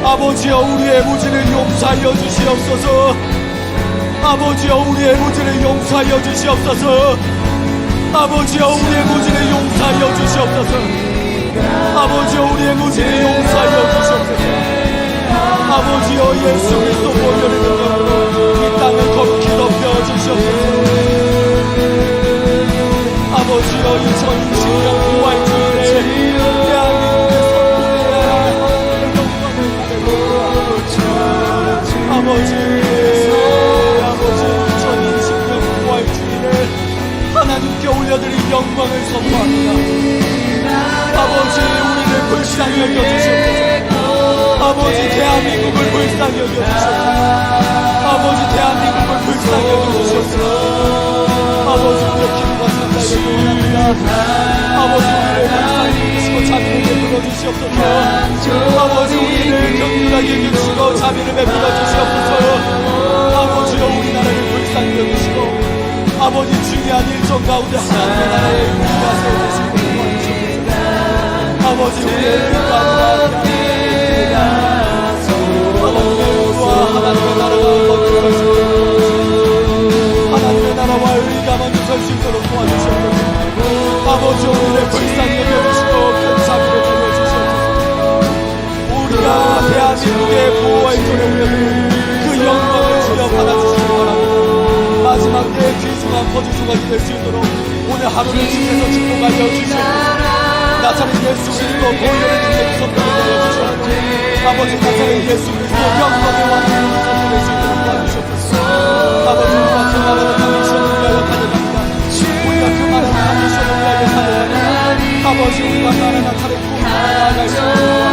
A: 아버지여 우리의 무지를 용서하여 주시옵소서. 아버지여 우리의 무지를 용서하여 주시옵소서. 아버지여 우리의 무지를 용서하여 주시옵소서. 아버지여 우리의 무지를 용서하여 주시옵소서. 아버지여 예수 그리스도 보혈의 능력으로 이 땅을 거룩히 덮여 주시옵소서. 아버지여 2020년 부활주일에 대한민국의 선포되어야 아버지 2020년 부활주일에 하나님께 올려드릴 영광을 선포합니다. 아버지 우리를 불쌍히 여겨주시옵소서. 아버지 대한민국을 불쌍히 여겨주시옵소서. 아버지 대한민국을 불쌍히 여겨주시옵소서. 아버지 우리의 기도가 상당히 원합니다. 아버지 우리를 불쌍히 여기시고 자비를 베풀어 주시옵소서. 아버지 우리를 격렬하게 여기시고 자비를 베풀어 주시옵소서. 아버지여 우리나라를 불쌍히 여기시고 아버지 중요한 일정 가운데 하나님의 나라에 우리가 세워주시고 도와주시옵소서. 아버지 우리의 뜻과 아니라 아버지의 의와 하나님의 나라가 먼저 설 수 있도록 하나님의 나라와 의가 먼저 설 수 있도록 도와주시옵소서. 아버지 우리를 불쌍히 여겨주시고 큰 자비를 베풀어주시옵소서. 우리가 대한민국의 보호와 일존에 올려드린 그 영광을 주여 받아주시기 바랍니다. 마지막 때의 귀중한 거주주가 될 수 있도록 오늘 하루를 주께서 축복하여 주시옵소서. 나사렛 예수 그리스도 보혈의 능력이 선포되게 하여 주시옵소서. 아버지 나사렛 예수 그리스도 영광의 왕으로 선포될 수 있도록 도와주시옵소서. 아버지 우리가 그 나라를 미션을 위하여 달려갑니다. 우리가 그 나라를 미션을 위하여 달려갑니다. 아버지 우리가 나라 나타냈고 나아갈 수 있도록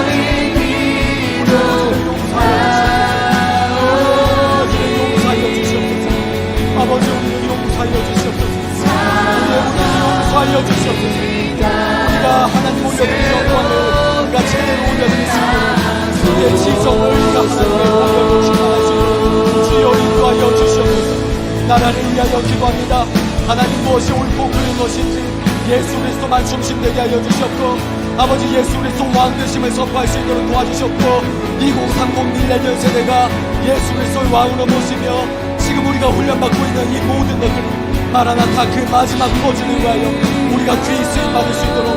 A: 용서하여 주시옵소서. 아버지 우리를 용서하여 주시옵소서. 우리를 용서하여 주시옵소서. 우리가 하나님 올려드린 영광을 우리가 제대로 올려드릴 수 있도록 우리의 지성을 우리가 하나님의 공격을 충만할 수 있도록 주여 인도하여 주시옵소서. 나라를 위하여 기도합니다. 하나님 무엇이 옳고 그른 것인지 예수 그리스도만 중심되게 하여 주시옵고 아버지 예수 그리스도 왕 되심을 선포할 수 있도록 도와주셨고 2030 밀레니엄 세대가 예수 그리스도의 왕으로 모시며 지금 우리가 훈련받고 있는 이 모든 것들을 마라나타 그 마지막 포즈를 위하여 우리가 귀히 쓰임받을 수 있도록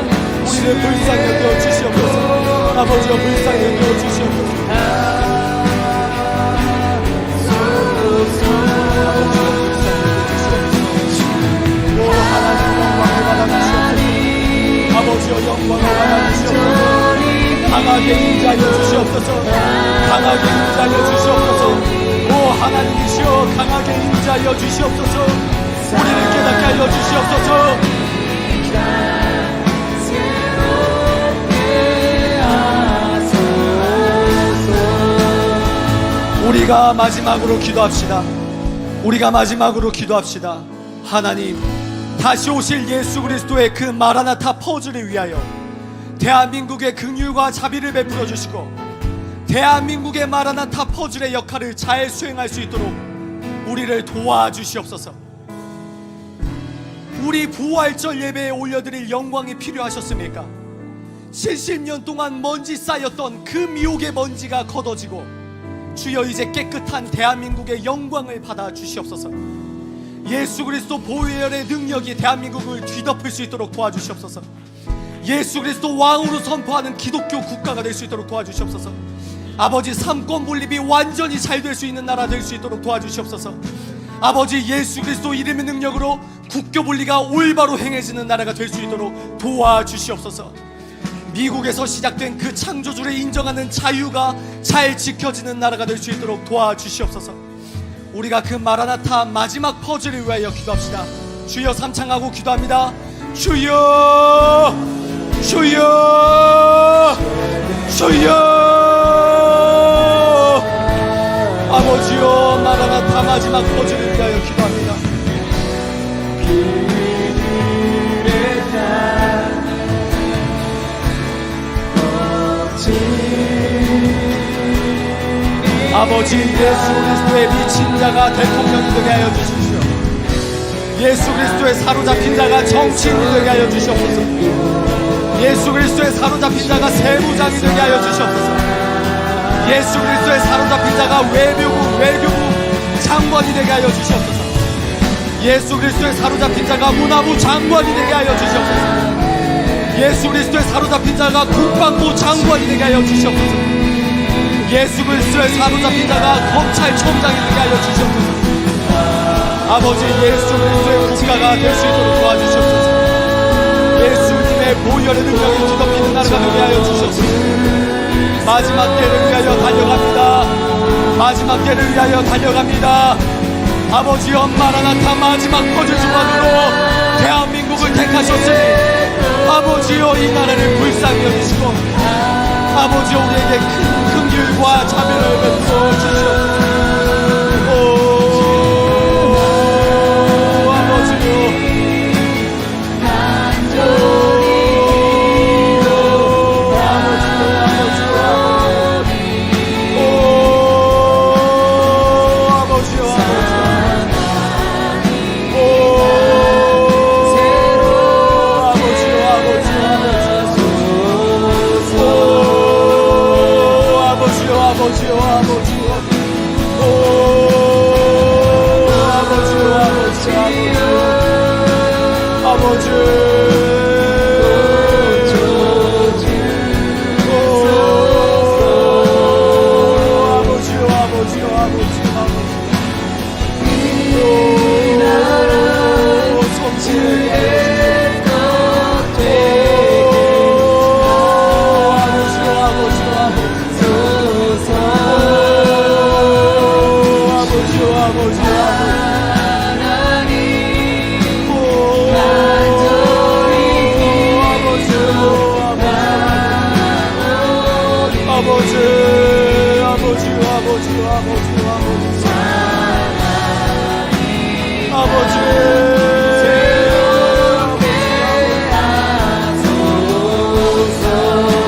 A: 우리를 불쌍히 여겨 주시옵소서. 아버지여 불쌍히 여겨 주시옵소서. 오 하나님 영광을 받아주시옵소서. 아버지여 영광을 받아주시옵소서. 강하게 인자하여 주시옵소서. 강하게 인자하여 주시옵소서. 오 하나님이시여 강하게 인자하여 주시옵소서. 우리를 깨닫게 하여 주시옵소서. 우리가 마지막으로 기도합시다. 우리가 마지막으로 기도합시다. 하나님 다시 오실 예수 그리스도의 그 마라나타 포즈를 위하여 대한민국의 긍휼과 자비를 베풀어 주시고 대한민국의 마라나타 포즈의 역할을 잘 수행할 수 있도록 우리를 도와주시옵소서. 우리 부활절 예배에 올려드릴 영광이 필요하셨습니까? 70년 동안 먼지 쌓였던 그 미혹의 먼지가 걷어지고 주여 이제 깨끗한 대한민국의 영광을 받아 주시옵소서. 예수 그리스도 보혈의 능력이 대한민국을 뒤덮을 수 있도록 도와주시옵소서. 예수 그리스도 왕으로 선포하는 기독교 국가가 될 수 있도록 도와주시옵소서. 아버지 삼권 분립이 완전히 잘 될 수 있는 나라 될 수 있도록 도와주시옵소서. 아버지 예수 그리스도 이름의 능력으로 국교 분리가 올바로 행해지는 나라가 될 수 있도록 도와주시옵소서. 미국에서 시작된 그 창조주를 인정하는 자유가 잘 지켜지는 나라가 될 수 있도록 도와주시옵소서. 우리가 그 마라나타 마지막 퍼즐을 위하여 기도합시다. 주여 삼창하고 기도합니다. 주여 주여 주여 아버지여 마라나타 마지막 퍼즐을 위하여 기도합니다. 아버지 예수 그리스도의 미친 자가 대통령이 되게 하여 주십시오. 예수 그리스도의 사로잡힌 자가 정치인이 되게 하여 주시옵소서. 예수 그리스도의 사로잡힌 자가 세무장이 되게 하여 주시옵소서. 예수 그리스도의 사로잡힌 자가 외교부 장관이 되게 하여 주시옵소서. 예수 그리스도의 사로잡힌 자가 문화부 장관이 되게 하여 주시옵소서. 예수 그리스도의 사로잡힌 자가 국방부 장관이 되게 하여 주시옵소서. 예수 그리스도의 사로잡힌 자가 검찰총장이 되게 하여 주시옵소서. 아버지 예수 그리스도의 국가가 될 수 있도록 도와주시옵소서. 예수님의 보혈의 능력이 뒤덮이는 나라가 되게 하여 주시옵소서. 마지막 때를 위하여 달려갑니다. 마지막 때를 위하여 달려갑니다. 아버지여 마라나타 마지막 퍼즐 조각으로 대한민국을 택하셨으니
B: 아버지여 이 나라를 불쌍히 여기시고 아버지여 우리에게 큰 긍휼과 자비를 베풀어 주시옵소서.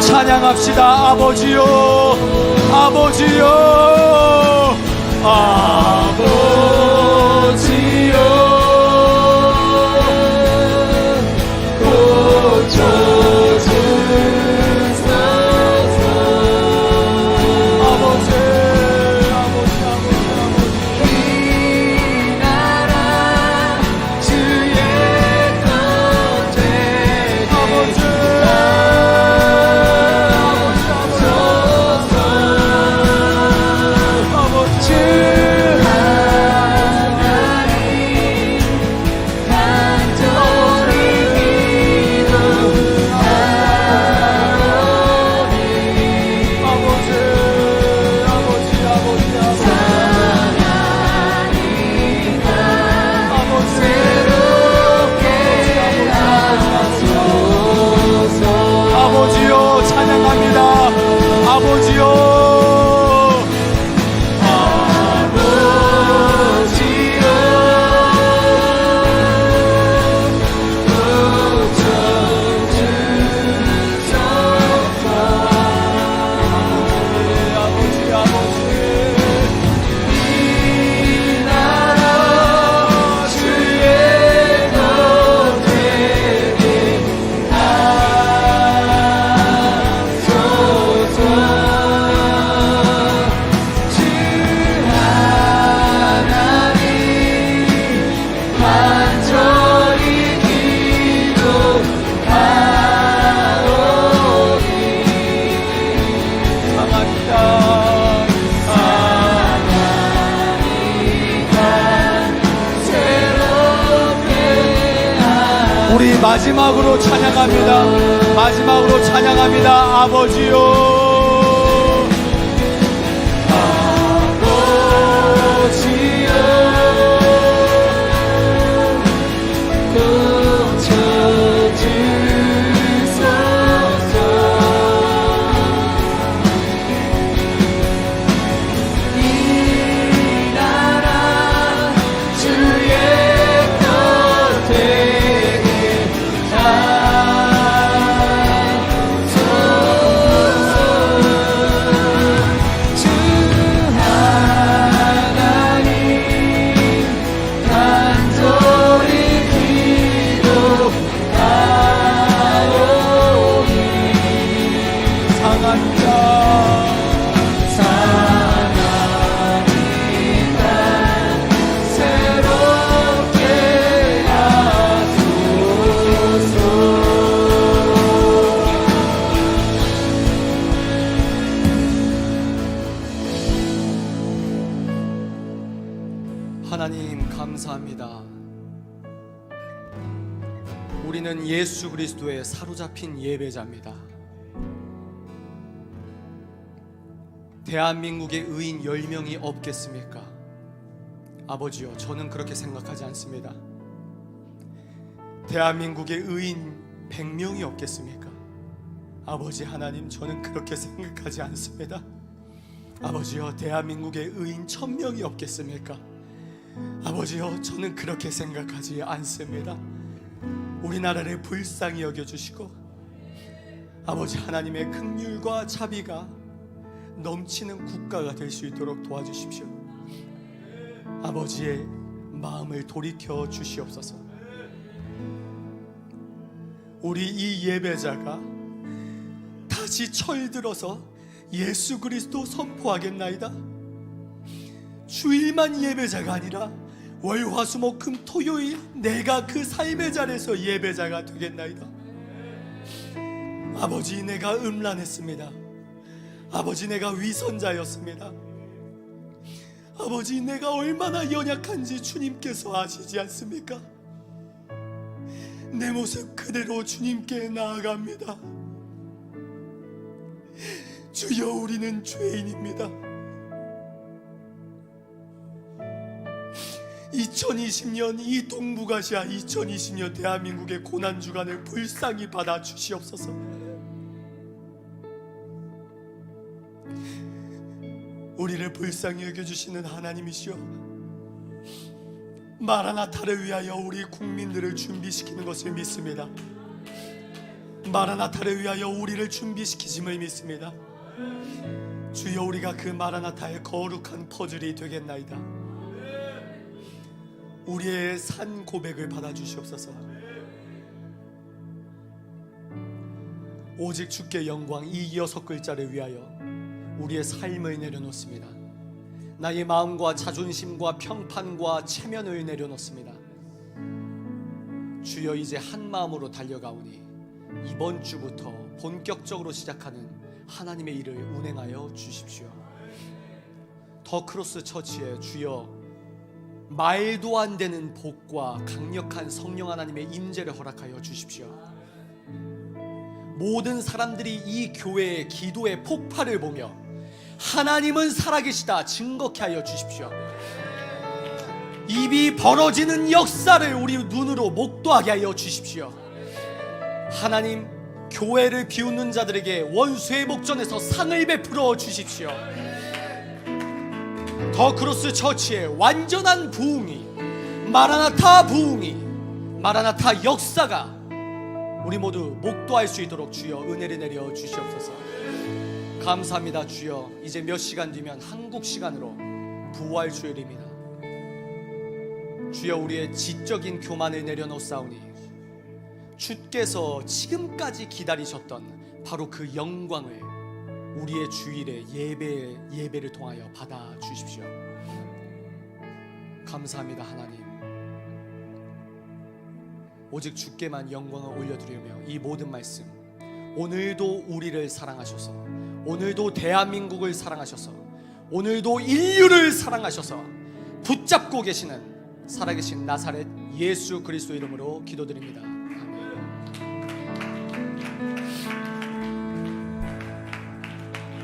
B: 찬양합시다. 아버지요, 아버지요, 아버지요, 고쳐주소서. 아버지, 아버지, 아버지, 아버지. 이 나라 주의 것 되게 아버지. 아버지요 찬양합니다. 아버지요 아버지요 고쳐주소서. 아버지 아버지 이 나라 주의 것 되게 우리 마지막으로 찬양합니다. 마지막으로 찬양합니다. 아버지요, 아버지요, 고쳐주소서. 이 나라 주의 것 되게 하나님 감사합니다. 우리는 예수 그리스도에 사로잡힌 예배자입니다. 대한민국에 의인 10명이 없겠습니까? 아버지요, 저는 그렇게 생각하지 않습니다. 대한민국에 의인
D: 100명이 없겠습니까? 아버지 하나님, 저는 그렇게 생각하지 않습니다. 아버지여, 대한민국에 의인 1000명이 없겠습니까? 아버지여, 저는 그렇게 생각하지 않습니다. 우리나라를 불쌍히 여겨주시고 아버지 하나님의 긍휼과 자비가 넘치는 국가가 될 수 있도록 도와주십시오. 아버지의 마음을 돌이켜 주시옵소서. 우리 이 예배자가 다시 철들어서 예수 그리스도 선포하겠나이다. 주일만 예배자가 아니라 월, 화, 수, 목, 금, 토요일 내가 그 삶의 자리에서 예배자가 되겠나이다. 아버지, 내가 음란했습니다. 아버지, 내가 위선자였습니다. 아버지, 내가 얼마나 연약한지 주님께서 아시지 않습니까? 내 모습 그대로 주님께 나아갑니다. 주여, 우리는 죄인입니다. 2020년 이 동북아시아 2020년 대한민국의 고난주간을 불쌍히 받아 주시옵소서. 우리를 불쌍히 여겨주시는 하나님이시여, 마라나타를 위하여 우리 국민들을 준비시키는 것을 믿습니다. 마라나타를 위하여 우리를 준비시키심을 믿습니다. 주여, 우리가 그 마라나타의 거룩한 퍼즐이 되겠나이다. 우리의 산 고백을 받아주시옵소서. 오직 주께 영광, 이 6글자를 위하여 우리의 삶을 내려놓습니다. 나의 마음과 자존심과 평판과 체면을 내려놓습니다. 주여, 이제 한 마음으로 달려가오니 이번 주부터 본격적으로 시작하는 하나님의 일을 운행하여 주십시오. 더 크로스 처치에 주여, 말도 안 되는 복과 강력한 성령 하나님의 임재를 허락하여 주십시오. 모든 사람들이 이 교회의 기도의 폭발을 보며 하나님은 살아계시다 증거케 하여 주십시오. 입이 벌어지는 역사를 우리 눈으로 목도하게 하여 주십시오. 하나님, 교회를 비웃는 자들에게 원수의 목전에서 상을 베풀어 주십시오. 더 크로스 처치의 완전한 부흥이, 마라나타 부흥이, 마라나타 역사가 우리 모두 목도할 수 있도록 주여 은혜를 내려 주시옵소서. 감사합니다. 주여, 이제 몇 시간 뒤면 한국 시간으로 부활 주일입니다. 주여, 우리의 지적인 교만을 내려놓사오니 주께서 지금까지 기다리셨던 바로 그 영광을 우리의 주일의 예배를 통하여 받아 주십시오. 감사합니다. 하나님, 오직 주께만 영광을 올려드리며 이 모든 말씀, 오늘도 우리를 사랑하셔서, 오늘도 대한민국을 사랑하셔서, 오늘도 인류를 사랑하셔서 붙잡고 계시는 살아계신 나사렛 예수 그리스도 이름으로 기도드립니다.